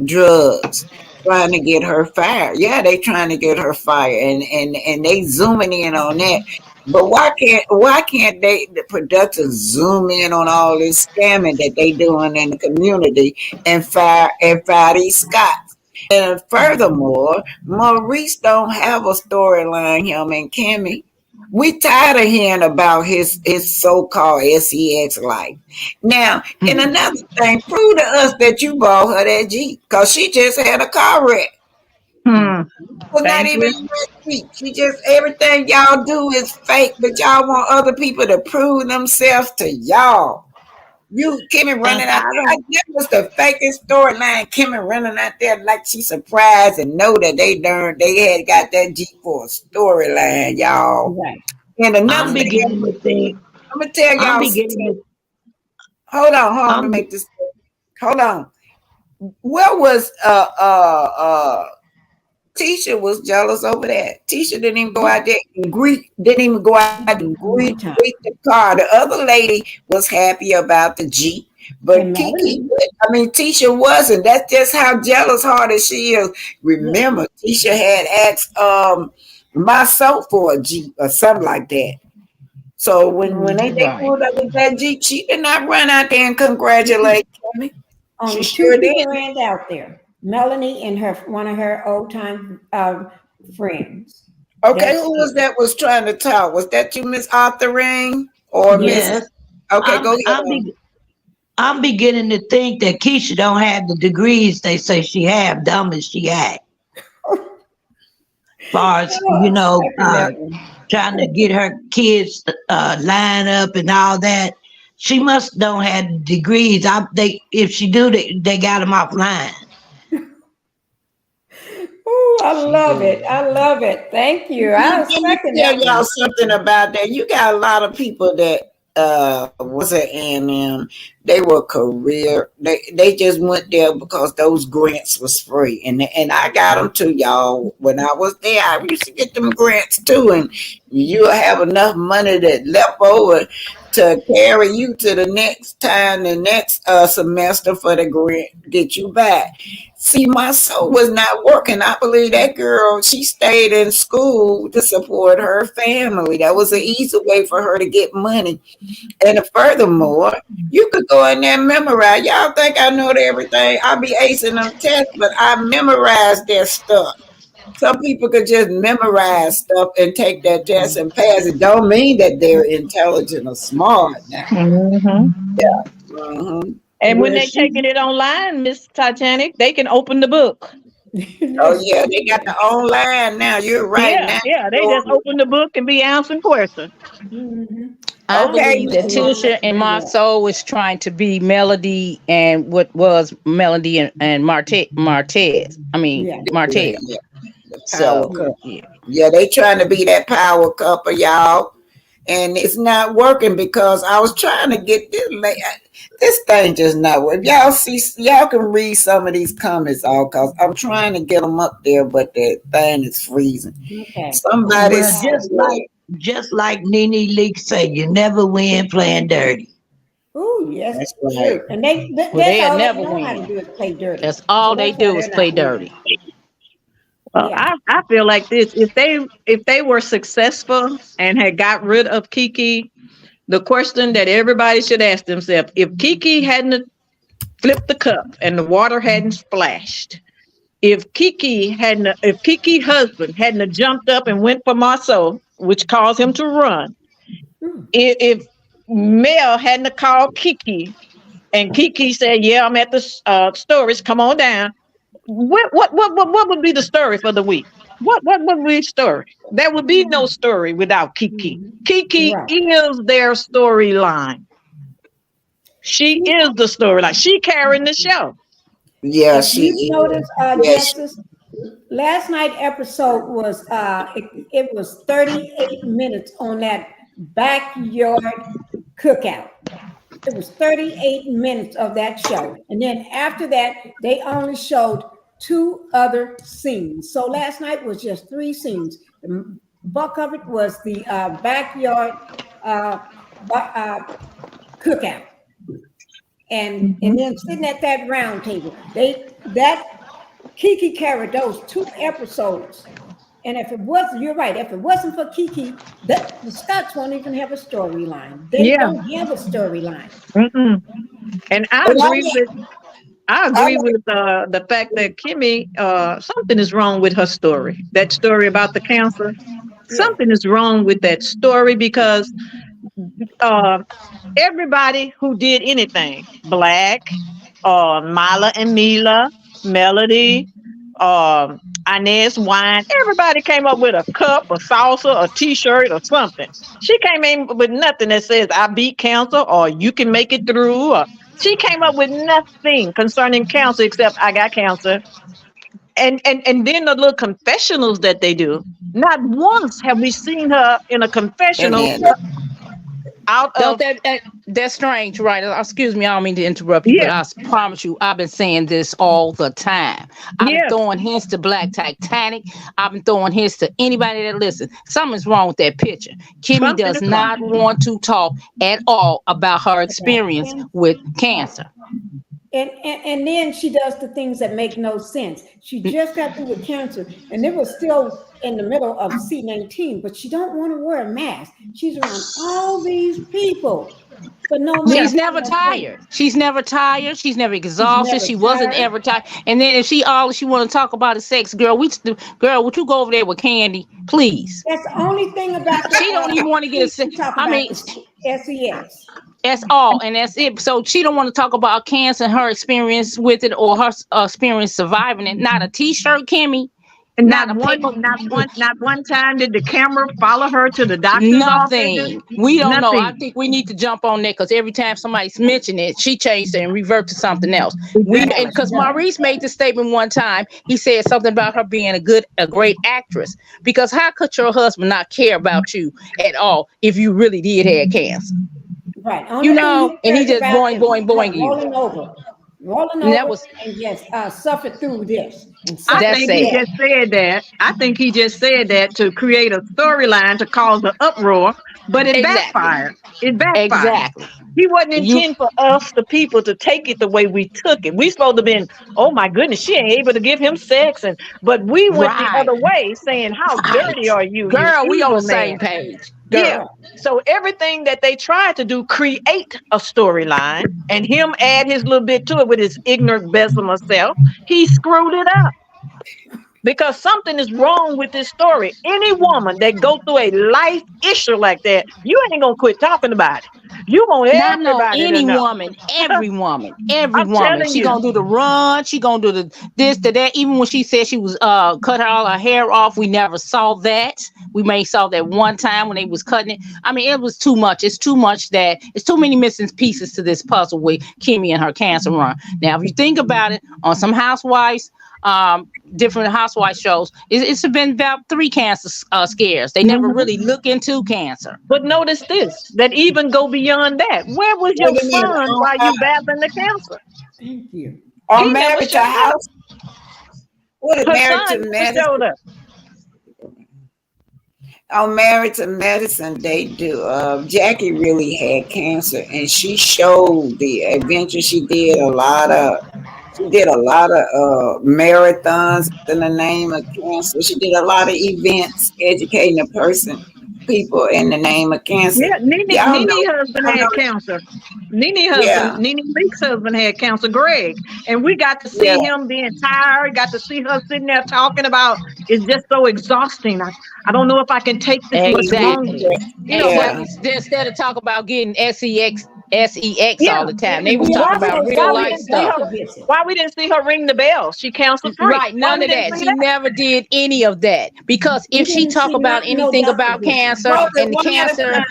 drugs, trying to get her fired. Yeah, they trying to get her fired, and they zooming in on that. But why can't the producers zoom in on all this scamming that they doing in the community and fire these Scots? And furthermore, Maurice don't have a storyline, him and Kimmy. We tired of hearing about his so-called sex life. Now, and another thing, prove to us that you bought her that Jeep, because she just had a car wreck. Was not even Jeep. She just, everything y'all do is fake, but y'all want other people to prove themselves to y'all. Kimmy running out there. That was the fakest storyline. Kimmy running out there like she surprised and know that they had got that Jeep for a storyline, y'all. Right. And another I'm beginning to think. I'm gonna tell y'all. Hold on to make this. Hold on. Where was Tisha was jealous over that. Tisha didn't even go out there and greet the car. The other lady was happy about the Jeep, but Tisha wasn't. That's just how jealous hearted she is. Remember, Tisha had asked myself for a Jeep or something like that. So when they Right. pulled up with that Jeep, she did not run out there and congratulate me. She Only two sure did. people ran out there. Melanie and one of her old time friends. Okay, That's who was it. that was trying to talk? Was that you, Miss Arthur Ring, or Miss? Yes. Okay, I'm go I'm ahead. be, I'm beginning to think that Keisha don't have the degrees they say she have, dumb as she act. Far as, Oh, second that one. trying to get her kids line up and all that. She must don't have the degrees. If she do, they got them offline. Oh, I She love do. it. I love it. Thank you. Let I'll me second tell that y'all one. something about that. You got a lot of people that was at A&M. They were career. They just went there because those grants was free, and I got them too, y'all. When I was there, I used to get them grants too, and you have enough money that left over to carry you to the next time, the next semester for the grant get you back. See, my soul was not working. I believe that girl, she stayed in school to support her family. That was an easy way for her to get money. And furthermore, you could go in there and memorize. Y'all think I know everything. I'll be acing them tests, but I memorized their stuff. Some people could just memorize stuff and take that test and pass it. Don't mean that they're intelligent or smart now. Mm-hmm. Mhm. And when Well, they she. taking it online, Miss Titanic, they can open the book. Oh Yes. yeah, they got the online now. You're right Yeah, now. yeah. They just open the book and be answering questions. Mhm. I Okay, believe that People want to Tisha and bring my that. soul was trying to be Melody and what was Melody and Martez. I mean Yeah. Martell. yeah, the power So Yeah. couple. yeah. Yeah, they trying to be that power couple, y'all, and it's not working because I was trying to get this. This thing just not working. Y'all see, y'all can read some of these comments, all cause I'm trying to get them up there, but the thing is freezing. Okay. Somebody Well, said, just like Nene Leak say, you never win playing dirty. Oh, yes, "That's right." true. And Well, that's they'll all they never know how to win. do is play dirty. That's So all they that's why do is they're play not winning. dirty. Well, Yeah. I feel like this. If they were successful and had got rid of Keke, the question that everybody should ask themselves: if Keke hadn't flipped the cup and the water hadn't splashed, if Keke husband hadn't jumped up and went for Marceau, which caused him to run, Mm. if Mel hadn't called Keke and Keke said, "Yeah, I'm at the storage. Come on down." What would be the story for the week? What would be the story? There would be no story without Keke. Mhm. Keke Right. is their storyline. She You, is the storyline. She carrying the show. Yeah, if she you is. notice, Yes, Justice, last night episode was it was 38 minutes on that backyard cookout. It was 38 minutes of that show. And then after that, they only showed two other scenes. So last night was just three scenes. The bulk of it was the backyard uh, cookout. And then sitting at that round table. That Kiki carried those two episodes. And if it wasn't, you're right, if it wasn't for Kiki, the Scots won't even have a storyline. They Yeah. don't have a storyline. Mm-mm. And I but agree with I I, agree with the fact that Kimmy, something is wrong with her story. That story about the cancer, Yeah. something is wrong with that story because uh, everybody who did anything, Black, Mila and Mila, Melody, Inez Wine, everybody came up with a cup, a salsa, a t-shirt, or something. She came in with nothing that says I beat cancer or you can make it through. Or she came up with nothing concerning cancer except I got cancer. And then the little confessionals that they do. Not once have we seen her in a and confessional then out Don't of that's strange, right? Excuse me, I don't mean to interrupt you, but yeah, I promise you, I've been saying this all the time. I've been yeah. throwing hints to Black Titanic. I've been throwing hints to anybody that listens. Something's wrong with that picture. Kimmy Something does is wrong. not want to talk at all about her About experience cancer. with Right. cancer. And then she does the things that make no sense. She just got through with cancer, and it was still in the middle of C-19, but she don't want to wear a mask. She's around all these people, but no She's mask. never tired. She's never tired. She's never She's exhausted. never She wasn't tired. ever tired. And then if all she want to talk about is sex, girl, would you go over there with Candy, please? That's the only thing about the. She don't even want to get a sex. Talk I about mean, the sex. that's all, and that's it. So she don't want to talk about cancer, her experience with it, or her experience surviving it. Not a T-shirt, Kimmy. And Not a paper. not one time did the camera follow her to the doctor's office. Nothing. We don't know. I Nothing. think we need to jump on that because every time somebody's mentioned it, she changed it and revert to something else. Exactly. Because Maurice made the statement one time. He said something about her being a great actress. Because how could your husband not care about you at all if you really did have cancer? Right. You know, and he just boing you. Rolling over, And that was, and just suffered through this. I think he just said that. I think he just said that to create a storyline to cause an uproar, but it backfired. It backfired. Exactly. He wasn't intending for us, the people, to take it the way we took it. We supposed to have been, oh my goodness, she ain't able to give him sex, but we went the other way, saying, how dirty are you, girl? We on the same page. Girl. Yeah. So everything that they tried to do, create a storyline, and him add his little bit to it with his ignorant Bessemer self, he screwed it up. Because something is wrong with this story. Any woman that go through a life issue like that, you ain't gonna quit talking about it. You want everybody any to know. woman, every woman. She you. gonna do the run. She gonna do the this, to that. Even when she said she was cut all her hair off, we never saw that. We may saw that one time when they was cutting it. I mean, it was too much. It's too much that it's too many missing pieces to this puzzle with Kimmy and her cancer run. Now, if you think about it, on some housewives, different housewife shows, it's been about 3 cancer scares. They never really look into cancer. But notice this, that even go beyond that. Where was your son while you battling the cancer? Thank you. On Married to House. What is Married to Medicine? On Married to Medicine, they do. Jackie really had cancer, and she showed the adventure. She did a lot of marathons in the name of cancer. She did a lot of events educating people in the name of cancer. Yeah, Nene husband had cancer. Nene Leak's husband had cancer, Greg. And we got to see him being tired, got to see her sitting there talking about it's just so exhausting. I don't know if I can take this much longer. You know, instead of talking about getting sex all the time, they was talking about real life stuff. Why we didn't see her ring the bell? She cancer free. Right, none of that. She never did any of that. Because if she talk about anything about cancer and cancer,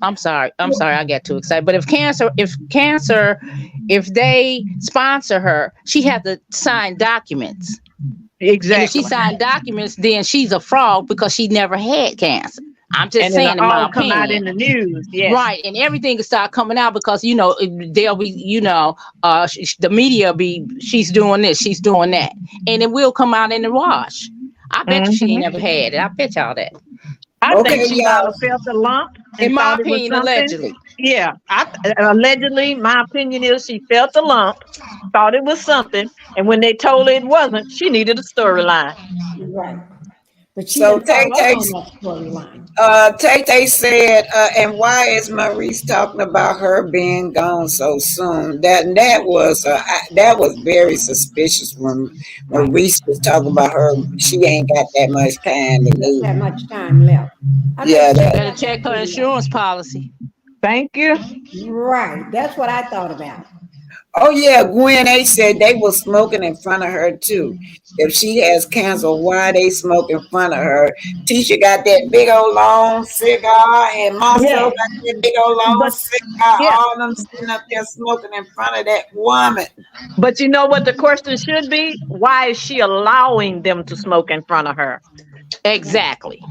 I'm sorry, I get too excited. But if they sponsor her, she had to sign documents. Exactly. And if she signed documents, then she's a fraud because she never had cancer. I'm just saying, in my opinion, come out in the news, yes. Right, and everything will start coming out because they'll be, the media be, she's doing this, she's doing that, and it will come out in the wash. I bet you she never had it. I bet y'all that. I think she felt a lump. In my opinion, allegedly. Yeah, allegedly, my opinion is she felt a lump, thought it was something, and when they told her it wasn't, she needed a storyline. Right. But so Tay said, and why is Maurice talking about her being gone so soon? That was very suspicious when Maurice was talking about her. She ain't got that much time to lose. That much time left. Better check her insurance policy. Thank you. Right, that's what I thought about. Oh yeah, Gwen H said they were smoking in front of her too. If she has cancer, why they smoke in front of her? Tisha got that big old long cigar, and Marcel got that big old long cigar. All of them sitting up there smoking in front of that woman. But you know what the question should be? Why is she allowing them to smoke in front of her? Exactly.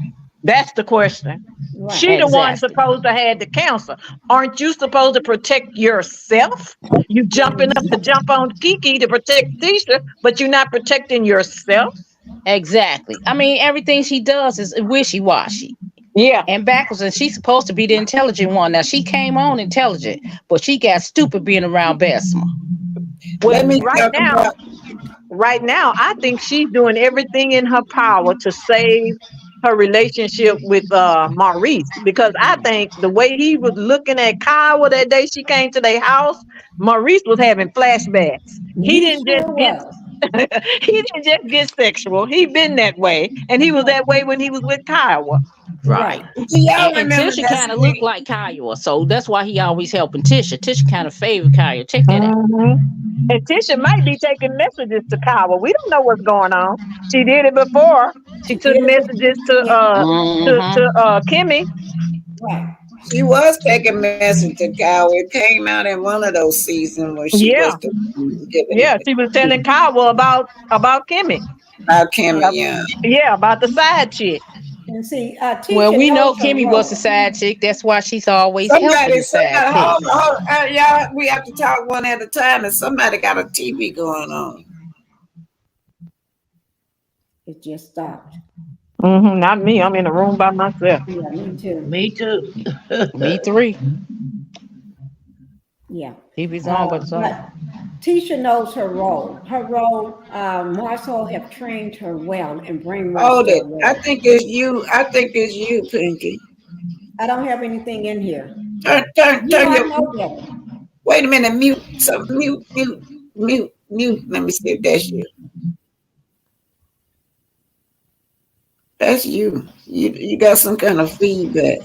That's the question. Right. She the one supposed to have the cancer. Aren't you supposed to protect yourself? You jumping up to jump on Keke to protect Tisha, but you're not protecting yourself. Exactly. I mean, everything she does is wishy-washy. Yeah. And backwards, and she's supposed to be the intelligent one. Now, she came on intelligent, but she got stupid being around Bessemer. Well, Let me talk about. right now, I think she's doing everything in her power to save her relationship with Maurice, because I think the way he was looking at Kyle that day she came to their house, Maurice was having flashbacks. He He didn't just sure get was. he didn't just get sexual. He been that way, and he was that way when he was with Kyle. Right. Right. Do y'all And remember Tisha that kind of looked scene? like Kyle, so that's why he always helping Tisha. Tisha kind of favored Kyle. Check that out. Mhm. And Tisha might be taking messages to Kyle. We don't know what's going on. She did it before. She She took did it messages before. to Yeah. Kimmy. Right. She was taking message to Kyle. It came out in one of those seasons when she was Yeah, giving yeah. She was telling Kyle about Kimmy. about Kimmy. Uh, Yeah. yeah, about the side chick. And see, Well, Tisha we know knows her Kimmy was the role. side chick. That's why she's always helping Somebody, the side chick. hold on, y'all. We have to talk one at a time, and somebody got a TV going on. It just stopped. Not me. I'm in a room by myself. Yeah, me too. Me too. Me three. Yeah. TV's on, but it's on. But Tisha knows her role. Her role, Marcel have trained her well and Hold brainwashed her it. I well. think it's you. I think it's you, Pinky. I don't have anything in here. You Turn might your. know better. Wait a minute. Mute. So mute. Let me see if that's you. That's you. You got some kind of feedback.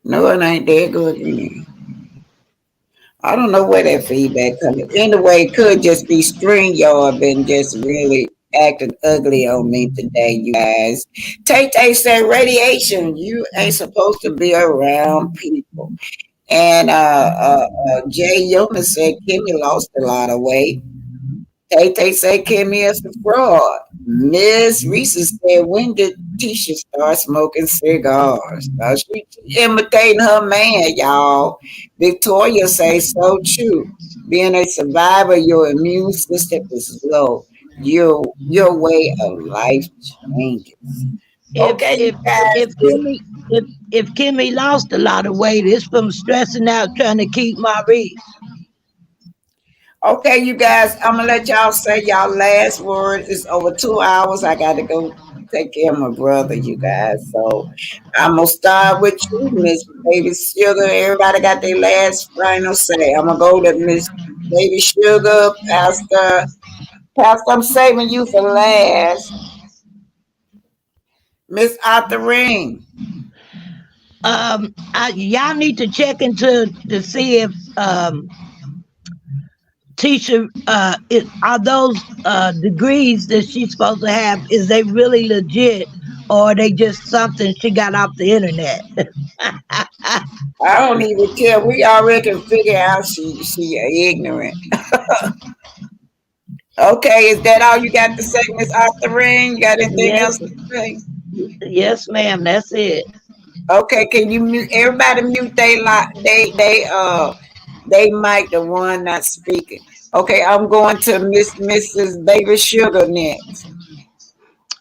No, it ain't. There go again. I don't know where that feedback coming. Anyway, it could just be StreamYard been just really acting ugly on me today, you guys. Tay said radiation, you ain't supposed to be around people. And Jay Yoma said Kimmy lost a lot of weight. Tay said Kimmy is a fraud. Miss Reese said, when did Tisha start smoking cigars? She imitating her man, y'all. Victoria says so true. Being a survivor, your immune system is low. Your way of life changes. If Okay, you if guys. if Kimmy if Kimmy lost a lot of weight, it's from stressing out trying to keep Maurice. Okay, you guys, I'm gonna let y'all say y'all last word. It's over 2 hours. I gotta go take care of my brother, you guys. So I'm gonna start with you, Miss Baby Sugar. Everybody got their last final say. I'm gonna go to Miss Baby Sugar, Pastor. Pastor, I'm saving you for last. Miss Ring. Y'all need to check into to see if Tisha are those degrees that she's supposed to have, is they really legit, or are they just something she got off the internet? I don't even care. We already can figure out she ignorant. Okay, is that all you got to say, Miss Ring? You got anything Yes, else to say? yes, ma'am. That's it. Okay, can you mute everybody mute they mic the one not speaking. Okay, I'm going to Mrs. Baby Sugar next.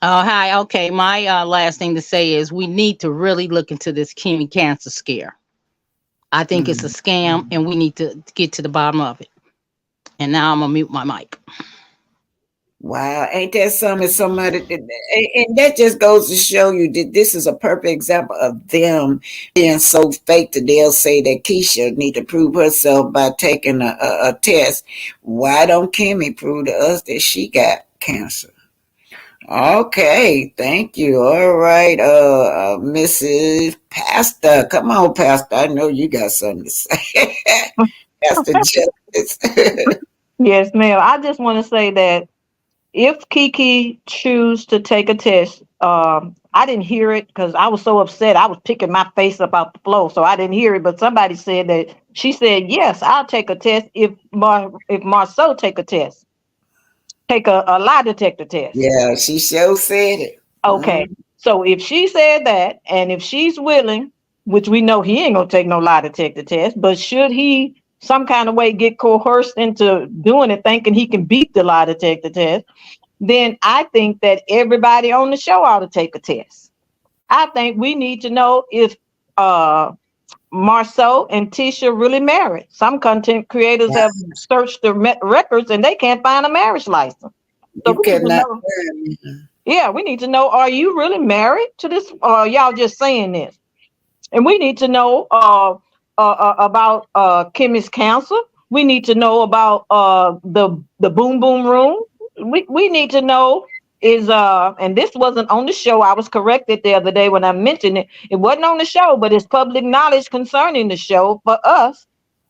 Oh, hi. Okay, my last thing to say is we need to really look into this Kimmy cancer scare. I think it's a scam, and we need to get to the bottom of it. And now I'm gonna mute my mic. Wow, ain't that something? Somebody, and that just goes to show you that this is a perfect example of them being so fake that they'll say that Keisha need to prove herself by taking a test. Why don't Kimmy prove to us that she got cancer? Okay, thank you. All right, Mrs. Pastor, come on, Pastor. I know you got something to say, Pastor Justice. Yes, ma'am. I just want to say that if Keke choose to take a test, I didn't hear it because I was so upset. I was picking my face up out the floor, so I didn't hear it. But somebody said that she said, "Yes, I'll take a test if Marceau take a test, take a lie detector test." Yeah, she sure said it. Okay, so if she said that, and if she's willing, which we know he ain't gonna take no lie detector test, but should he some kind of way get coerced into doing it, thinking he can beat the lie detector test, then I think that everybody on the show ought to take a test. I think we need to know if Marceau and Tisha really married. Some content creators have searched the records and they can't find a marriage license. So You we need to cannot. know. Yeah, we need to know, are you really married to this, or y'all just saying this? And we need to know about Kimmy's cancer. We need to know about the boom boom room. We need to know is and this wasn't on the show. I was corrected the other day when I mentioned it. It wasn't on the show, but it's public knowledge concerning the show for us.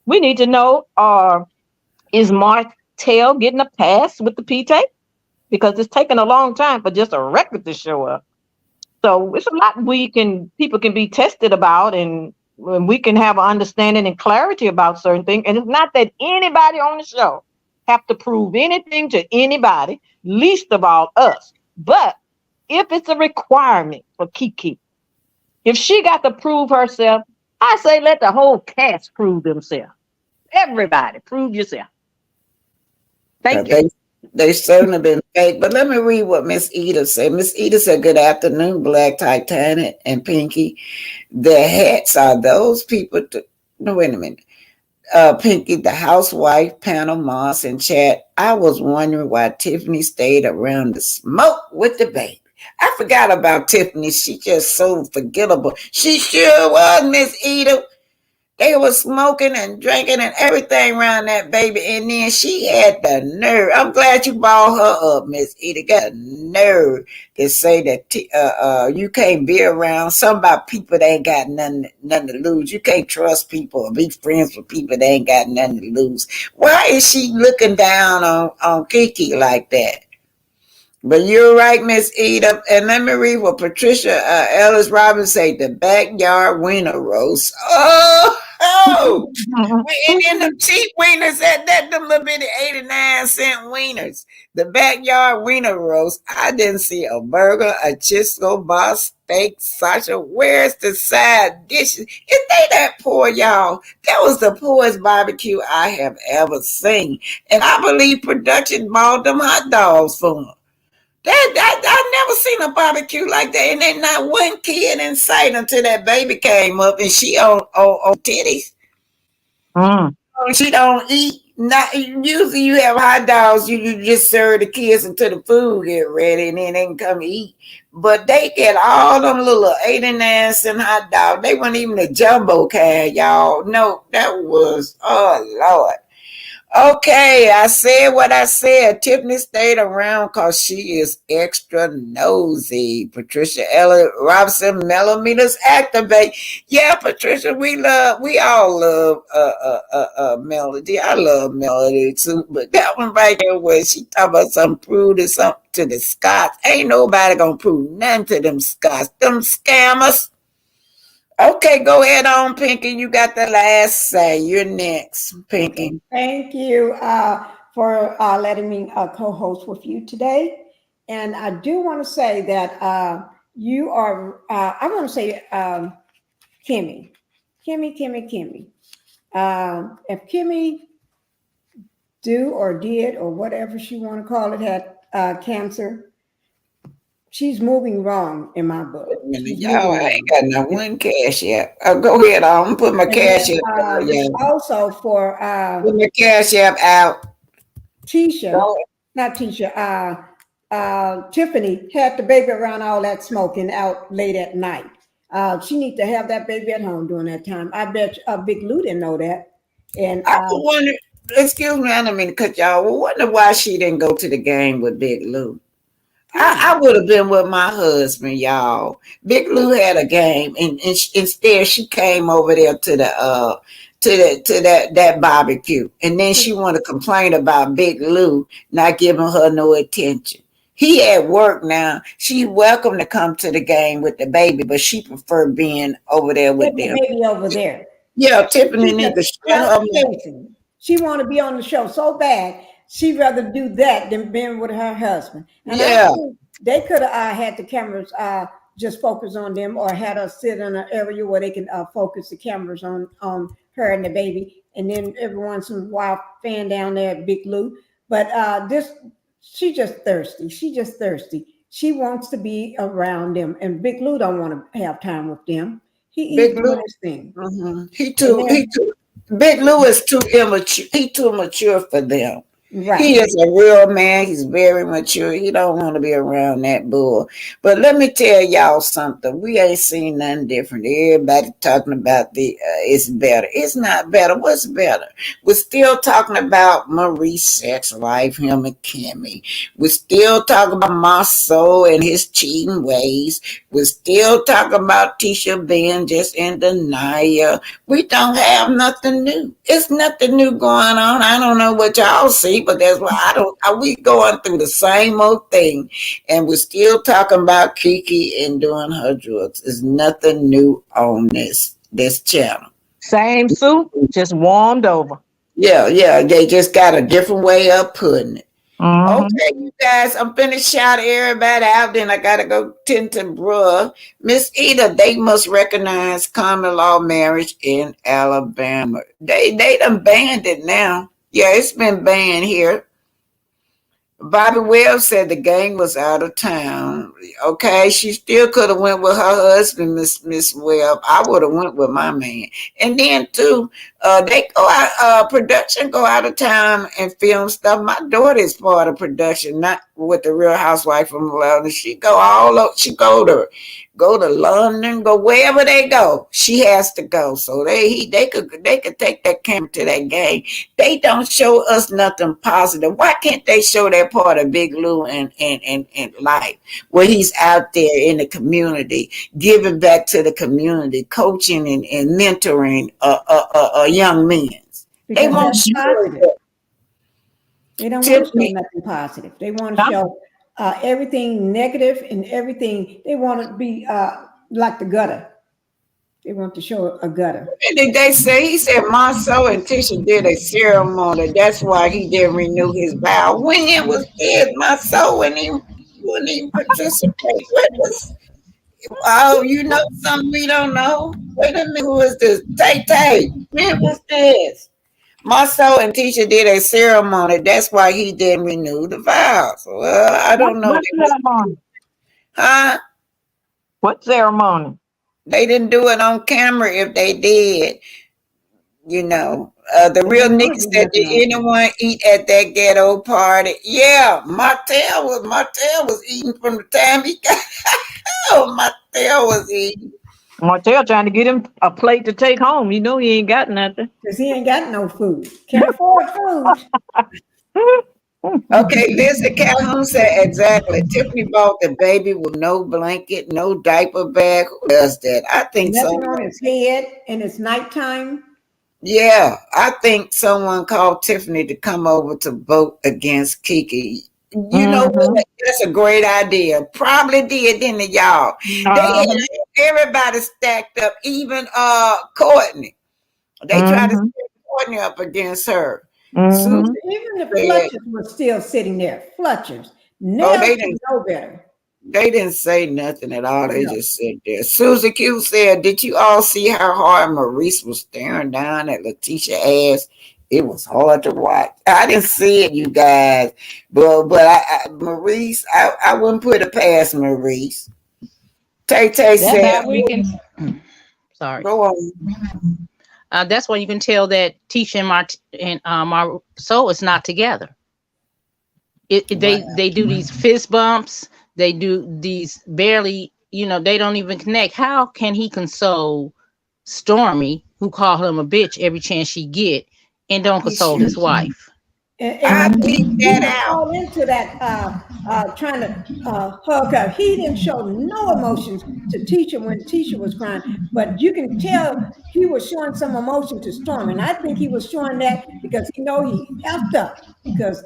We need to know is Martell getting a pass with the P tape? Because it's taken a long time for just a record to show up. So it's a lot people can be tested about, and we can have an understanding and clarity about certain things. And it's not that anybody on the show have to prove anything to anybody, least of all us. But if it's a requirement for Keke, if she got to prove herself, I say let the whole cast prove themselves. Everybody, prove yourself. Thank you. They certainly been fake. But let me read what Miss Eda said. Miss Eda said, "Good afternoon, Black Titanic and Pinky. The hats are those people." No, wait a minute. Pinky, the housewife, panel, Moss, and chat. I was wondering why Tiffany stayed around to smoke with the baby. I forgot about Tiffany. She just so forgettable. She sure was, Miss Eda. They were smoking and drinking and everything around that baby. And then she had the nerve. I'm glad you brought her up, Miss Eda. Got a nerve to say that you can't be around somebody people that ain't got nothing to lose. You can't trust people or be friends with people that ain't got nothing to lose. Why is she looking down on Keke like that? But you're right, Miss Eda. And let me read what Patricia Ellis Robbins say, the backyard wiener roast. And then the cheap wieners at that, them little bitty 89-cent wieners. The backyard wiener roast. I didn't see a burger, a Chisco bar, steak, Sasha. Where's the side dishes? Is they that poor, y'all? That was the poorest barbecue I have ever seen. And I believe production bought them hot dogs for them. I never seen a barbecue like that, and then not one kid in sight until that baby came up, and she on titties. She don't eat. Not usually you have hot dogs. You just serve the kids until the food get ready, and then they can come eat. But they get all them little 89-cent hot dogs. They weren't even a jumbo can, y'all. No, that was Lord. Okay, I said what I said. Tiffany stayed around because she is extra nosy. Patricia Ella Robinson, Millimeters Activate. Yeah, Patricia, we all love Melody. I love Melody too, but that one right there where she talk about something prove to something to the Scots. Ain't nobody gonna prove nothing to them Scots. Them scammers. Okay, go ahead on, Pinky. You got the last say. You're next, Pinky. Thank you for letting me co-host with you today. And I do want to say that you are, I want to say Kimmy. If Kimmy do or did or whatever she want to call it had cancer, she's moving wrong in my book. Y'all, I ain't got no one cash yet. Go ahead, I'm gonna put my cash app. Also for put my cash app out. Tisha, not Tisha. Tiffany had the baby around all that smoking out late at night. She needs to have that baby at home during that time. I bet Big Lou didn't know that. And I wonder. Excuse me, I don't mean to cut y'all. I wonder why she didn't go to the game with Big Lou. I would have been with my husband, y'all. Big Lou had a game, and instead she came over there to that barbecue, and then she wanted to complain about Big Lou not giving her no attention. He at work now. She's welcome to come to the game with the baby, but she preferred being over there with them. Baby over there. Yeah, Tiffany need to shut her. She want to be on the show so bad. She'd rather do that than being with her husband. And yeah, they could have had the cameras just focus on them, or had us sit in an area where they can focus the cameras on her and the baby, and then every once in a while fan down there at Big Lou. But she's just thirsty. She wants to be around them, and Big Lou don't want to have time with them. He's Big Lou. doing his thing. He And too. then, Big Lou is too immature. He too mature for them. right. He is a real man. He's very mature. He don't want to be around that bull. But let me tell y'all something. We ain't seen nothing different. Everybody talking about it's better. It's not better. What's better? We're still talking about Marie's sex life, him and Kimmy. We're still talking about Marceau and his cheating ways. We're still talking about Tisha being just in denial. We don't have nothing new. It's nothing new going on. I don't know what y'all see, but that's why I don't. We going through the same old thing, and we're still talking about Keke and doing her drugs. There's nothing new on this channel. Same soup, just warmed over. Yeah. They just got a different way of putting it. Mm-hmm. Okay, you guys, I'm finna shout everybody out. Then I gotta go tend to bruh. Miss Eda, they must recognize common law marriage in Alabama. They done banned it now. Yeah, it's been banned here. Bobby Wells said the gang was out of town. Okay, she still could have went with her husband, Miss Webb. I would have went with my man. And then too, they go out. Production go out of town and film stuff. My daughter is part of production, not with the Real Housewife from Atlanta. She go all over. She go to London, go wherever they go. She has to go. So they could take that camera to that game. They don't show us nothing positive. Why can't they show that part of Big Lou and life where he's out there in the community, giving back to the community, coaching and mentoring young men? They Because won't that's show positive. it. They don't want to show Tiffany, nothing positive. They want to show everything negative and everything. They want to be like the gutter. They want to show a gutter. did they say? He said Marceau and Tisha did a ceremony. That's why he didn't renew his vow. When was this? Marceau wouldn't even participate. What was? Oh, you know something we don't know? Wait a minute, who is this? Tay Tay. When was this? Marceau and Tisha did a ceremony. That's why he didn't renew the vows. Well, I don't know. What ceremony? Huh? What ceremony? They didn't do it on camera if they did. You know, the They real don't nigga want to do said, nothing did on camera. anyone eat at that ghetto party? Yeah, Martell was eating from the time he got home. Martell was eating. Martell trying to get him a plate to take home. You know he ain't got nothing. Because he ain't got no food. Can't afford food. Okay, listen, Calhoun said exactly. Tiffany bought the baby with no blanket, no diaper bag. Who does that? I think Nothing someone. on his head, and it's nighttime. Yeah, I think someone called Tiffany to come over to vote against Keke. You know Mm-hmm. what? That's a great idea. Probably did, didn't it, y'all? They had everybody stacked up, even Courtney. They tried to Mm-hmm. set Courtney up against her. Mm-hmm. Susan Even the said, Fletchers were still sitting there. Fletchers. oh, Nell should know better. they didn't say nothing at all. They No. just sat there. Susie Q said, did you all see how hard Maurice was staring down at Letitia's ass? It was hard to watch. I didn't see it, you guys. But Maurice, I wouldn't put it past Maurice. Tay Tay That's said, how we can. Sorry. go on. That's why you can tell that Tisha and Marceau is not together. They do these fist bumps. They do these barely. They don't even connect. How can he console Stormy, who called him a bitch every chance she get, and don't console his wife? I And beat he that was out. all into that, trying to hug her. He didn't show no emotions to Tisha when Tisha was crying, but you can tell he was showing some emotion to Storm, and I think he was showing that because he know he effed up because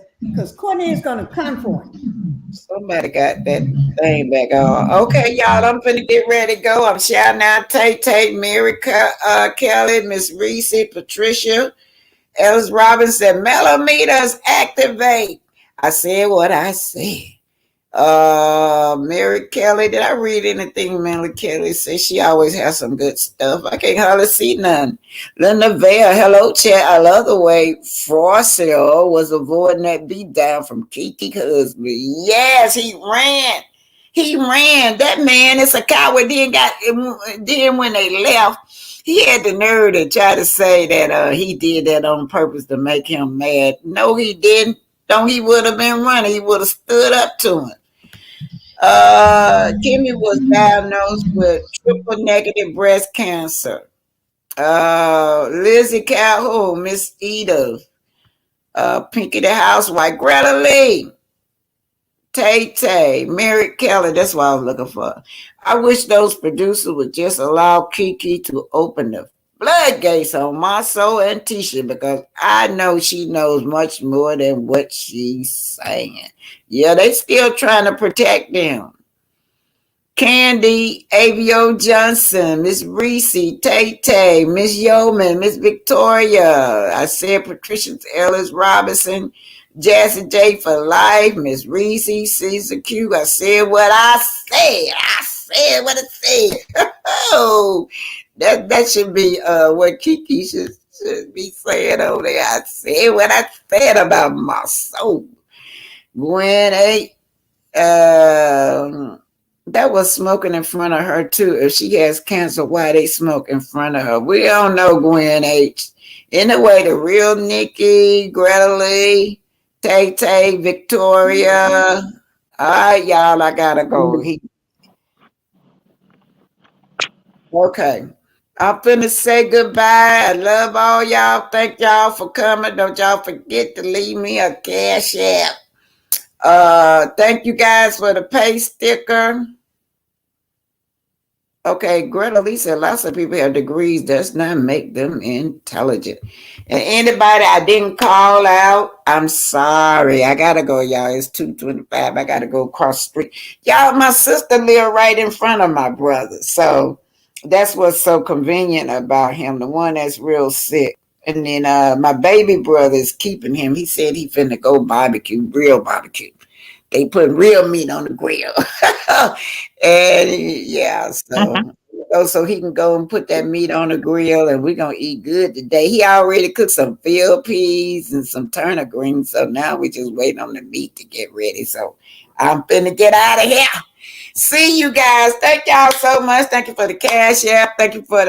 Courtney is going to come for him. Somebody got that thing back on. Okay, y'all, I'm finna get ready to go. I'm shouting out Tay, Mary, Kelly, Miss Reese, Patricia. Ellis Robbins said, Melometers activate. I said what I said. Mary Kelly, did I read anything Mary Kelly said? She always has some good stuff. I can't hardly see none. Linda Vale, hello, chat. I love the way Frosio was avoiding that beat down from Keke husband. Yes, he ran. He ran. That man is a coward. Then when they left, he had the nerve to try to say that he did that on purpose to make him mad. No, he didn't. Don't he would have been running. He would have stood up to him. Kimmy was diagnosed with triple negative breast cancer. Lizzie Calhoun, Miss Eda, Pinky the Housewife, Greta Lee, Tay Tay, Mary Kelly. That's what I was looking for. I wish those producers would just allow Keke to open the floodgates on my soul and Tisha, because I know she knows much more than what she's saying. Yeah, they still trying to protect them. Candy, AVO Johnson, Miss Reese, Tay Tay, Miss Yeoman, Miss Victoria. I said Patricia Ellis Robinson, Jazzy J for life, Miss Reese, Caesar Q. I said what I said. I said what I said. Oh, that should be what Keke should be saying over there. I said what I said about my soul. Gwen 8. That was smoking in front of her too. If she has cancer, why they smoke in front of her? We don't know, Gwen H. Anyway, the real Nikki, Greta Lee, Tay Tay, Victoria. All right, y'all, I gotta go. Okay. I'm finna say goodbye. I love all y'all. Thank y'all for coming. Don't y'all forget to leave me a cash app. Thank you guys for the pay sticker. Okay, Greta Lee said lots of people have degrees. Does not make them intelligent. And anybody I didn't call out, I'm sorry. I gotta go, y'all. It's 2:25. I gotta go across the street. Y'all, my sister live right in front of my brother. So that's what's so convenient about him, the one that's real sick. And then my baby brother is keeping him. He said he finna go barbecue, real barbecue. They put real meat on the grill. And yeah, so he can go and put that meat on the grill, and we're gonna eat good today. He already cooked some field peas and some turnip greens, so now we're just waiting on the meat to get ready. So I'm finna get out of here. See you guys. Thank y'all so much. Thank you for the cash app. Thank you for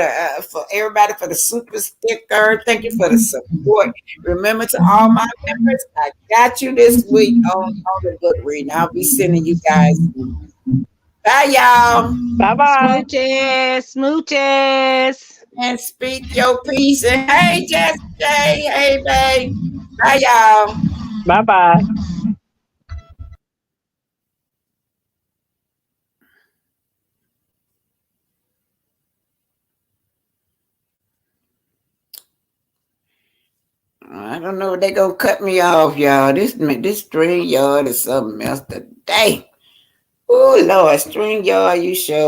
for everybody for the super sticker. Thank you for the support. Remember, to all my members, I got you this week on the book reading. I'll be sending you guys. Bye, y'all. Bye bye. Smooches, smooches. And speak your piece. And hey, Jess J. Hey, babe. Bye, y'all. Bye bye. I don't know. They gonna cut me off, y'all. This string yard is something else today. Oh Lord, string yard, you show.